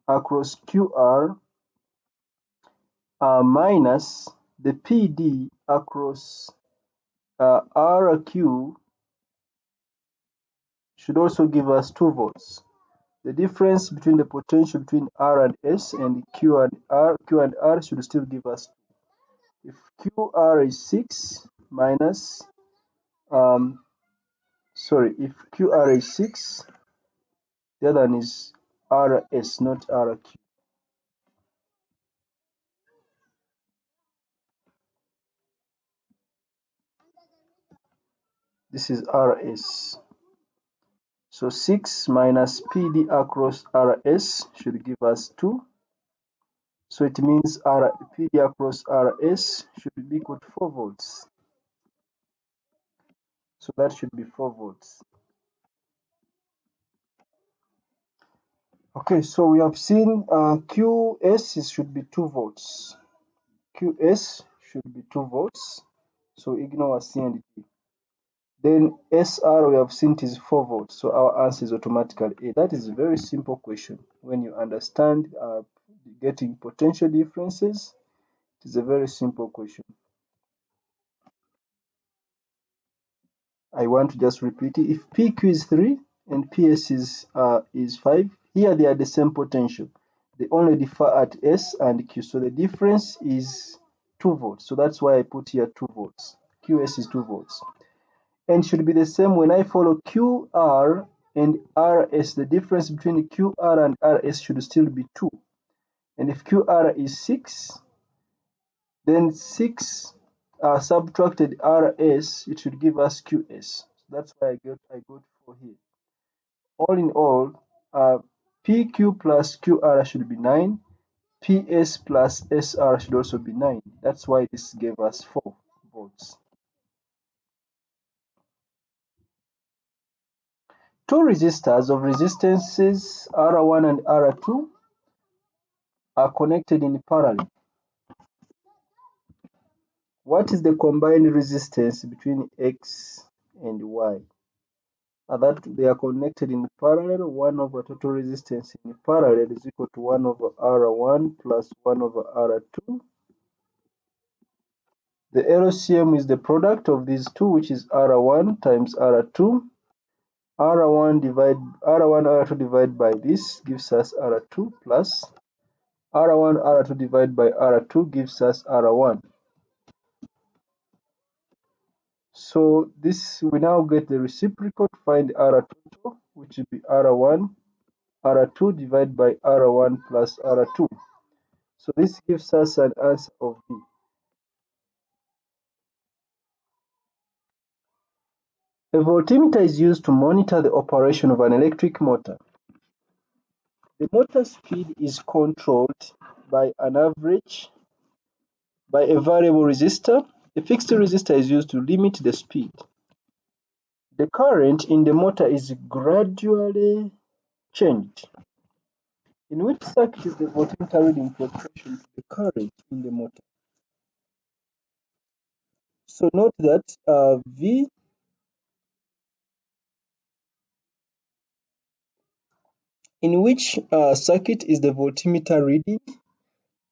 across QR minus the PD across RQ should also give us 2 volts. The difference between the potential between R and S and Q and R should still give us 2. If QR is 6 minus if QR is 6, the other one is RS, not RQ. This is RS. So 6 minus PD across RS should give us 2. So it means PD across RS should be equal to 4 volts. So that should be 4 volts. Okay, so we have seen QS should be 2 volts. QS should be 2 volts. So ignore C and D. Then SR we have seen it is 4 volts, so our answer is automatically A. That is a very simple question. When you understand getting potential differences, it is a very simple question. I want to just repeat it. If PQ is 3 and PS is 5, here they are the same potential. They only differ at S and Q. So the difference is 2 volts. So that's why I put here 2 volts. QS is 2 volts. And should be the same when I follow QR and RS. The difference between QR and RS should still be 2. And if QR is 6, then 6 subtracted RS, it should give us QS. So that's why I got 4 here. All in all, PQ plus QR should be 9. PS plus SR should also be 9. That's why this gave us 4 volts. Two resistors of resistances R1 and R2 are connected in parallel. What is the combined resistance between X and Y? That they are connected in parallel, 1 over total resistance in parallel is equal to 1 over R1 plus 1 over R2. The LCM is the product of these two, which is R1 times R2. R1 R2 divided by this gives us R2 plus R1 R2 divided by R2 gives us R1. So this we now get the reciprocal to find R total, which will be R1 R2 divided by R1 plus R2. So this gives us an answer of B. A voltmeter is used to monitor the operation of an electric motor. The motor speed is controlled by a variable resistor. A fixed resistor is used to limit the speed. The current in the motor is gradually changed. In which circuit is the voltmeter reading proportional to the current in the motor? So note that V in which circuit is the voltmeter reading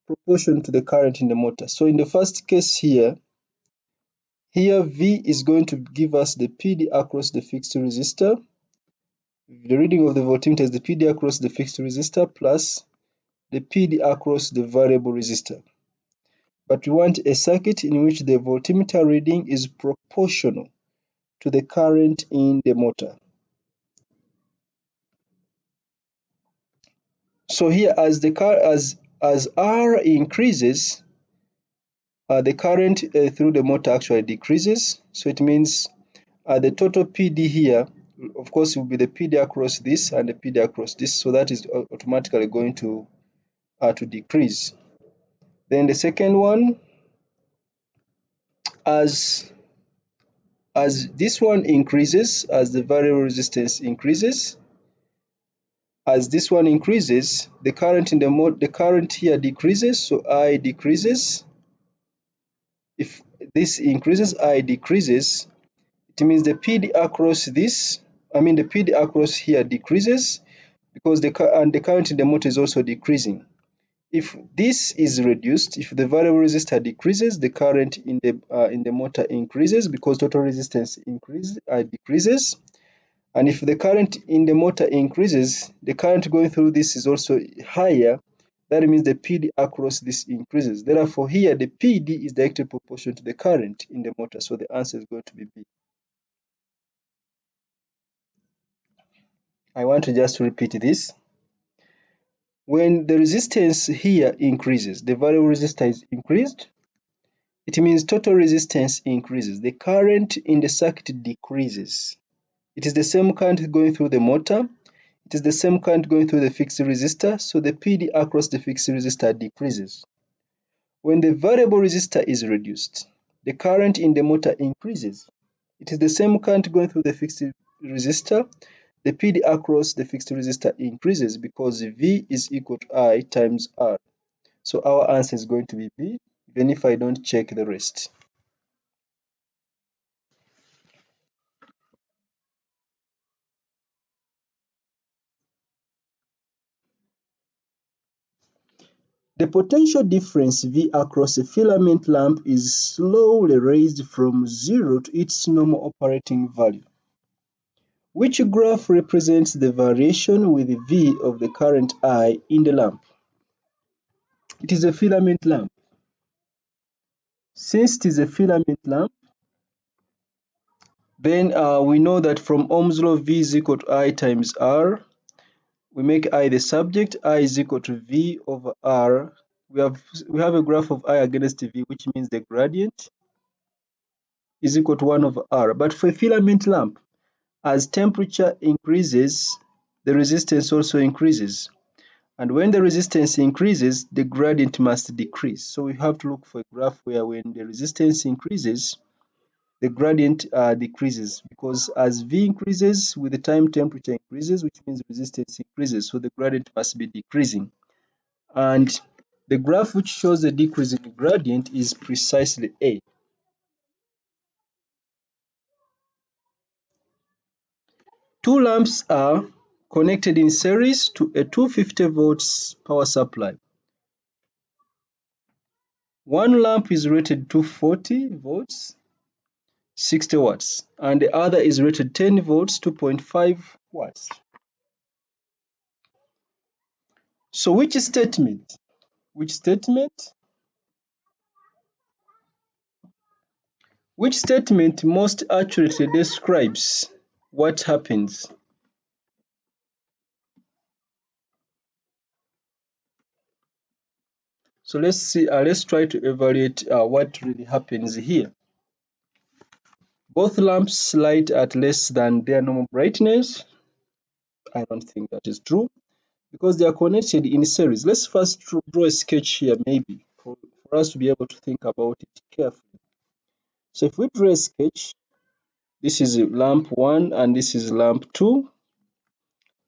proportional to the current in the motor. So in the first case here V is going to give us the PD across the fixed resistor. The reading of the voltmeter is the PD across the fixed resistor plus the PD across the variable resistor. But we want a circuit in which the voltmeter reading is proportional to the current in the motor. So here as R increases, the current through the motor actually decreases. So it means the total PD here, of course, will be the PD across this and the PD across this. So that is automatically going to decrease. Then the second one, as this one increases, as the variable resistance increases, as this one increases, the current in the current here decreases, so I decreases. If this increases, I decreases. It means the PD across this, the PD across here decreases because the current in the motor is also decreasing. If this is reduced, if the variable resistor decreases, the current in the motor increases because total resistance decreases. And if the current in the motor increases, the current going through this is also higher. That means the PD across this increases. Therefore, here the PD is directly proportional to the current in the motor. So the answer is going to be B. I want to just repeat this. When the resistance here increases, the variable resistor is increased. It means total resistance increases. The current in the circuit decreases. It is the same current going through the motor. It is the same current going through the fixed resistor, so the PD across the fixed resistor decreases. When the variable resistor is reduced, the current in the motor increases. It is the same current going through the fixed resistor. The PD across the fixed resistor increases because V is equal to I times R. So our answer is going to be B, even if I don't check the rest. The potential difference V across a filament lamp is slowly raised from 0 to its normal operating value. Which graph represents the variation with V of the current I in the lamp? It is a filament lamp. Since it is a filament lamp, then we know that from Ohm's law, V is equal to I times R. We make I the subject, I is equal to V over R. We have a graph of I against V, which means the gradient is equal to 1 over R. But for a filament lamp, as temperature increases, the resistance also increases. And when the resistance increases, the gradient must decrease. So we have to look for a graph where when the resistance increases, the gradient decreases, because as V increases with the time, temperature increases, which means resistance increases. So the gradient must be decreasing. And the graph which shows the decreasing gradient is precisely A. Two lamps are connected in series to a 250 volts power supply. One lamp is rated 240 volts, 60 watts, and the other is rated 10 volts, 2.5 watts. So which statement most accurately describes what happens? So let's try to evaluate what really happens here. Both lamps light at less than their normal brightness. I don't think that is true, because they are connected in series. Let's first draw a sketch here, maybe, for us to be able to think about it carefully. So if we draw a sketch, this is lamp 1 and this is lamp 2,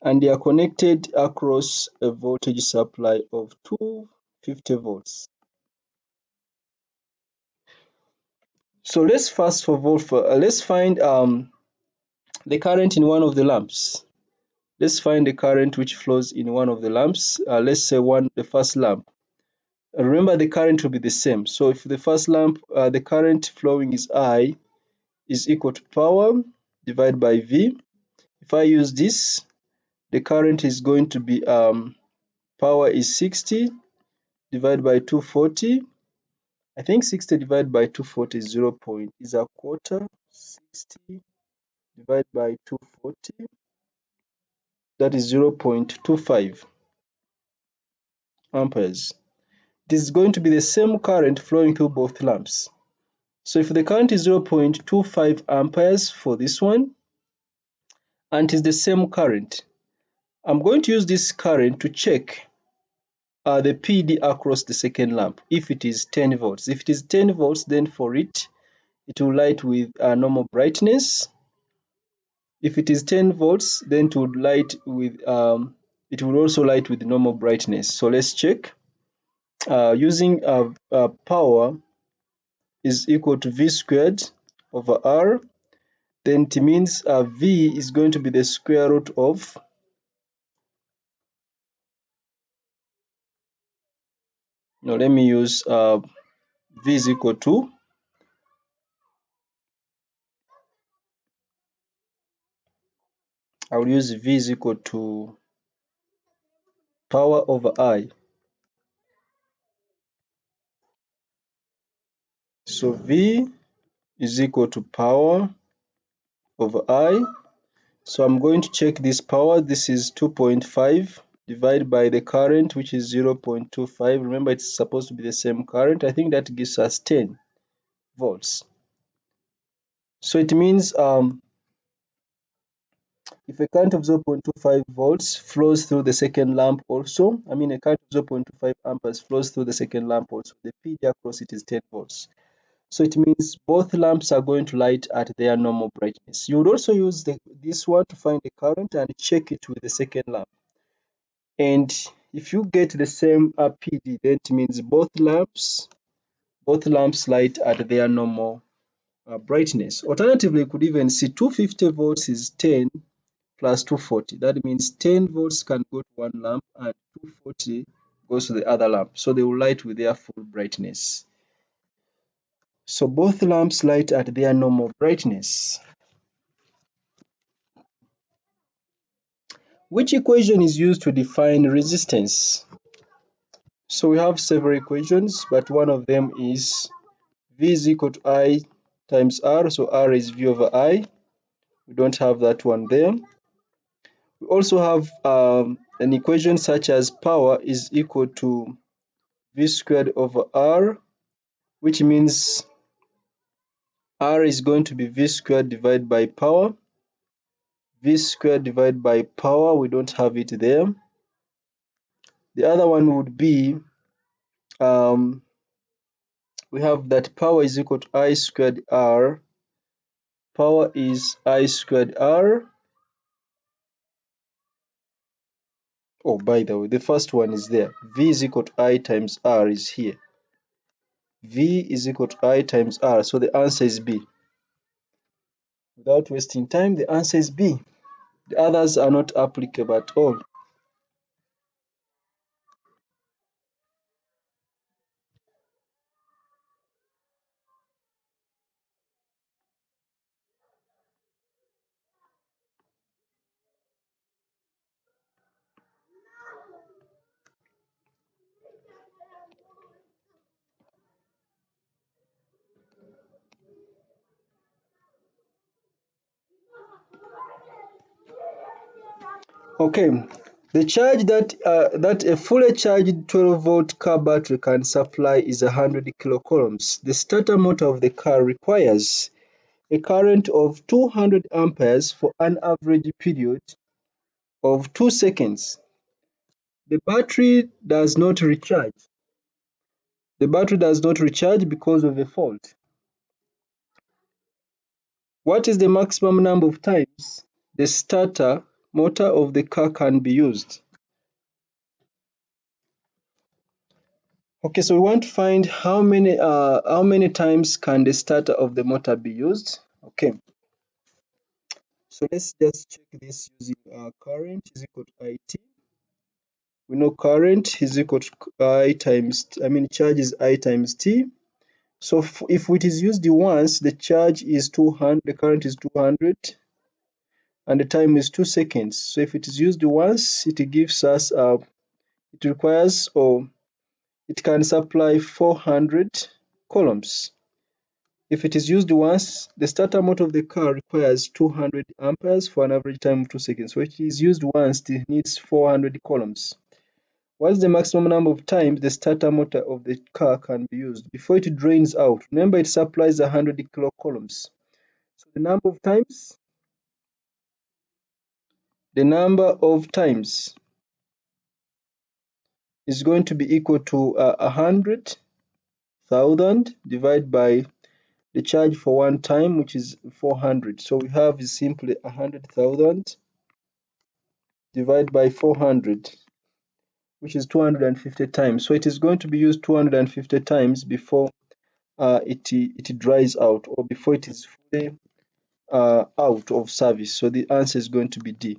and they are connected across a voltage supply of 250 volts. So let's first of all, let's find the current in one of the lamps. Let's find the current which flows in one of the lamps. Let's say the first lamp. Remember, the current will be the same. So if the first lamp, the current flowing is I, is equal to power divided by V. If I use this, the current is going to be power is 60 divided by 240. I think 60 divided by 240 is is a quarter. 60 divided by 240, that is 0.25 amperes. It is going to be the same current flowing through both lamps. So if the current is 0.25 amperes for this one, and it is the same current, I'm going to use this current to check the PD across the second lamp, if it is 10 volts. If it is 10 volts, then for it will light with normal brightness. If it is 10 volts, then it would light with it will also light with normal brightness. So let's check. Using power is equal to V squared over R, then it means V is going to be the square root of, let me use V is equal to, I will use V is equal to power over I. So V is equal to power over I. So I'm going to check this power. This is 2.5 divided by the current, which is 0.25. Remember, it's supposed to be the same current. I think that gives us 10 volts. So it means if a current of 0.25 volts flows through the second lamp also, I mean a current of 0.25 amperes flows through the second lamp also, the PD across it is 10 volts. So it means both lamps are going to light at their normal brightness. You would also use this one to find the current and check it with the second lamp. And if you get the same PD, then it means both lamps light at their normal brightness. Alternatively, you could even see 250 volts is 10 plus 240. That means 10 volts can go to one lamp and 240 goes to the other lamp. So they will light with their full brightness. So both lamps light at their normal brightness. Which equation is used to define resistance? So we have several equations, but one of them is V is equal to I times R. So R is V over I. We don't have that one there. We also have an equation such as power is equal to V squared over R, which means R is going to be V squared divided by power. V squared divided by power, we don't have it there. The other one would be, we have that power is equal to I squared R. Power is I squared R. Oh, by the way, the first one is there. V is equal to I times R is here. V is equal to I times R. So the answer is B. Without wasting time, the answer is B. The others are not applicable at all. Okay, the charge that a fully charged 12-volt car battery can supply is 100 kilocoulombs. The starter motor of the car requires a current of 200 amperes for an average period of 2 seconds. The battery does not recharge. The battery does not recharge because of a fault. What is the maximum number of times the starter motor of the car can be used? Okay, so we want to find how many times can the starter of the motor be used. Okay, so let's just check this using current is equal to IT. We know current is equal to charge is I times T. So if it is used once, the charge is 200, the current is 200, and the time is 2 seconds. So if it is used once, it gives us it requires, or it can supply 400 coulombs. If it is used once, the starter motor of the car requires 200 amperes for an average time of 2 seconds. So if it is used once, it needs 400 coulombs. What is the maximum number of times the starter motor of the car can be used before it drains out? Remember, it supplies 100 kilocoulombs. So the number of times is going to be equal to 100,000 divided by the charge for one time, which is 400. So we have is simply 100,000 divided by 400, which is 250 times. So it is going to be used 250 times before it dries out, or before it is fully out of service. So the answer is going to be D.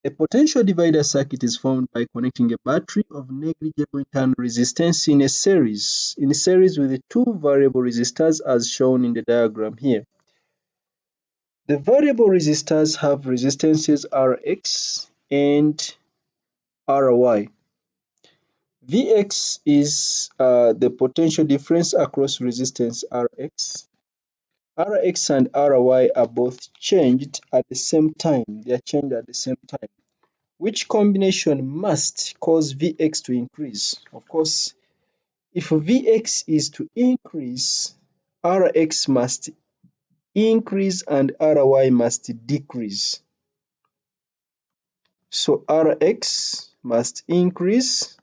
A potential divider circuit is formed by connecting a battery of negligible internal resistance in series with the two variable resistors as shown in the diagram here. The variable resistors have resistances Rx and Ry. Vx is the potential difference across resistance Rx. Rx and Ry are both changed at the same time. They are changed at the same time. Which combination must cause Vx to increase? Of course, if Vx is to increase, Rx must increase and Ry must decrease. So Rx must increase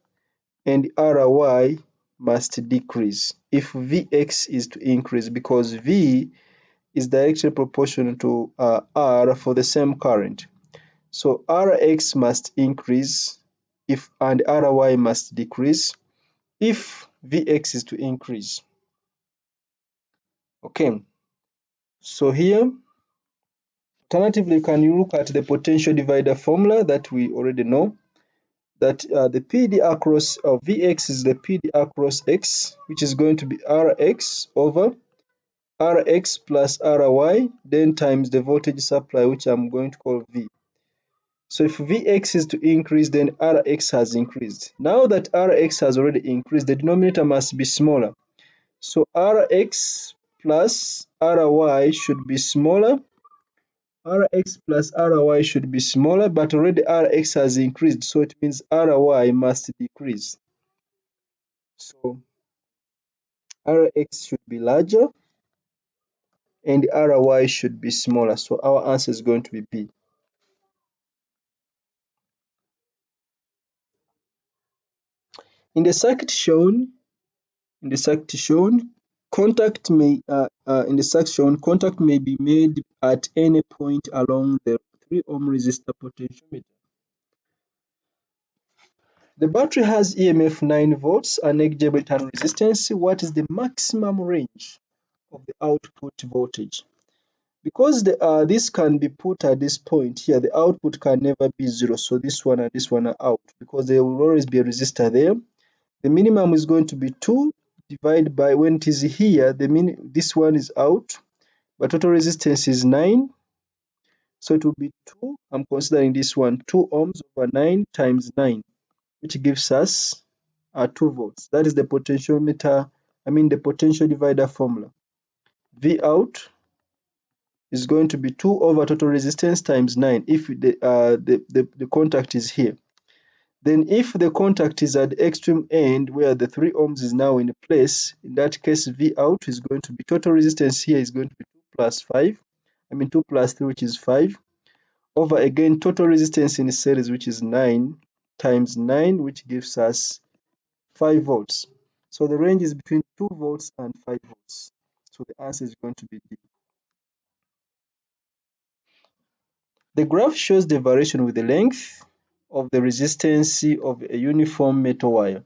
and Ry must decrease if Vx is to increase, because V is directly proportional to R for the same current. So Rx must increase and Ry must decrease if Vx is to increase. Okay, so here, alternatively, you can look at the potential divider formula that we already know. that the PD across Vx is the PD across x, which is going to be Rx over Rx plus Ry, then times the voltage supply, which I'm going to call V. So if Vx is to increase, then Rx has increased. Now that Rx has already increased, the denominator must be smaller. So Rx plus Ry should be smaller. Rx plus Ry should be smaller, but already Rx has increased, so it means Ry must decrease. So Rx should be larger and Ry should be smaller. So our answer is going to be B. In the circuit shown, contact may be made at any point along the 3 ohm resistor potentiometer. The battery has EMF 9 volts and negligible internal resistance. What is the maximum range of the output voltage? Because this can be put at this point here, the output can never be 0. So this one and this one are out because there will always be a resistor there. The minimum is going to be 2 divided by, when it is here, this one is out, but total resistance is 9. So it will be 2, I'm considering this one, 2 ohms over 9 times 9, which gives us 2 volts. That is the potentiometer, the potential divider formula. V out is going to be 2 over total resistance times 9 if the contact is here. Then if the contact is at the extreme end where the 3 ohms is now in place, in that case V out is going to be, total resistance here is going to be 2 plus 5, 2 plus 3, which is 5, over again total resistance in series, which is 9 times 9, which gives us 5 volts. So the range is between 2 volts and 5 volts. So the answer is going to be D. The graph shows the variation with the length of the resistance of a uniform metal wire.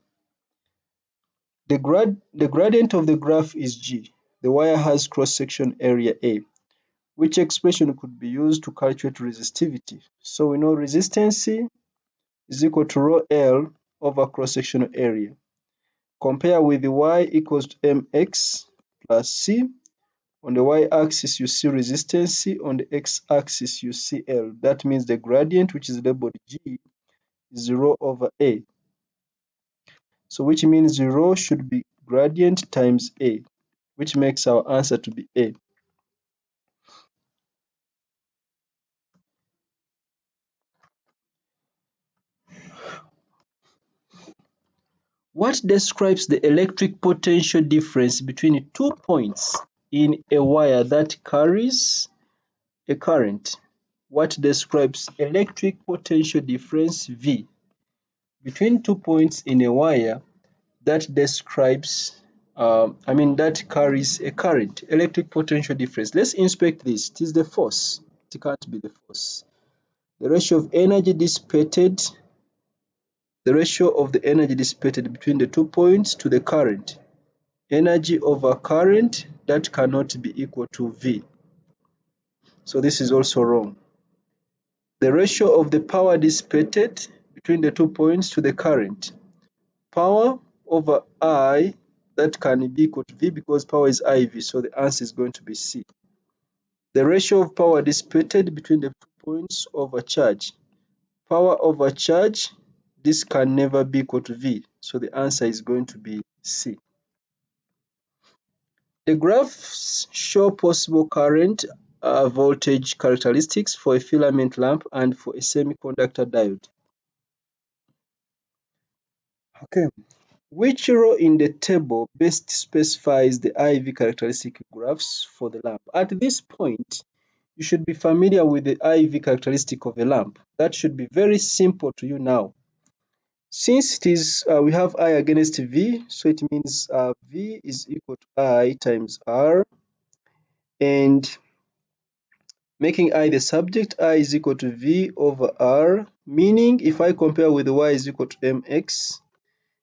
The gradient of the graph is G. The wire has cross-section area A. Which expression could be used to calculate resistivity? So we know resistance is equal to rho L over cross-sectional area. Compare with the y equals to mx plus c. On the y-axis you see resistance, on the x-axis you see L. That means the gradient, which is labeled G, is rho over A. So which means rho should be gradient times A, which makes our answer to be A. What describes the electric potential difference between 2 points in a wire that carries a current? What describes electric potential difference V between 2 points in a wire that describes that carries a current? Electric potential difference. Let's inspect this. It is the force. It can't be the force. The ratio of the energy dissipated between the 2 points to the current. Energy over current, that cannot be equal to V. So this is also wrong. The ratio of the power dissipated between the 2 points to the current. Power over I, that can be equal to V because power is IV, so the answer is going to be C. The ratio of power dissipated between the 2 points over charge. Power over charge, this can never be equal to V, so the answer is going to be C. The graphs show possible current voltage characteristics for a filament lamp and for a semiconductor diode. Okay. Which row in the table best specifies the IV characteristic graphs for the lamp? At this point, you should be familiar with the IV characteristic of a lamp. That should be very simple to you now. Since it is we have I against V, so it means V is equal to I times R, and making I the subject, I is equal to V over R, meaning if I compare with Y is equal to mx,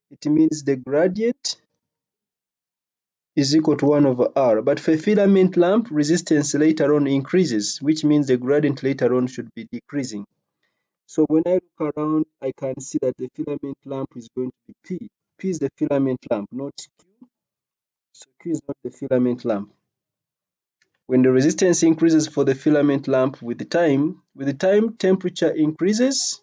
it means the gradient is equal to 1 over R. But for a filament lamp, resistance later on increases, which means the gradient later on should be decreasing. So when I look around, I can see that the filament lamp is going to be P. P is the filament lamp, not Q. So Q is not the filament lamp. When the resistance increases for the filament lamp with the time temperature increases,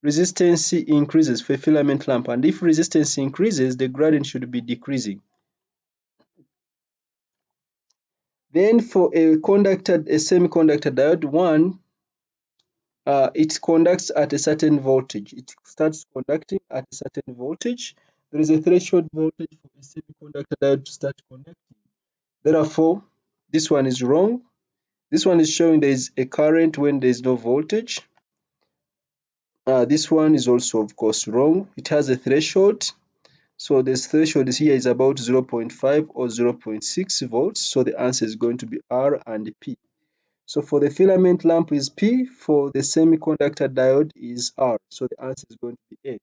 resistance increases for a filament lamp. And if resistance increases, the gradient should be decreasing. Then for a semiconductor diode, it conducts at a certain voltage. It starts conducting at a certain voltage. There is a threshold voltage for a semiconductor diode to start conducting. Therefore, this one is wrong. This one is showing there is a current when there is no voltage. This one is also, of course, wrong. It has a threshold. So this threshold here is about 0.5 or 0.6 volts. So the answer is going to be R and P. So for the filament lamp is P, for the semiconductor diode is R. So the answer is going to be A.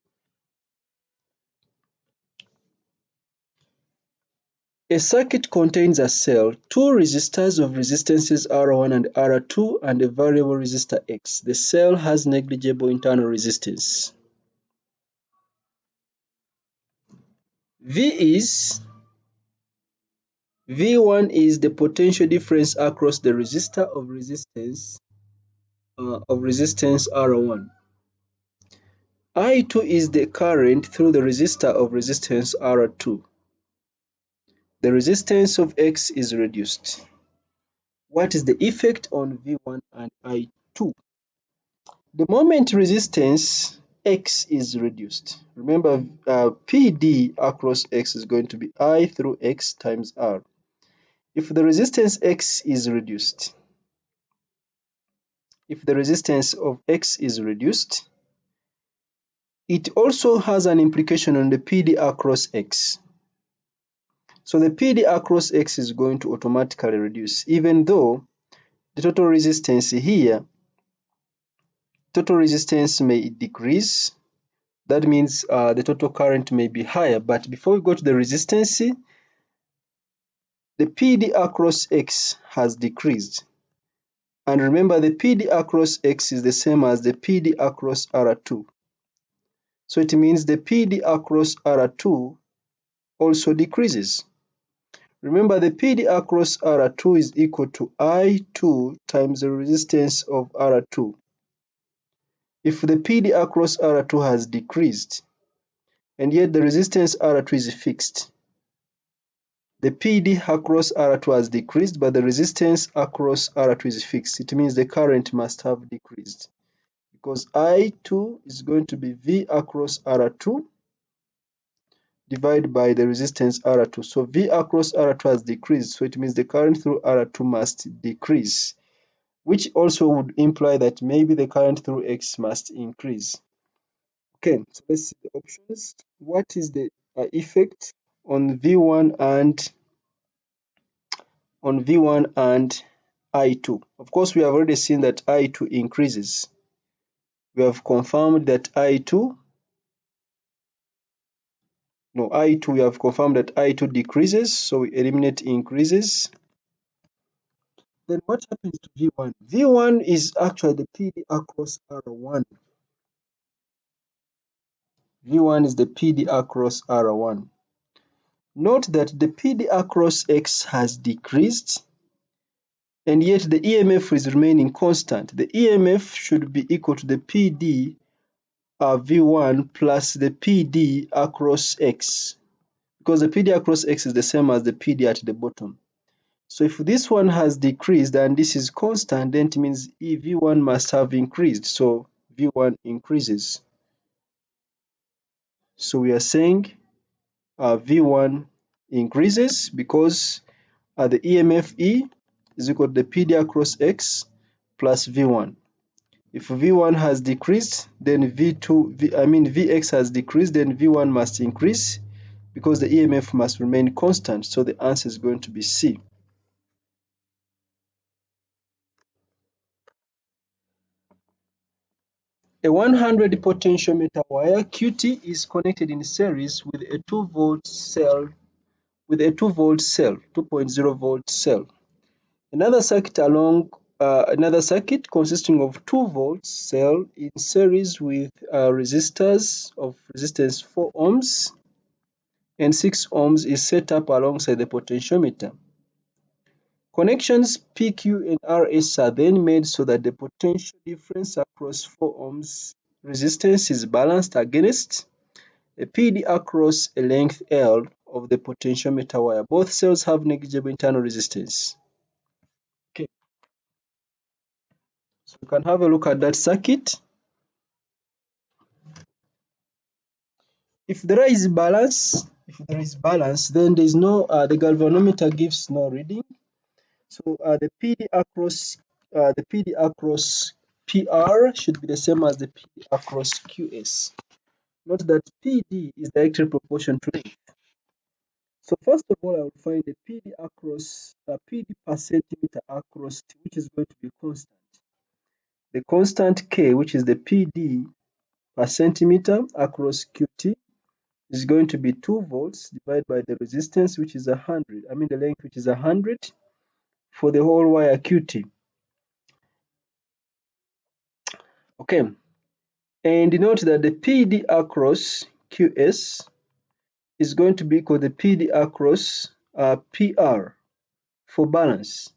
A circuit contains a cell, two resistors of resistances R1 and R2 and a variable resistor X. The cell has negligible internal resistance. V1 is the potential difference across the resistor of resistance R1. I2 is the current through the resistor of resistance R2. The resistance of X is reduced. What is the effect on V1 and I2? The moment resistance X is reduced, remember PD across X is going to be I through X times R. If the resistance X is reduced, if the resistance of X is reduced, it also has an implication on the PD across X. So the PD across X is going to automatically reduce, even though the total resistance here, total resistance may decrease. That means the total current may be higher. But before we go to the resistance, the PD across X has decreased. And remember, the PD across X is the same as the PD across R2. So it means the PD across R2 also decreases. Remember, the PD across R2 is equal to I2 times the resistance of R2. If the PD across R2 has decreased, and yet the resistance R2 is fixed, the PD across R2 has decreased, but the resistance across R2 is fixed. It means the current must have decreased, because I2 is going to be V across R2 divided by the resistance R2. So V across R2 has decreased, so it means the current through R2 must decrease, which also would imply that maybe the current through X must increase. Okay, so let's see the options. What is the effect on V1 and I2? Of course, we have already seen that I2 increases. We have confirmed that I2 we have confirmed that I2 decreases, so we eliminate increases. Then what happens to V1? V1 is actually the PD across R1. V1 is the PD across R1. Note that the PD across X has decreased, and yet the EMF is remaining constant. The EMF should be equal to the PD V1 plus the PD across X, because the PD across X is the same as the PD at the bottom. So if this one has decreased and this is constant, then it means V1 must have increased. So V1 increases. So we are saying V1 increases because the EMF E is equal to the PD across X plus V1. If V1 has decreased, then Vx has decreased, then V1 must increase because the EMF must remain constant. So the answer is going to be C. A 100 potentiometer wire QT is connected in series with a 2-volt cell, 2.0 volt cell. Another circuit along another circuit consisting of 2 volts cell in series with resistors of resistance 4 ohms and 6 ohms is set up alongside the potentiometer. Connections PQ and RS are then made so that the potential difference across 4 ohms resistance is balanced against a PD across a length L of the potentiometer wire. Both cells have negligible internal resistance. Okay, so we can have a look at that circuit. If there is balance, then there is no the galvanometer gives no reading. So the PD across PR should be the same as the PD across QS. Note that PD is directly proportional to length. So first of all, I will find the PD across PD per centimeter across T, which is going to be constant. The constant K, which is the PD per centimeter across QT, is going to be 2 volts divided by the resistance, which is 100. I mean the length, which is 100 for the whole wire QT. Okay, and note that the PD across QS is going to be equal to the PD across PR for balance,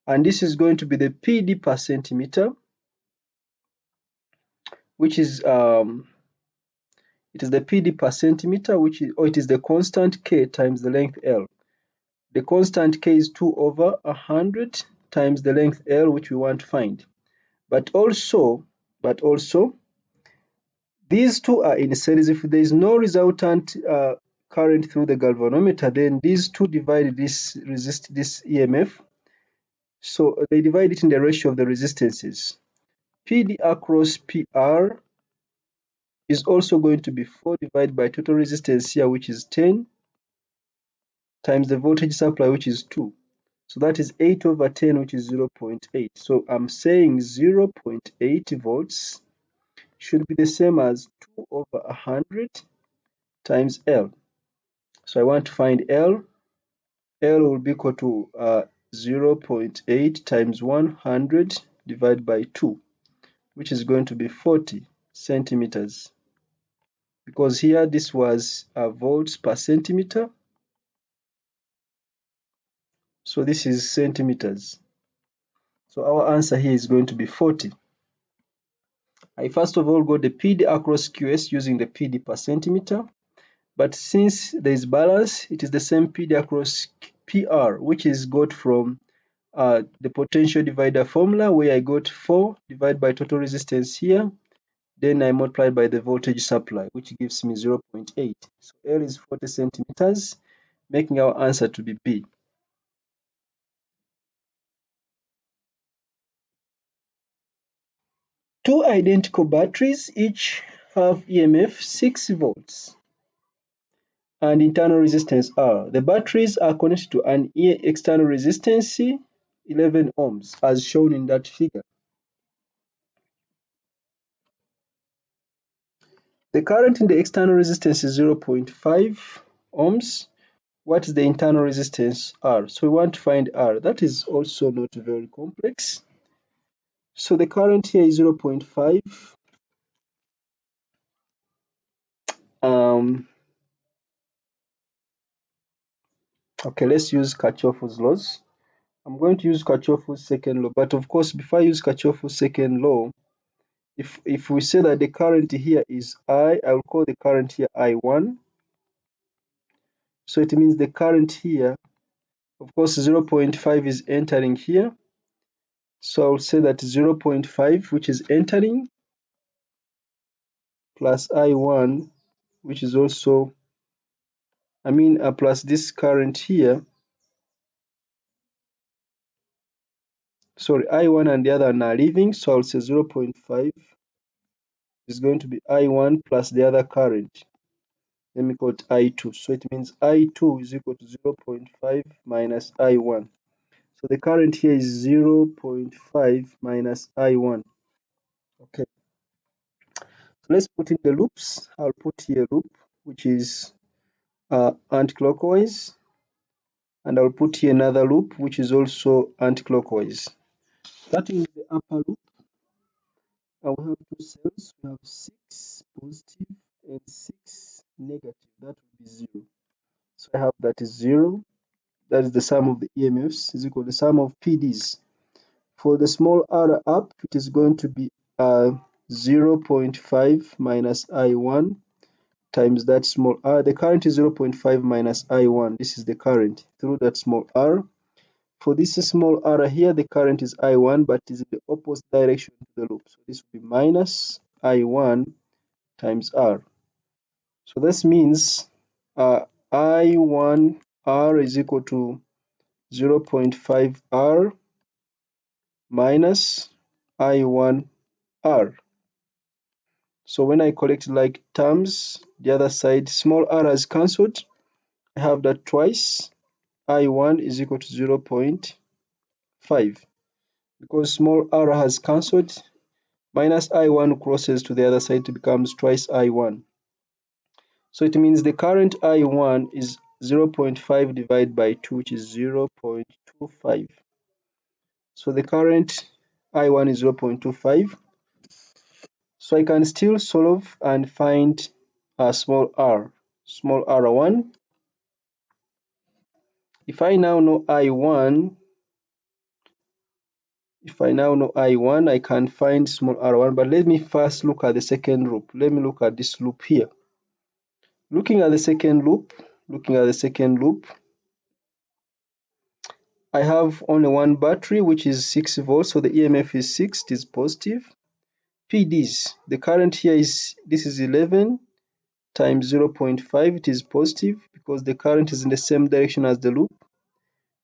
and this is going to be the PD per centimeter, which is it is the PD per centimeter, which is, or it is the constant K times the length L. The constant K is 2 over 100 times the length L, which we want to find. But also, these two are in series. If there is no resultant current through the galvanometer, then these two divide this EMF. So they divide it in the ratio of the resistances. PD across PR is also going to be 4 divided by total resistance here, which is 10, times the voltage supply, which is 2. So that is 8 over 10, which is 0.8. So I'm saying 0.8 volts should be the same as 2 over 100 times L. So I want to find L. L will be equal to 0.8 times 100 divided by 2, which is going to be 40 centimeters. Because here this was volts per centimeter, so this is centimeters. So our answer here is going to be 40. I first of all got the PD across QS using the PD per centimeter, but since there is balance, it is the same PD across PR, which is got from the potential divider formula, where I got 4 divided by total resistance here, then I multiply by the voltage supply, which gives me 0.8. So L is 40 centimeters, making our answer to be B. Two identical batteries each have EMF 6 volts and internal resistance R. The batteries are connected to an external resistance 11 ohms as shown in that figure. The current in the external resistance is 0.5 ohms. What is the internal resistance R? So we want to find R. That is also not very complex. So the current here is 0.5. Okay, let's use Kirchhoff's laws. I'm going to use Kirchhoff's second law, but of course, before I use Kirchhoff's second law, if we say that the current here is I will call the current here I1. So it means the current here, of course, 0.5 is entering here. So I'll say that 0.5, which is entering, plus I1, which is also, plus this current here. Sorry, I1 and the other one are leaving, so I'll say 0.5 is going to be I1 plus the other current. Let me call it I2. So it means I2 is equal to 0.5 minus I1. So the current here is 0.5 minus I1. Okay. So let's put in the loops. I'll put here loop, which is anti-clockwise. And I'll put here another loop, which is also anti-clockwise. Starting with the upper loop, we have two cells. We have 6 positive and 6 negative. That will be 0. So I have that is 0. That is the sum of the EMFs is equal to the sum of PDs. For the small r up, it is going to be 0.5 minus I1 times that small r. The current is 0.5 minus I1. This is the current through that small r. For this small r here, the current is I1, but is in the opposite direction to the loop. So this will be minus I1 times r. So this means I1 r is equal to 0.5 r minus I1 r. So when I collect like terms, the other side, small r is cancelled. I have that twice. I1 is equal to 0.5. Because small r has cancelled, minus I1 crosses to the other side, it becomes twice I1. So it means the current I1 is 0.5 divided by 2, which is 0.25. So the current I1 is 0.25. So I can still solve and find a small r. Small r1. If I now know I1, I can find small r1. But let me first look at the second loop. Let me look at this loop here. Looking at the second loop, I have only one battery, which is 6 volts. So the EMF is 6, it is positive. PDs, the current here is, this is 11 times 0.5, it is positive because the current is in the same direction as the loop.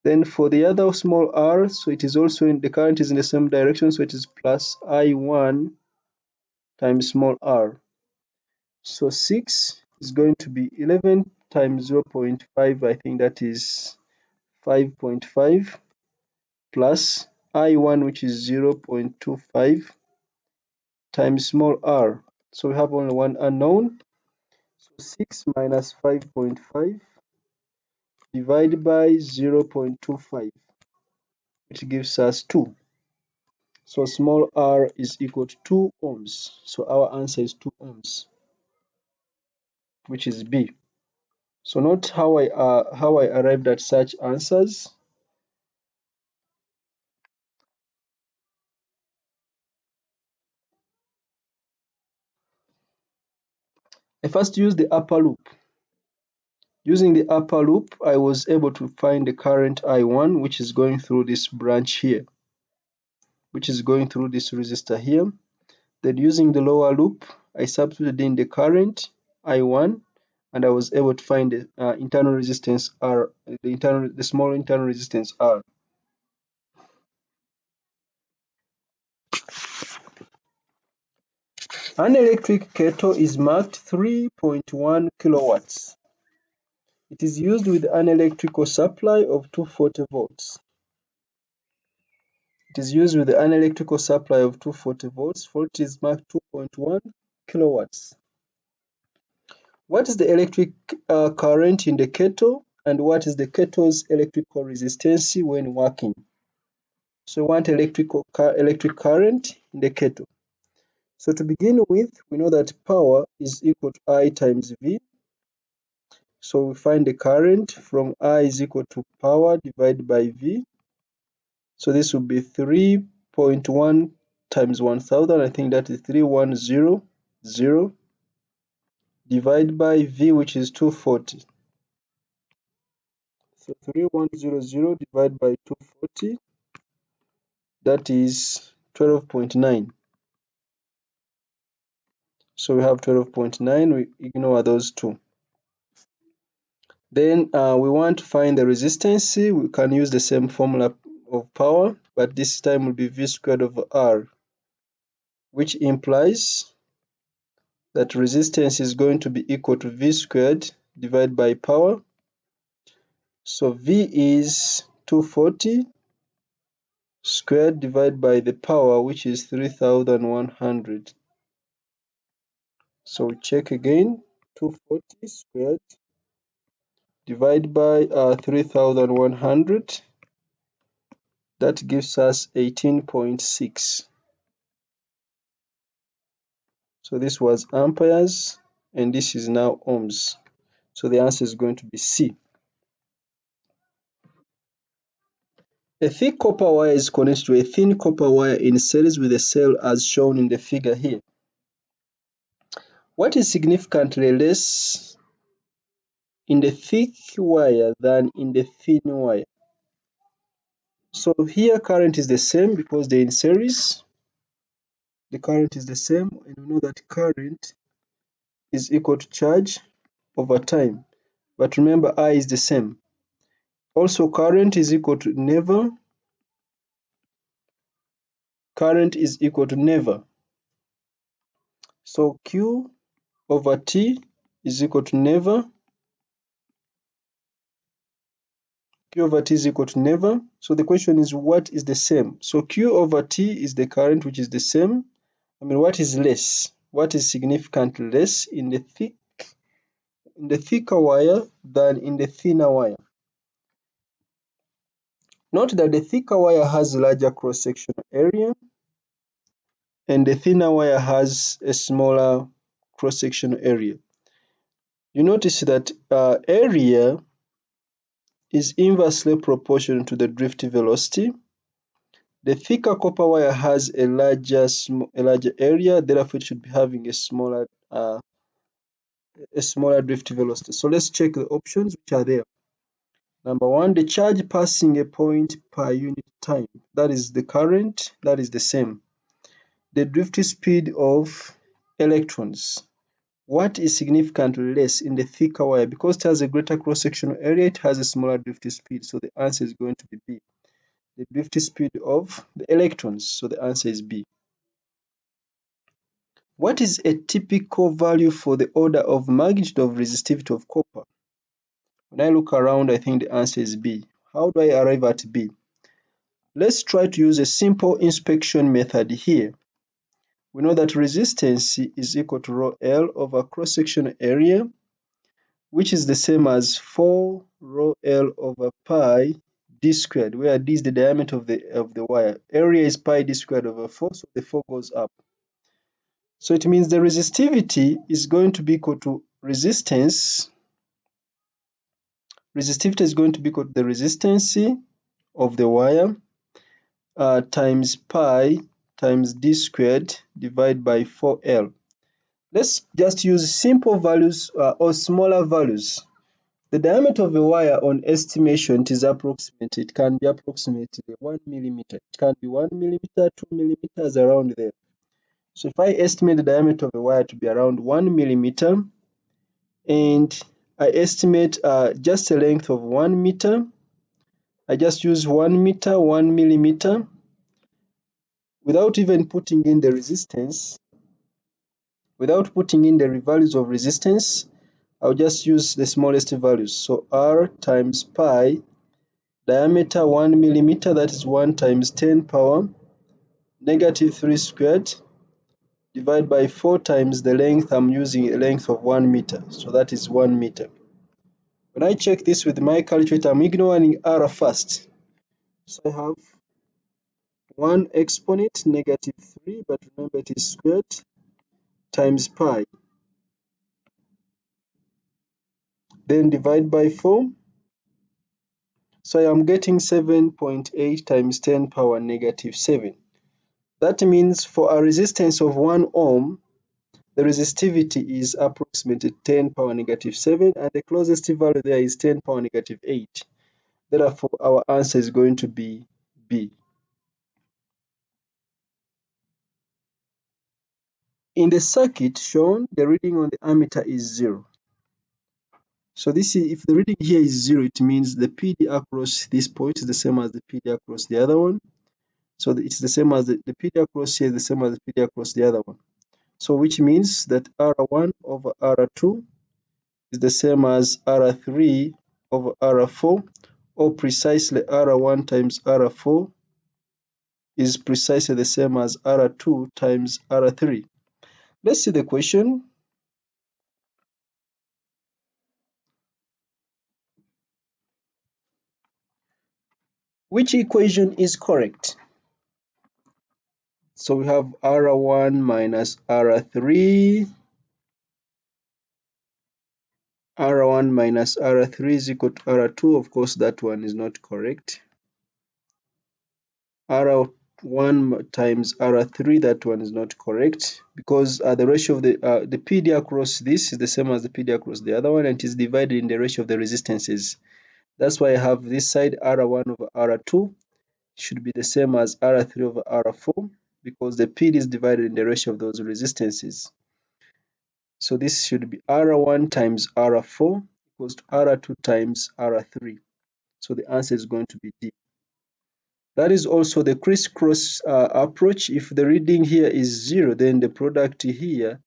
Then for the other small r, so it is also in the current is in the same direction, so it is plus I1 times small r. So 6 is going to be 11 times 0.5, I think that is 5.5 plus I1, which is 0.25 times small r. So we have only one unknown. So 6 minus 5.5 divided by 0.25, which gives us 2. So small r is equal to 2 ohms. So our answer is 2 ohms, which is B. So note how I arrived at such answers. I first used the upper loop. Using the upper loop, I was able to find the current I1, which is going through this branch here, which is going through this resistor here. Then using the lower loop, I substituted in the current I1, and I was able to find the internal resistance R, the small internal resistance R. An electric kettle is marked 3.1 kilowatts. It is used with an electrical supply of 240 volts. It is used with an electrical supply of 240 volts. Volt is marked 2.1 kilowatts. What is the electric current in the kettle, and what is the kettle's electrical resistance when working? So we want electric current in the kettle. So to begin with, we know that power is equal to I times V. So we find the current from I is equal to power divided by V. So this will be 3.1 times 1000. I think that is 3100 divided by V, which is 240. So 3100 divided by 240, that is 12.9. So we have 12.9, we ignore those two. Then we want to find the resistance. We can use the same formula of power, but this time will be V squared over R, which implies that resistance is going to be equal to V squared divided by power. So V is 240 squared divided by the power, which is 3100. So we check again, 240 squared divided by 3100. That gives us 18.6. So this was amperes and this is now ohms. So the answer is going to be C. A thick copper wire is connected to a thin copper wire in series with a cell as shown in the figure here. What is significantly less in the thick wire than in the thin wire? So here current is the same because they're in series. The current is the same and we know that current is equal to charge over time. But remember I is the same. Also current is equal to never. Current is equal to never. So Q over T is equal to never. Q over T is equal to never. So the question is what is the same? So Q over T is the current which is the same. What is less? What is significantly less in the thicker wire than in the thinner wire? Note that the thicker wire has a larger cross-sectional area and the thinner wire has a smaller cross-sectional area. You notice that area is inversely proportional to the drift velocity. The thicker copper wire has a larger area, therefore it should be having a smaller drift velocity. So let's check the options which are there. Number one, the charge passing a point per unit time. That is the current, that is the same. The drift speed of electrons. What is significantly less in the thicker wire? Because it has a greater cross-sectional area, it has a smaller drift speed. So the answer is going to be B. The drift speed of the electrons. So the answer is B. What is a typical value for the order of magnitude of resistivity of copper? When I look around, I think the answer is B. How do I arrive at B? Let's try to use a simple inspection method here. We know that resistance is equal to rho L over cross-sectional area, which is the same as 4 rho L over pi d squared, where d is the diameter of the wire. Area is pi d squared over 4, so the 4 goes up. So it means the resistivity is going to be equal to resistance. Resistivity is going to be equal to the resistance of the wire times pi times d squared divided by 4L. Let's just use simple values or smaller values. The diameter of a wire on estimation is approximately, it can be approximately 1 millimeter. It can be 1 millimeter, 2 millimeters, around there. So if I estimate the diameter of a wire to be around 1 millimeter, and I estimate just a length of 1 meter, I just use 1 meter, 1 millimeter, without even putting in the resistance, without putting in the values of resistance, I'll just use the smallest values. So R times pi, diameter 1 millimeter, that is 1 times 10 power negative 3 squared, divided by 4 times the length. I'm using a length of 1 meter, so that is 1 meter. When I check this with my calculator, I'm ignoring R first. So I have 1 exponent negative 3, but remember it is squared, times pi. Then divide by 4. So I am getting 7.8 times 10 power negative 7. That means for a resistance of 1 ohm, the resistivity is approximately 10 power negative 7, and the closest value there is 10 power negative 8. Therefore, our answer is going to be B. In the circuit shown, the reading on the ammeter is 0. So this is, if the reading here is 0, it means the PD across this point is the same as the PD across the other one. So it's the same as the PD across here is the same as the PD across the other one. So which means that R1 over R2 is the same as R3 over R4, or precisely R1 times R4 is precisely the same as R2 times R3. Let's see the question. Which equation is correct? So we have R1 minus R3. R1 minus R3 is equal to R2. Of course, that one is not correct. R1 times R3, that one is not correct because the ratio of the PD across this is the same as the PD across the other one, and it is divided in the ratio of the resistances. That's why I have this side R1 over R2 should be the same as R3 over R4 because the PD is divided in the ratio of those resistances. So this should be R1 times R4 equals to R2 times R3. So the answer is going to be D. That is also the crisscross approach. If the reading here is 0, then the product here,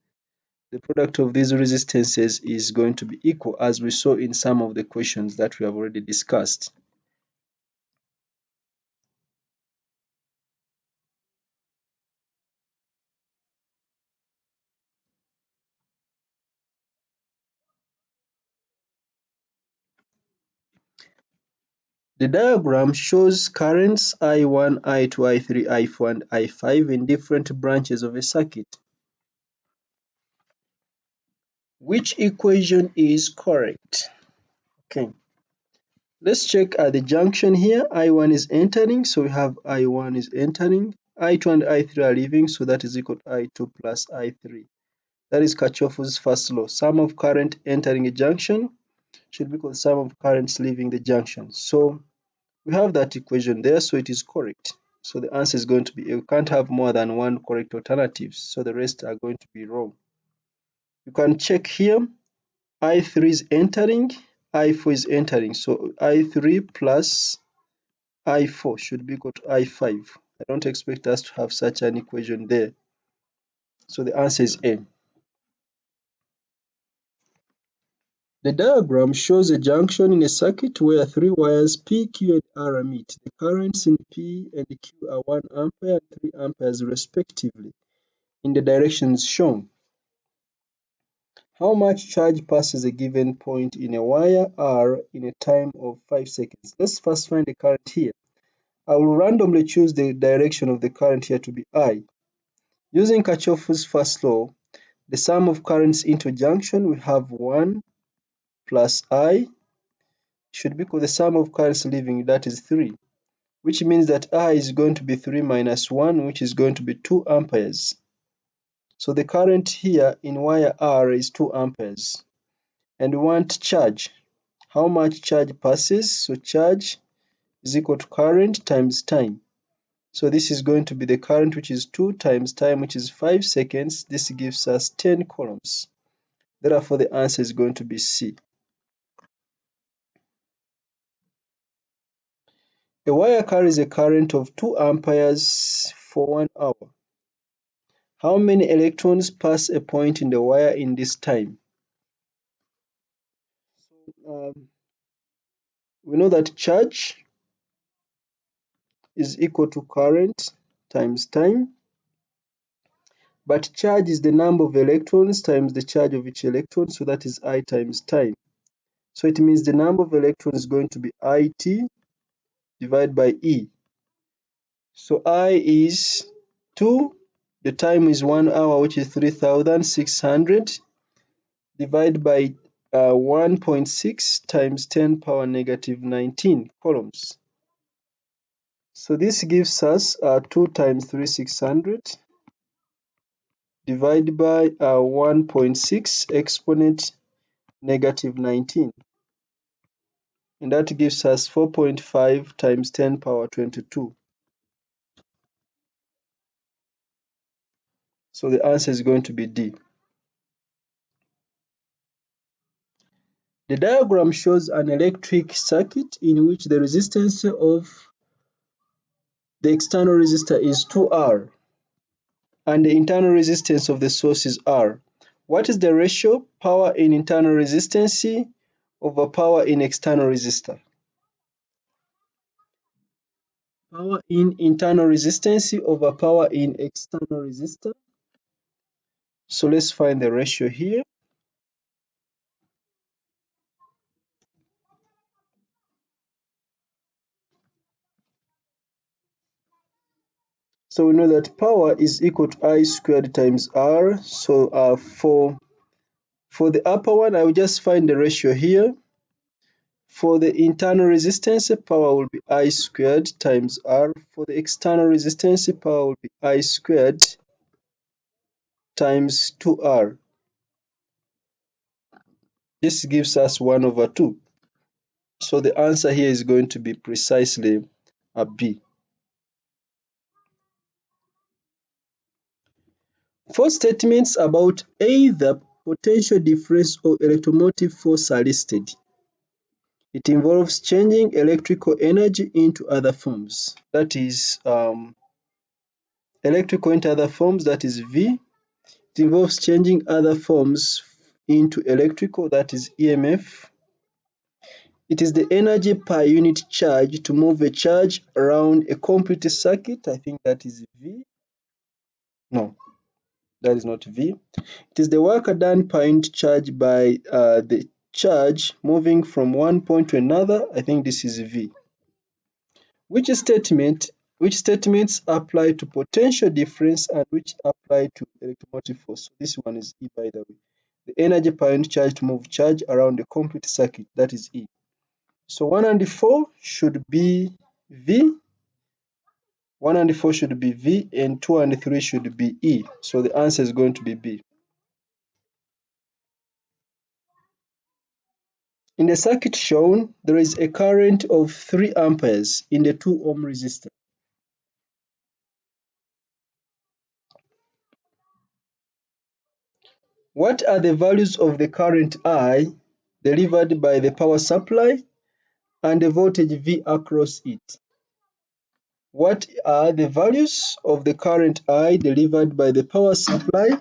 the product of these resistances is going to be equal, as we saw in some of the questions that we have already discussed. The diagram shows currents I1, I2, I3, I4, and I5 in different branches of a circuit. Which equation is correct? Okay, let's check at the junction here. I1 is entering, so we have I1 is entering. I2 and I3 are leaving, so that is equal to I2 plus I3. That is Kirchhoff's first law. Sum of current entering a junction should be equal to sum of currents leaving the junction. So we have that equation there, so it is correct. So the answer is going to be, you can't have more than one correct alternative, so the rest are going to be wrong. You can check here, I3 is entering, I4 is entering, so I3 plus I4 should be equal to I5. I don't expect us to have such an equation there. So the answer is A. The diagram shows a junction in a circuit where three wires P, Q, and R meet. The currents in P and Q are 1 ampere and 3 amperes respectively in the directions shown. How much charge passes a given point in a wire R in a time of 5 seconds? Let's first find the current here. I will randomly choose the direction of the current here to be I. Using Kirchhoff's first law, the sum of currents into junction, we have 1 plus I should be equal to the sum of currents leaving, that is 3, which means that I is going to be 3 minus 1, which is going to be 2 amperes. So the current here in wire R is 2 amperes. And we want charge. How much charge passes? So charge is equal to current times time. So this is going to be the current, which is 2 times time, which is 5 seconds. This gives us 10 coulombs. Therefore, the answer is going to be C. A wire carries a current of 2 amperes for 1 hour. How many electrons pass a point in the wire in this time? We know that charge is equal to current times time, but charge is the number of electrons times the charge of each electron, so that is I times time. So it means the number of electrons is going to be IT divided by E. So I is 2, the time is 1 hour, which is 3,600, divided by 1.6 times 10 power negative 19 coulombs. So this gives us 2 times 3,600 divided by 1.6 exponent negative 19. And that gives us 4.5 times 10 power 22. So the answer is going to be D. The diagram shows an electric circuit in which the resistance of the external resistor is 2R and the internal resistance of the source is R. What is the ratio? Power in internal resistance over power in external resistor. Power in internal resistance over power in external resistor. So let's find the ratio here. So we know that power is equal to I squared times R. So for the upper one, I will just find the ratio here. For the internal resistance, power will be I squared times R. For the external resistance, power will be I squared times 2R. This gives us 1 over 2. So the answer here is going to be precisely a B. 4 statements about either potential difference or electromotive force are listed. It involves changing electrical energy into other forms. That is electrical into other forms, that is V. It involves changing other forms into electrical, that is e.m.f. It is the energy per unit charge to move a charge around a complete circuit. I think that is V. No, that is not V. It is the work done per unit charge by the charge moving from one point to another. I think this is V. Which statements apply to potential difference and which apply to electromotive force? So this one is E, by the way. The energy per unit charge to move charge around a complete circuit, that is E. So 1 and 4 should be V. 1 and 4 should be V, and 2 and 3 should be E. So the answer is going to be B. In the circuit shown, there is a current of 3 amperes in the 2 ohm resistor. What are the values of the current I delivered by the power supply and the voltage V across it? What are the values of the current I delivered by the power supply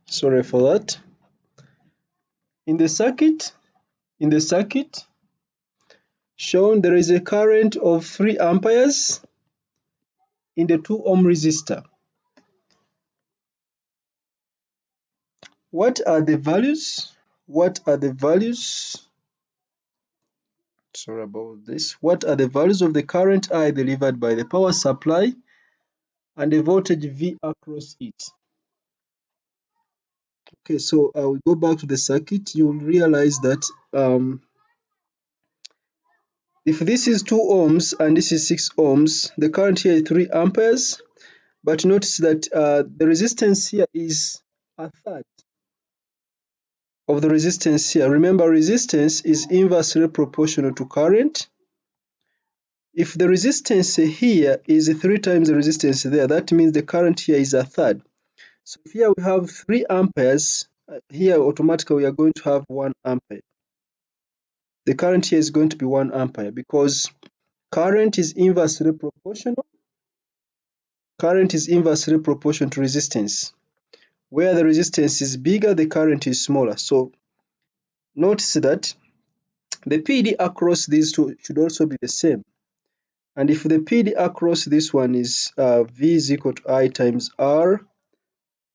Sorry for that. In the circuit shown, there is a current of 3 amperes in the 2 ohm resistor. What are the values? What are the values? Sorry about this. What are the values of the current I delivered by the power supply and the voltage V across it? Okay, so I will go back to the circuit. You will realize that if this is 2 ohms and this is 6 ohms, the current here is 3 amperes. But notice that the resistance here is a third of the resistance here. Remember, resistance is inversely proportional to current. If the resistance here is 3 times the resistance there, that means the current here is a third. So here we have 3 amperes. Here automatically we are going to have 1 ampere. The current here is going to be 1 ampere because current is inversely proportional. Current is inversely proportional to resistance. Where the resistance is bigger, the current is smaller. So notice that the PD across these two should also be the same. And if the PD across this one is V is equal to I times R,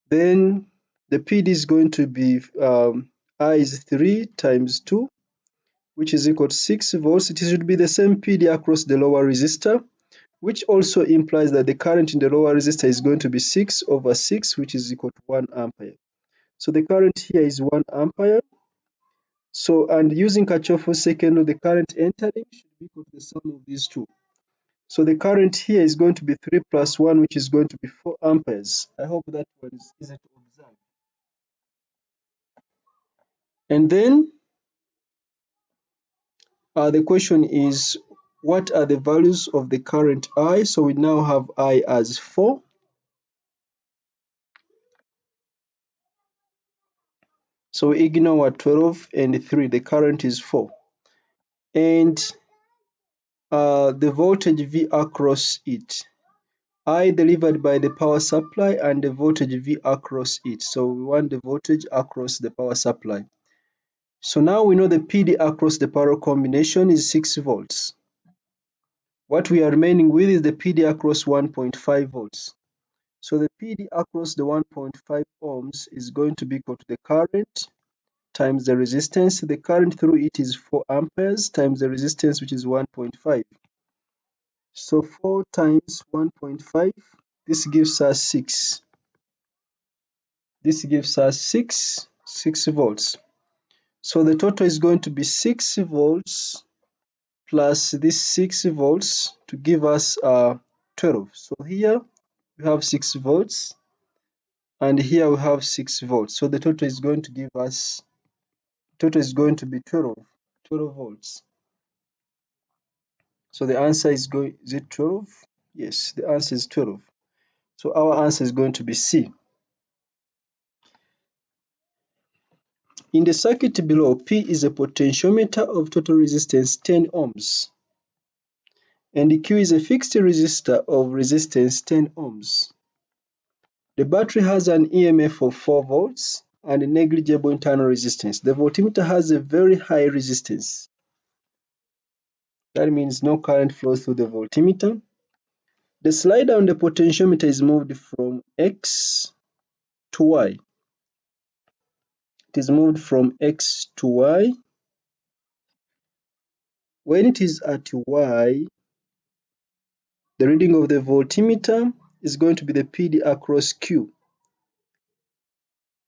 then the PD is going to be I is 3 times 2, which is equal to 6 volts. It should be the same PD across the lower resistor, which also implies that the current in the lower resistor is going to be 6 over 6, which is equal to 1 ampere. So the current here is 1 ampere. So, and using Kirchhoff's second law, the current entering should be equal to the sum of these two. So the current here is going to be 3 plus 1, which is going to be 4 amperes. I hope that one is easy to observe. And then the question is, What are the values of the current I? So we now have I as 4. So we ignore 12 and 3. The current is 4. And the voltage V across it. I delivered by the power supply and the voltage V across it. So we want the voltage across the power supply. So now we know the PD across the parallel combination is 6 volts. What we are remaining with is the PD across 1.5 volts. So the PD across the 1.5 ohms is going to be equal to the current times the resistance. The current through it is 4 amperes times the resistance, which is 1.5. So 4 times 1.5, this gives us 6. This gives us 6 volts. So the total is going to be 6 volts plus this 6 volts to give us 12. So here we have 6 volts and here we have 6 volts. So the total is going to give us, total is going to be 12 volts. So the answer is going, is it 12? Yes, the answer is 12. So our answer is going to be C. In the circuit below, P is a potentiometer of total resistance 10 ohms, and Q is a fixed resistor of resistance 10 ohms. The battery has an e.m.f of 4 volts and a negligible internal resistance. The voltmeter has a very high resistance. That means no current flows through the voltmeter. The slider on the potentiometer is moved from X to Y. It is moved from X to Y. When it is at Y, the reading of the voltmeter is going to be the PD across Q.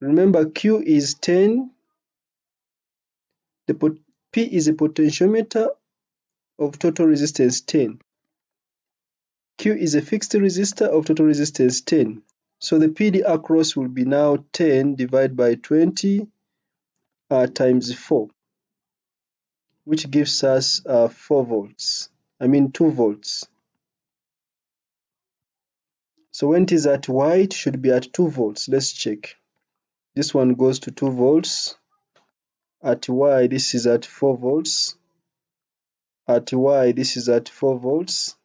Remember, Q is 10. P is a potentiometer of total resistance 10. Q is a fixed resistor of total resistance 10. So the PD across will be now 10 divided by 20 times 4, which gives us 4 volts. I mean 2 volts. So when it is at Y, it should be at 2 volts. Let's check. This one goes to 2 volts. At Y, this is at 4 volts. At Y, this is at 4 volts.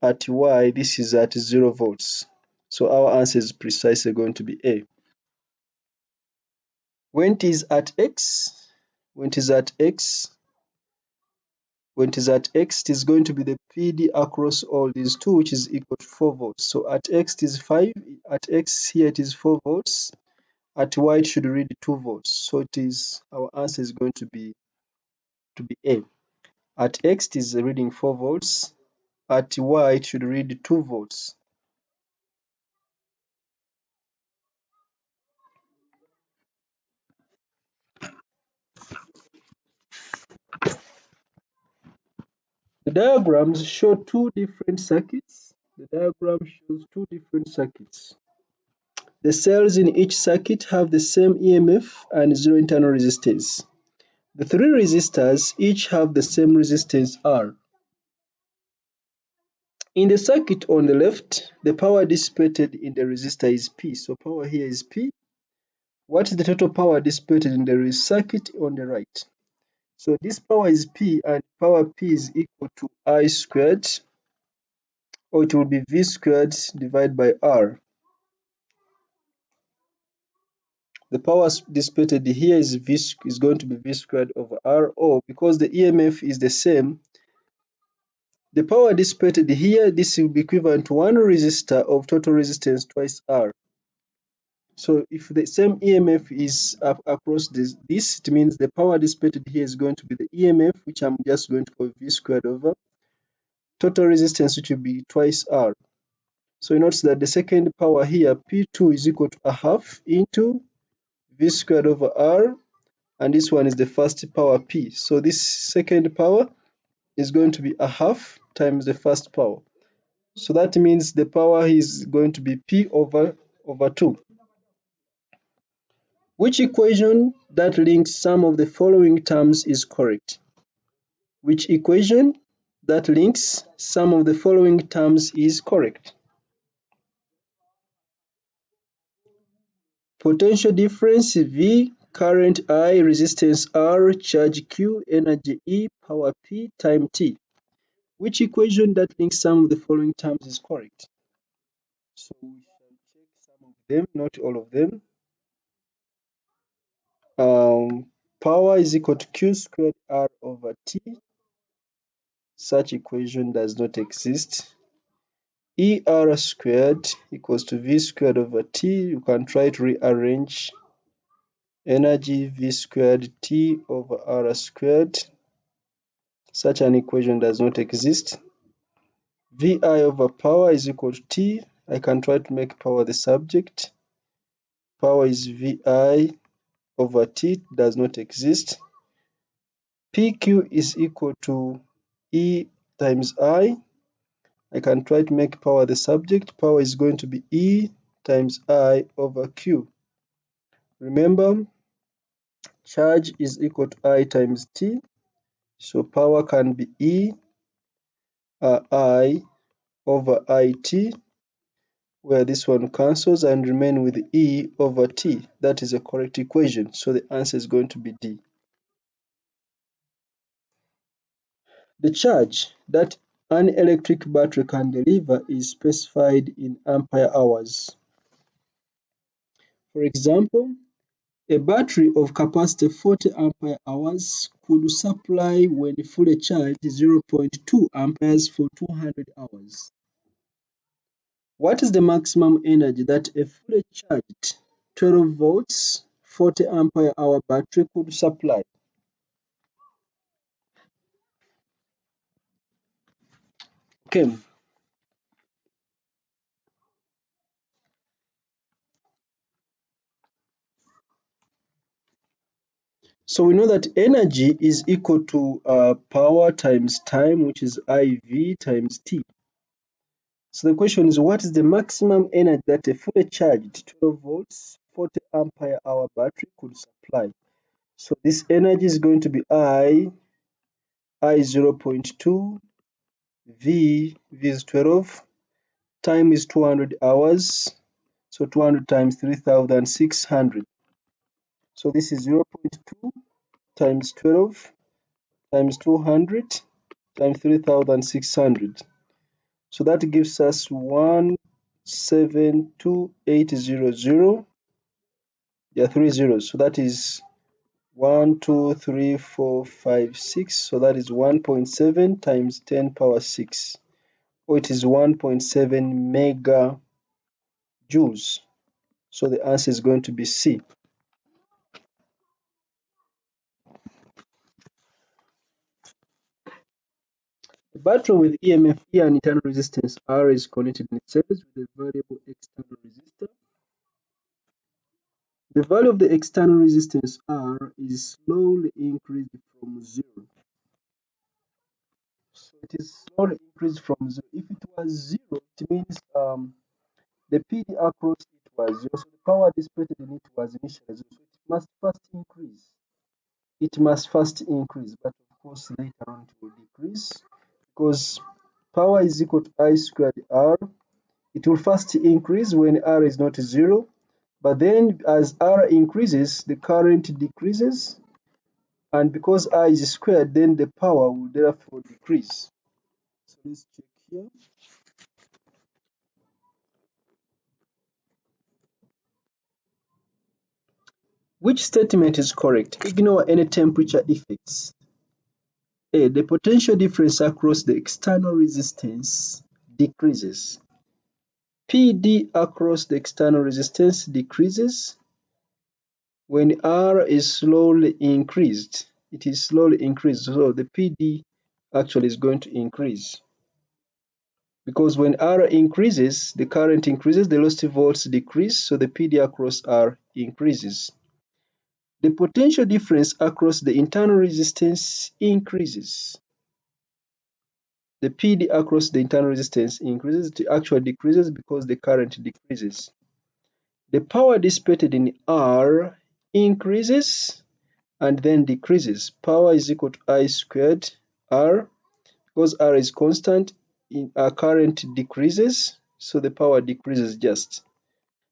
At Y, this is at 0 volts. So our answer is precisely going to be A. When it is at X, when it is at X, when it is at X, it is going to be the PD across all these two, which is equal to 4 volts. So at X it is 5, at X here it is 4 volts, at Y it should read 2 volts. So it is, our answer is going to be A. At X it is reading 4 volts, at Y it should read 2 volts. The diagrams show two different circuits. The diagram shows two different circuits. The cells in each circuit have the same e.m.f and zero internal resistance. The three resistors each have the same resistance R. In the circuit on the left, the power dissipated in the resistor is P. So power here is P. What is the total power dissipated in the circuit on the right? So this power is P, and power P is equal to I squared, or it will be V squared divided by R. The power dissipated here is going to be V squared over R, or because the e.m.f is the same, the power dissipated here, this will be equivalent to one resistor of total resistance twice R. So if the same e.m.f is across this, it means the power dissipated here is going to be the e.m.f, which I'm just going to call V squared over total resistance, which will be twice R. So you notice that the second power here, P2, is equal to a half into V squared over R, and this one is the first power P. So this second power is going to be a half times the first power. So that means the power is going to be P over 2. Which equation that links some of the following terms is correct? Which equation that links some of the following terms is correct. Potential difference V, current I, resistance R, charge Q, energy E, power P, time T. Which equation that links some of the following terms is correct? So we shall check some of them, not all of them. Power is equal to Q squared R over T. Such equation does not exist. ER squared equals to V squared over T. You can try to rearrange energy V squared T over R squared. Such an equation does not exist. Vi over power is equal to T. I can try to make power the subject. Power is Vi over T, does not exist. PQ is equal to E times I. I can try to make power the subject. Power is going to be E times I over Q. Remember, charge is equal to I times T. So power can be E I over IT, where this one cancels and remain with E over T. That is a correct equation. So the answer is going to be D. The charge that an electric battery can deliver is specified in ampere hours. For example, a battery of capacity 40 ampere hours could supply, when fully charged, 0.2 amperes for 200 hours. What is the maximum energy that a fully charged 12 volts 40 ampere hour battery could supply? Okay, so we know that energy is equal to power times time, which is IV times T. So the question is, what is the maximum energy that a fully charged 12 volts 40 ampere hour battery could supply? So this energy is going to be I 0.2, V is 12, time is 200 hours, so 200 times 3,600. So this is 0.2 times 12 times 200 times 3,600. So that gives us 172800. There are three zeros. So that is 1, 2, 3, 4, 5, 6. So that is 1.7 times 10 power 6. Or it is 1.7 megajoules. So the answer is going to be C. The battery with e.m.f. E and internal resistance R is connected in series with a variable external resistor. The value of the external resistance R is slowly increased from 0. So it is slowly increased from 0. If it was 0, it means the PD across it was 0. So the power dissipated in it was initially 0. So it must first increase. It must first increase, but of course later on it will decrease, because power is equal to I squared R. It will first increase when R is not 0, but then as R increases, the current decreases, and because I is squared, then the power will therefore decrease. So let's check here. Which statement is correct? Ignore any temperature effects. A. The potential difference across the external resistance decreases. PD across the external resistance decreases when R is slowly increased. It is slowly increased, so the PD actually is going to increase. Because when R increases, the current increases, the velocity volts decrease, so the PD across R increases. The potential difference across the internal resistance increases. The PD across the internal resistance increases, it actually decreases because the current decreases. The power dissipated in R increases and then decreases. Power is equal to I squared R. Because R is constant, our current decreases, so the power decreases just.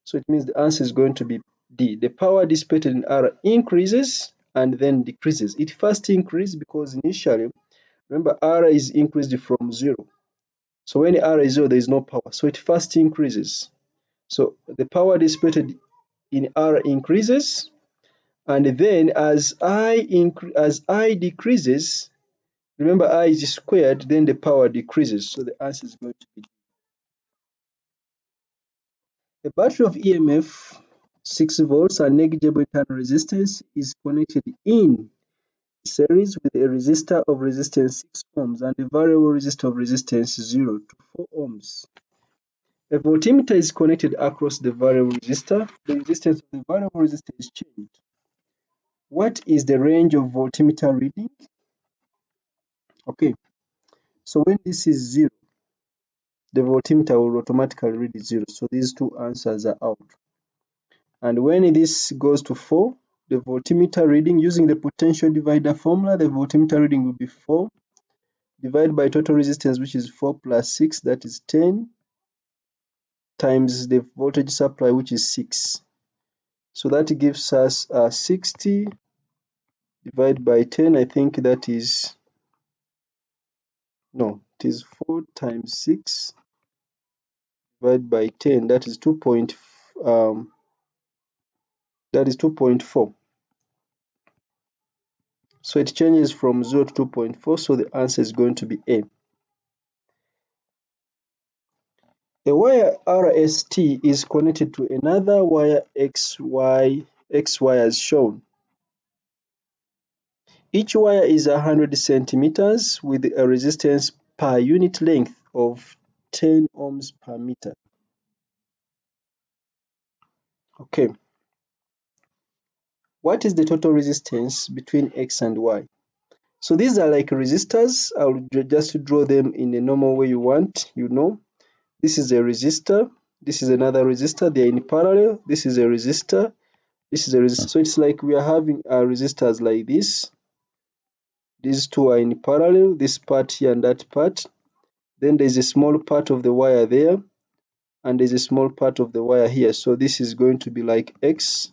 So it means the answer is going to be D. The power dissipated in R increases and then decreases. It first increased because initially, remember, R is increased from 0. So when R is 0, there is no power. So it first increases. So the power dissipated in R increases, and then as I decreases, remember I is squared, then the power decreases. So the answer is going to be D. A battery of e.m.f. 6 volts and negligible internal resistance is connected in series with a resistor of resistance 6 ohms and a variable resistor of resistance 0 to 4 ohms. A voltmeter is connected across the variable resistor. The resistance of the variable resistor is changed. What is the range of voltmeter reading? Okay, so when this is 0, the voltmeter will automatically read 0. So these two answers are out. And when this goes to 4, the voltmeter reading, using the potential divider formula, the voltmeter reading will be 4 divided by total resistance, which is 4 plus 6, that is 10, times the voltage supply, which is 6. So that gives us 60 divided by 10. I think that is, no, it is 4 times 6 divided by 10. That is 2.4. So it changes from 0 to 2.4. So the answer is going to be A. A wire RST is connected to another wire XY as shown. Each wire is 100 centimeters with a resistance per unit length of 10 ohms per meter. Okay. What is the total resistance between X and Y? So these are like resistors. I'll just draw them in a normal way you want, This is a resistor. This is another resistor. They are in parallel. This is a resistor. This is a resistor. So it's like we are having resistors like this. These two are in parallel, this part here and that part. Then there's a small part of the wire there, and there's a small part of the wire here. So this is going to be like X,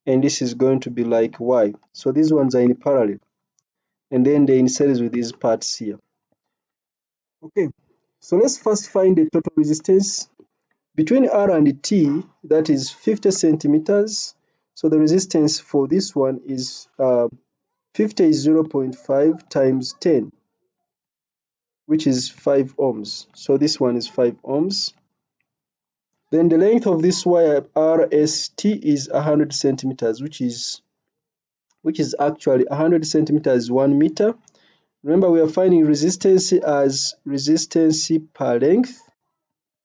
and this is going to be like Y. So these ones are in parallel. And then they in series with these parts here. Okay, so let's first find the total resistance between R and T, that is 50 centimeters. So the resistance for this one is 50 is 0.5 times 10, which is 5 ohms. So this one is 5 ohms. Then the length of this wire RST is 100 centimeters, which is actually 100 centimeters 1 meter. Remember, we are finding resistance as resistance per length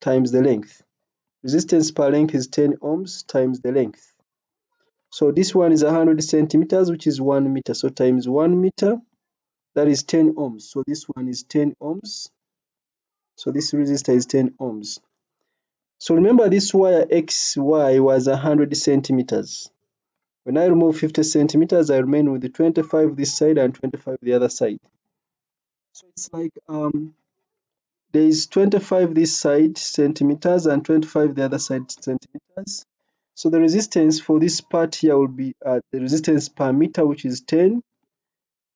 times the length. Resistance per length is 10 ohms times the length. So this one is 100 centimeters, which is 1 meter. So times 1 meter, that is 10 ohms. So this one is 10 ohms. So this resistor is 10 ohms. So remember, this wire XY was 100 centimeters. When I remove 50 centimeters, I remain with the 25 this side and 25 the other side. So it's like there is 25 this side centimeters and 25 the other side centimeters. So the resistance for this part here will be the resistance per meter, which is 10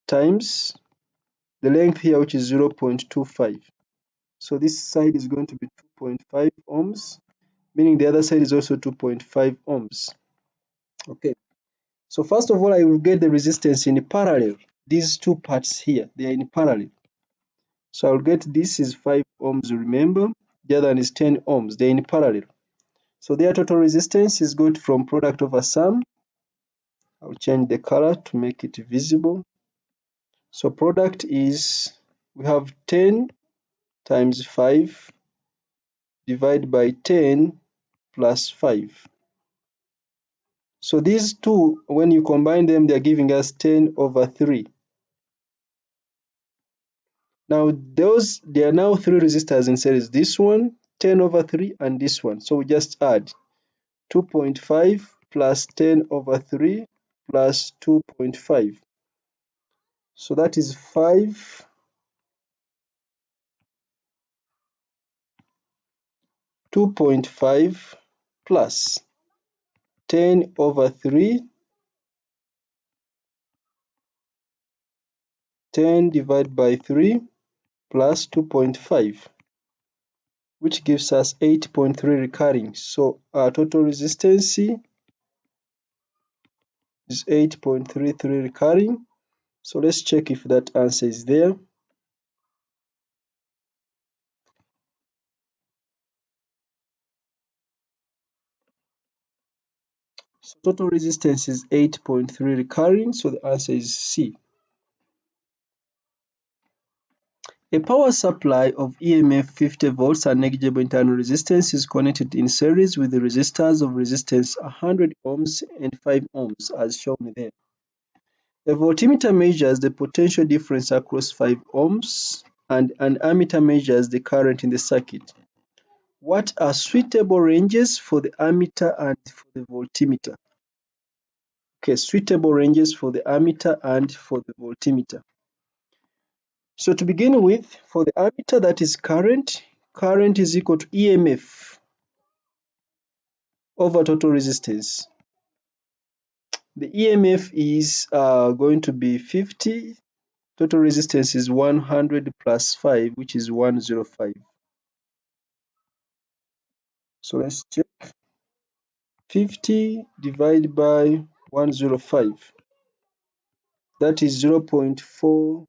times the length here, which is 0.25. So this side is going to be 2.5 ohms, meaning the other side is also 2.5 ohms. Okay. So first of all, I will get the resistance in parallel. These two parts here, they are in parallel. So I'll get this is 5 ohms, remember. The other one is 10 ohms. They're in parallel. So their total resistance is got from product over sum. I'll change the color to make it visible. So product is, we have 10 times 5 divided by 10 plus 5. So these two, when you combine them, they're giving us 10 over 3. Now there are now 3 resistors in series. This one, 10 over 3, and this one. So we just add 2.5 plus 10 over 3 plus 2.5. So that is 5 2.5 plus 10 over 3, 10 divided by 3 plus 2.5, which gives us 8.3 recurring. So our total resistance is 8.33 recurring. So let's check if that answer is there. So total resistance is 8.3 recurring, so the answer is C. A power supply of e.m.f 50 volts and negligible internal resistance is connected in series with the resistors of resistance 100 ohms and 5 ohms as shown there. A voltmeter measures the potential difference across 5 ohms and an ammeter measures the current in the circuit. What are suitable ranges for the ammeter and for the voltmeter? Okay, suitable ranges for the ammeter and for the voltmeter. So to begin with, for the ammeter, that is current is equal to e.m.f over total resistance. The e.m.f is going to be 50, total resistance is 100 plus 5, which is 105. So let's check. 50 divided by 105, that is 0.4,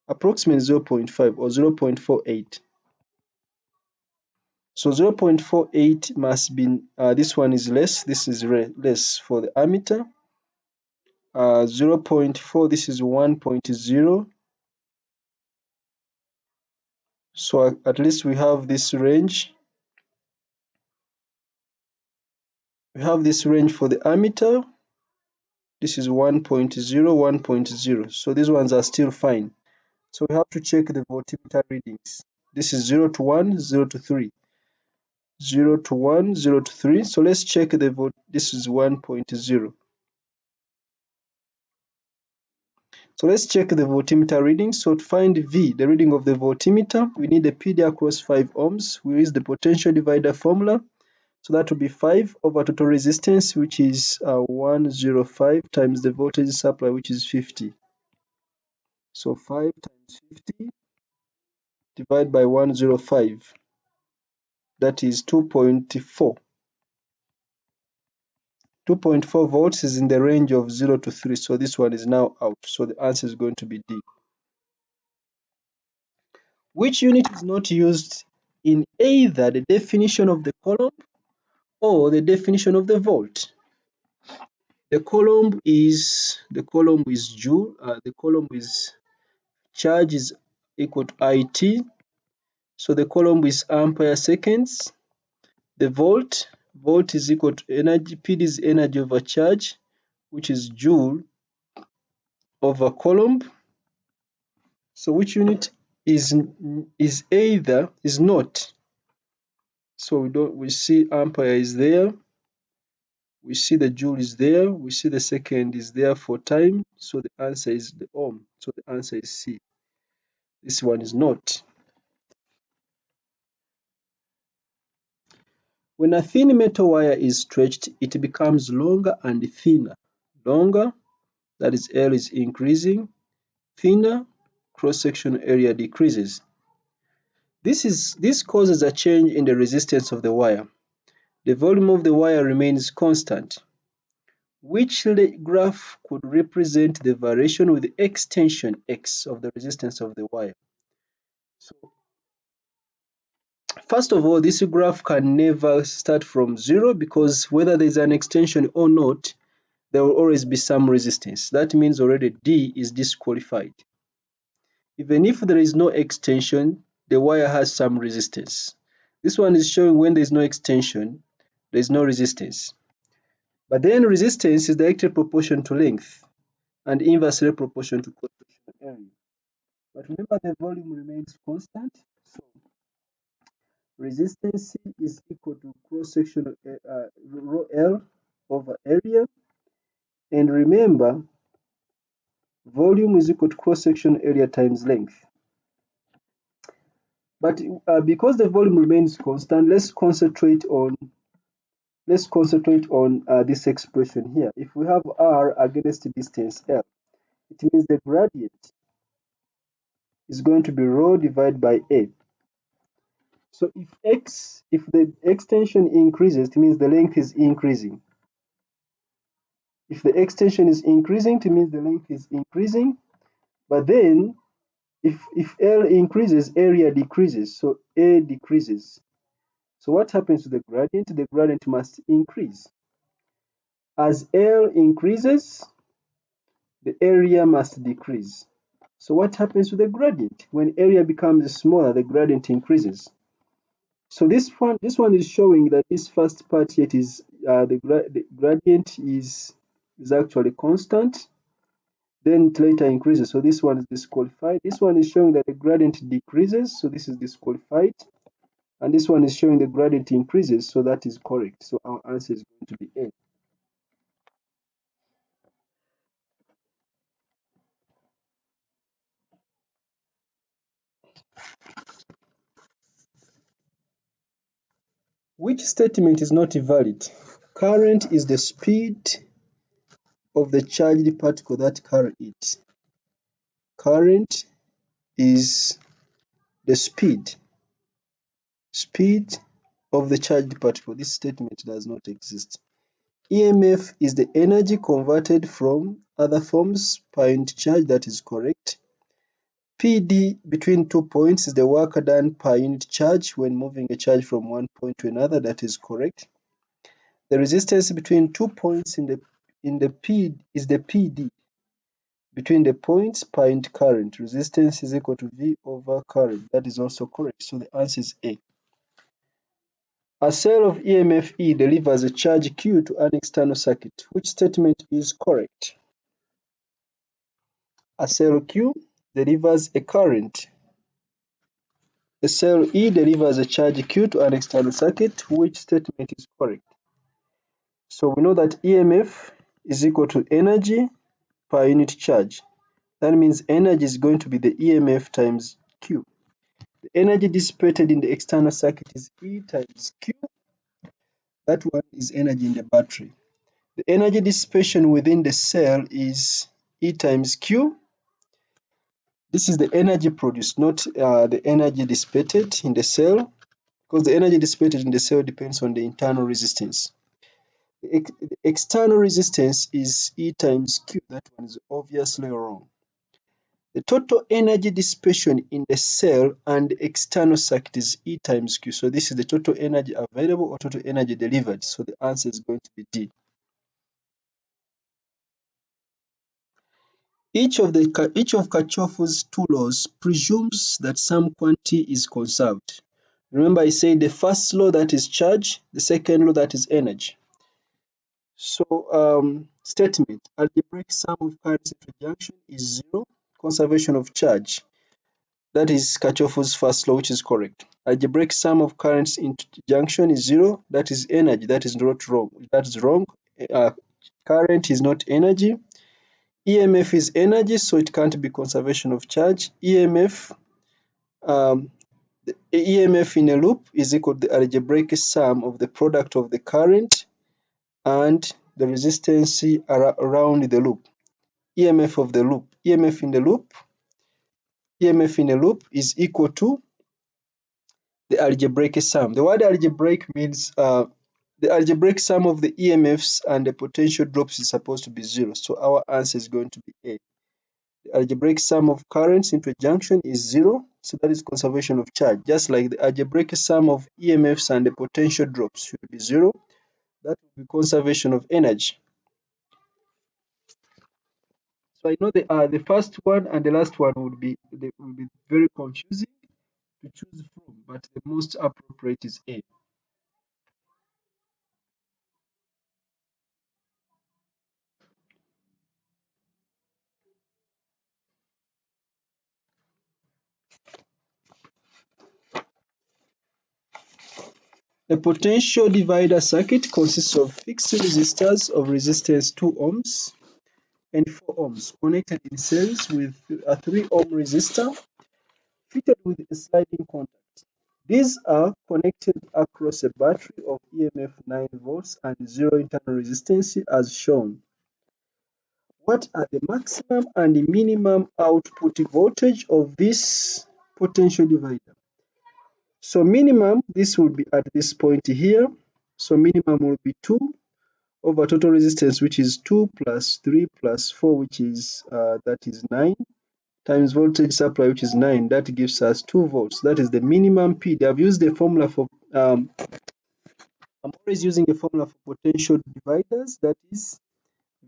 approximately 0.5 or 0.48. So 0.48 must be, this one is less, this is less for the ammeter. 0.4, this is 1.0. So at least we have this range. We have this range for the ammeter. This is 1.0, 1.0. So these ones are still fine. So we have to check the voltmeter readings. This is 0 to 1, 0 to 3. 0 to 1, 0 to 3. So let's check the volt. This is 1.0. So let's check the voltmeter reading. So to find V, the reading of the voltmeter, we need a PD across 5 ohms. We use the potential divider formula. So that will be 5 over total resistance, which is 105 times the voltage supply, which is 50. So 5 times 50 divided by 105, that is 2.4. 2.4 volts is in the range of 0 to 3. So this one is now out. So the answer is going to be D. Which unit is not used in either the definition of the coulomb or the definition of the volt? The coulomb is joule. The coulomb is charge is equal to IT. So the coulomb is ampere seconds. The volt is equal to energy. PD is energy over charge, which is joule over coulomb. So which unit is not? So we see ampere is there. We see the joule is there. We see the second is there for time. So the answer is the ohm. So the answer is C. This one is not. When a thin metal wire is stretched, it becomes longer and thinner. Longer, that is L is increasing. Thinner, cross-section area decreases. This causes a change in the resistance of the wire. The volume of the wire remains constant. Which graph could represent the variation with the extension x of the resistance of the wire? So first of all, this graph can never start from 0 because whether there's an extension or not, there will always be some resistance. That means already D is disqualified. Even if there is no extension, the wire has some resistance. This one is showing when there is no extension, there is no resistance. But then resistance is directly proportional to length and inversely proportional to cross-sectional area. But remember the volume remains constant, so resistance is equal to cross-sectional rho L over area. And remember, volume is equal to cross-sectional area times length. But because the volume remains constant, let's concentrate on this expression here. If we have r against the distance L, it means the gradient is going to be rho divided by A. So if the extension increases, it means the length is increasing. If the extension is increasing, it means the length is increasing. But then if L increases, area decreases, so A decreases. So what happens to the gradient? The gradient must increase. As L increases, the area must decrease. So what happens to the gradient? When area becomes smaller, the gradient increases. So this one is showing that this first part yet is the gradient is actually constant. Then it later increases. So this one is disqualified. This one is showing that the gradient decreases. So this is disqualified. And this one is showing the gradient increases. So that is correct. So our answer is going to be A. Which statement is not valid? Current is the speed of the charged particle that carry it. Current is the speed of the charged particle. This statement does not exist. e.m.f is the energy converted from other forms per unit charge. That is correct. PD between 2 points is the work done per unit charge when moving a charge from one point to another. That is correct. The resistance between 2 points in the P is the PD between the points per unit current. Resistance is equal to V over current. That is also correct. So the answer is A. A cell of e.m.f. E delivers a charge Q to an external circuit. Which statement is correct? A cell Q delivers a current. A cell E delivers a charge Q to an external circuit. Which statement is correct? So we know that e.m.f is equal to energy per unit charge. That means energy is going to be the e.m.f times Q. The energy dissipated in the external circuit is E times Q. That one is energy in the battery. The energy dissipation within the cell is E times Q. This is the energy produced, not the energy dissipated in the cell, because the energy dissipated in the cell depends on the internal resistance. The external resistance is E times Q. That one is obviously wrong. The total energy dissipation in the cell and the external circuit is E times Q. So this is the total energy available or total energy delivered. So the answer is going to be D. Each of Kirchhoff's two laws presumes that some quantity is conserved. Remember, I said the first law, that is charge, the second law, that is energy. So statement: algebraic sum of currents into junction is zero. Conservation of charge, that is Kirchhoff's first law, which is correct. Algebraic sum of currents into junction is zero. That is energy. That is not wrong. That is wrong. Current is not energy. e.m.f is energy, so it can't be conservation of charge. e.m.f the e.m.f in a loop is equal to the algebraic sum of the product of the current and the resistance around the loop. e.m.f of the loop. e.m.f in a loop is equal to the algebraic sum. The word algebraic means the algebraic sum of the e.m.fs and the potential drops is supposed to be zero. So our answer is going to be A. The algebraic sum of currents into a junction is zero. So that is conservation of charge. Just like the algebraic sum of e.m.fs and the potential drops should be zero. That will be conservation of energy. So I know the first one and the last one would be very confusing to choose from, but the most appropriate is A. A potential divider circuit consists of fixed resistors of resistance 2 ohms and 4 ohms connected in series with a 3 ohm resistor fitted with a sliding contact. These are connected across a battery of EMF 9 volts and 0 internal resistance as shown. What are the maximum and minimum output voltage of this potential divider? So minimum, this will be at this point here. So minimum will be 2 over total resistance, which is 2 plus 3 plus 4, which is that is 9, times voltage supply, which is 9. That gives us 2 volts. That is the minimum PD. I've used the formula for I'm always using a formula for potential dividers. That is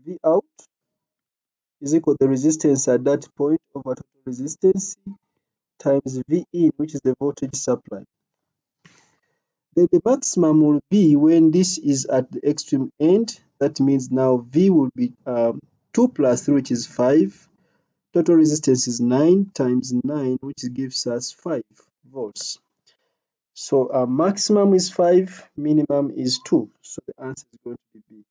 V out is equal to the resistance at that point over total resistance times V in, which is the voltage supply. Then the maximum will be when this is at the extreme end. That means now V will be 2 plus 3, which is 5. Total resistance is 9 times 9, which gives us 5 volts. So our maximum is 5, minimum is 2. So the answer is going to be B.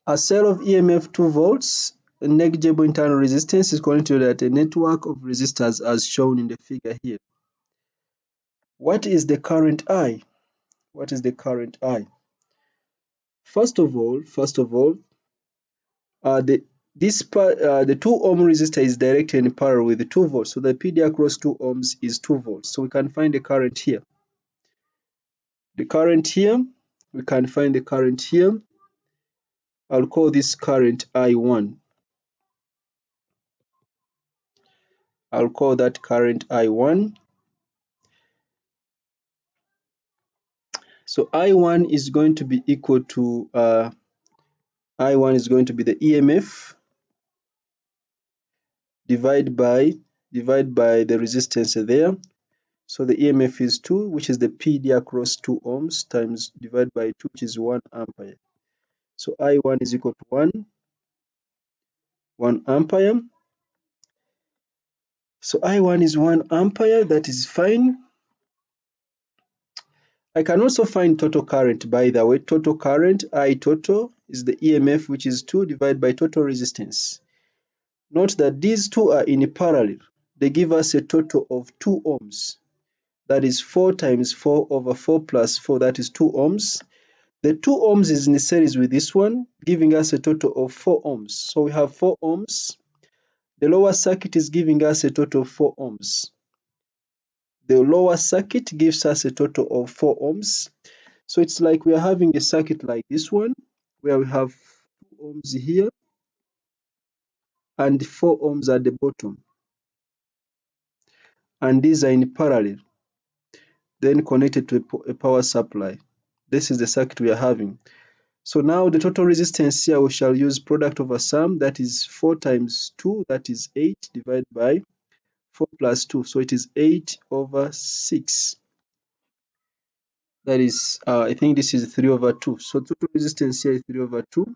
A cell of EMF 2 volts, a negligible internal resistance is connected at a network of resistors as shown in the figure here. What is the current I? What is the current I? First of all, the 2 ohm resistor is directly in parallel with the 2 volts. So the PD across 2 ohms is 2 volts. So we can find the current here. We can find the current here. I'll call this current I1. I'll call that current I1. So I1 is going to be equal to I1 is going to be the EMF divide by the resistance there. So the EMF is 2, which is the PD across 2 ohms times divided by 2, which is 1 ampere. So I1 is equal to 1 ampere. So I1 is 1 ampere, that is fine. I can also find total current, by the way. Total current, I total, is the EMF, which is 2 divided by total resistance. Note that these two are in parallel. They give us a total of 2 ohms. That is 4 times 4 over 4 plus 4, that is 2 ohms. The 2 ohms is in series with this one, giving us a total of 4 ohms. So we have 4 ohms. The lower circuit is giving us a total of 4 ohms. The lower circuit gives us a total of 4 ohms. So it's like we are having a circuit like this one, where we have 2 ohms here and 4 ohms at the bottom. And these are in parallel, then connected to a power supply. This is the circuit we are having. So now the total resistance here, we shall use product over sum, that is 4 times 2, that is 8, divided by 4 plus 2. So it is 8 over 6. That is, I think this is 3 over 2. So total resistance here is 3 over 2.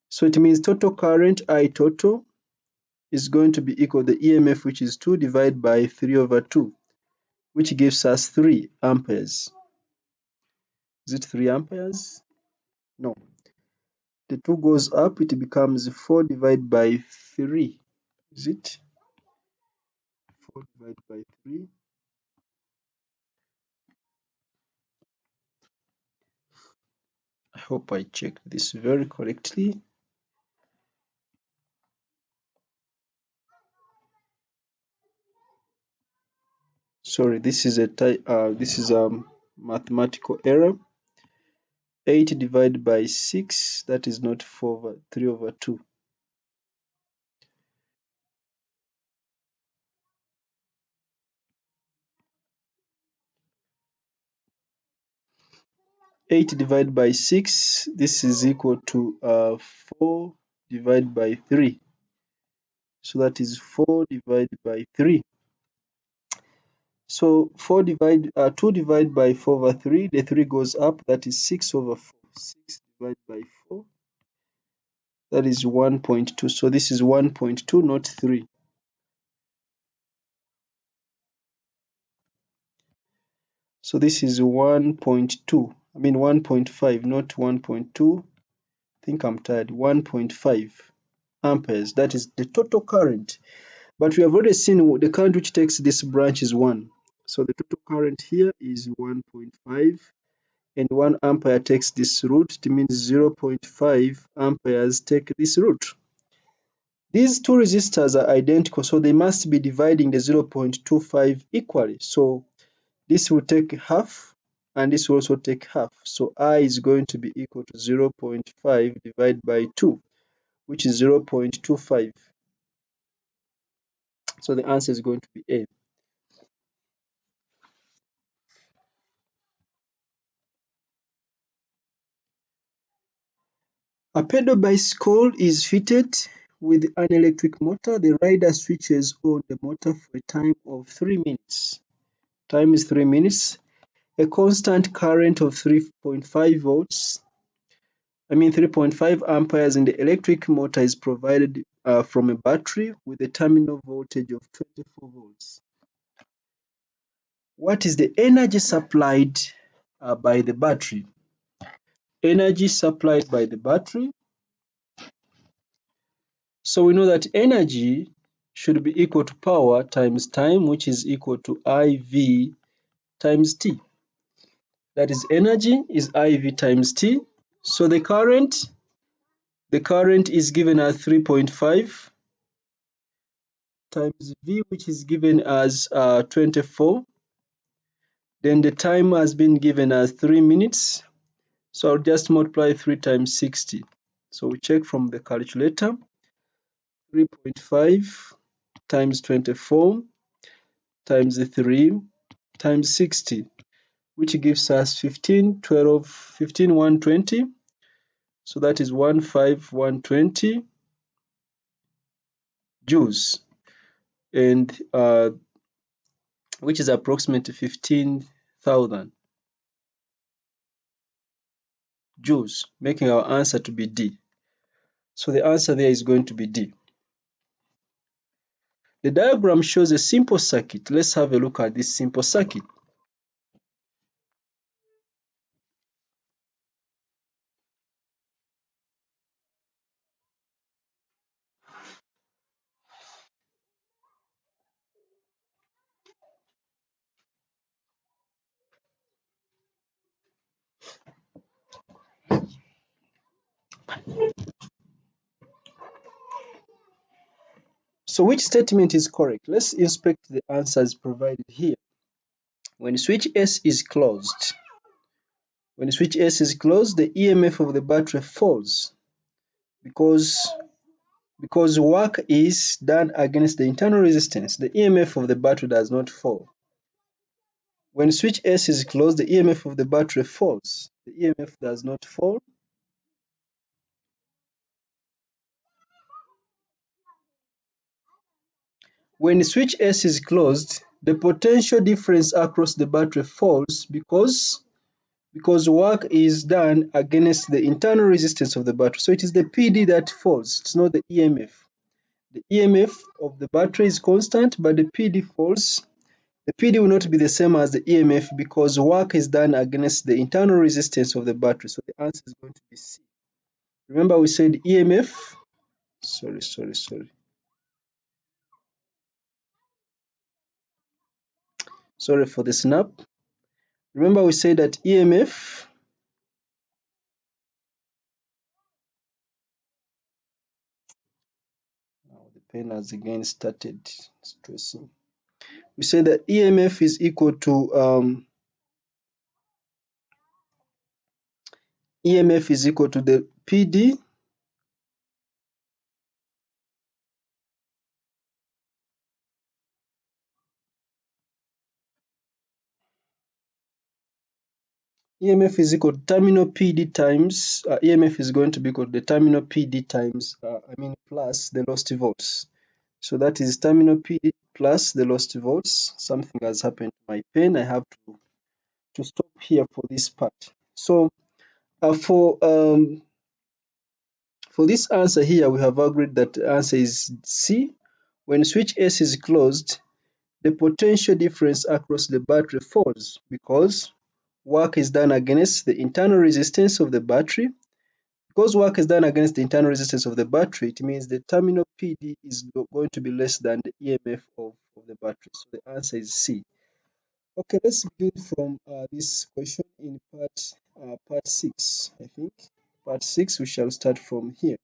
So it means total current, I total, is going to be equal to the EMF, which is 2 divided by 3 over 2, which gives us 3 amperes. Is it 3 amperes? No. The 2 goes up, it becomes 4 divided by 3. Is it? 4 divided by 3. I hope I checked this very correctly. Sorry, this is a mathematical error. 8 divided by 6, that is not 4 over 3 over 2. 8 divided by 6, this is equal to 4 divided by 3. So that is 4 divided by 3. So 2 divided by 4 over 3, the 3 goes up, that is 6 over 4. 6 divided by 4, that is 1.2. So this is 1.2, not 3. So this is 1.2. I mean 1.5, not 1.2. I think I'm tired. 1.5. amperes. That is the total current. But we have already seen the current which takes this branch is 1. So the total current here is 1.5, and 1 ampere takes this route. It means 0.5 amperes take this route. These two resistors are identical, so they must be dividing the 0.25 equally. So this will take half, and this will also take half. So I is going to be equal to 0.5 divided by 2, which is 0.25. So the answer is going to be A. A pedal bicycle is fitted with an electric motor. The rider switches on the motor for a time of 3 minutes. Time is 3 minutes. A constant current of 3.5 volts, 3.5 amperes in the electric motor is provided from a battery with a terminal voltage of 24 volts. What is the energy supplied by the battery? Energy supplied by the battery. So we know that energy should be equal to power times time, which is equal to IV times T. That is, energy is IV times T. So the current is given as 3.5 times V, which is given as 24. Then the time has been given as 3 minutes. So I'll just multiply 3 times 60. So we check from the calculator. 3.5 times 24 times 3 times 60, which gives us 120. So that is 15120 joules, and which is approximately 15,000 joules, making our answer to be D. So the answer there is going to be D. The diagram shows a simple circuit. Let's have a look at this simple circuit. So which statement is correct? Let's inspect the answers provided here. When switch S is closed, the EMF of the battery falls because work is done against the internal resistance. The EMF of the battery does not fall. When switch S is closed, the EMF of the battery falls. The EMF does not fall. When switch S is closed, the potential difference across the battery falls because work is done against the internal resistance of the battery. So it is the PD that falls, it's not the EMF. The EMF of the battery is constant, but the PD falls. The PD will not be the same as the EMF because work is done against the internal resistance of the battery. So the answer is going to be C. Remember we said EMF, sorry. Sorry for the snap. Remember we said that EMF, now the pen has again started stressing. We said that EMF is equal to the PD EMF is equal to terminal PD times, EMF is going to be equal to the terminal PD times, plus the lost volts. So that is terminal PD plus the lost volts. Something has happened to my pen. I have to stop here for this part. So for this answer here, we have agreed that the answer is C. When switch S is closed, the potential difference across the battery falls because work is done against the internal resistance of the battery. Because work is done against the internal resistance of the battery, it means the terminal PD is going to be less than the EMF of the battery. So the answer is C. Okay, let's begin from this question in part 6, I think. Part 6, we shall start from here.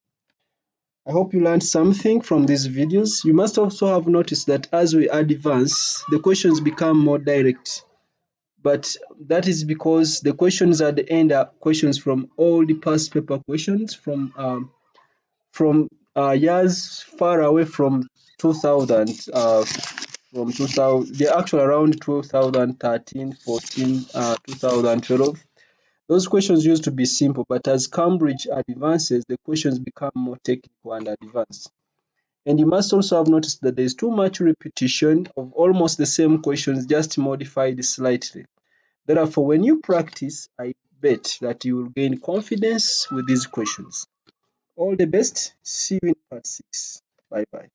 I hope you learned something from these videos. You must also have noticed that as we advance, the questions become more direct. But that is because the questions at the end are questions from all the past paper questions from years far away from 2000, from 2000, they're actually around 2013, 14, 2012. Those questions used to be simple, but as Cambridge advances, the questions become more technical and advanced. And you must also have noticed that there is too much repetition of almost the same questions, just modified slightly. Therefore, when you practice, I bet that you will gain confidence with these questions. All the best. See you in part 6. Bye bye.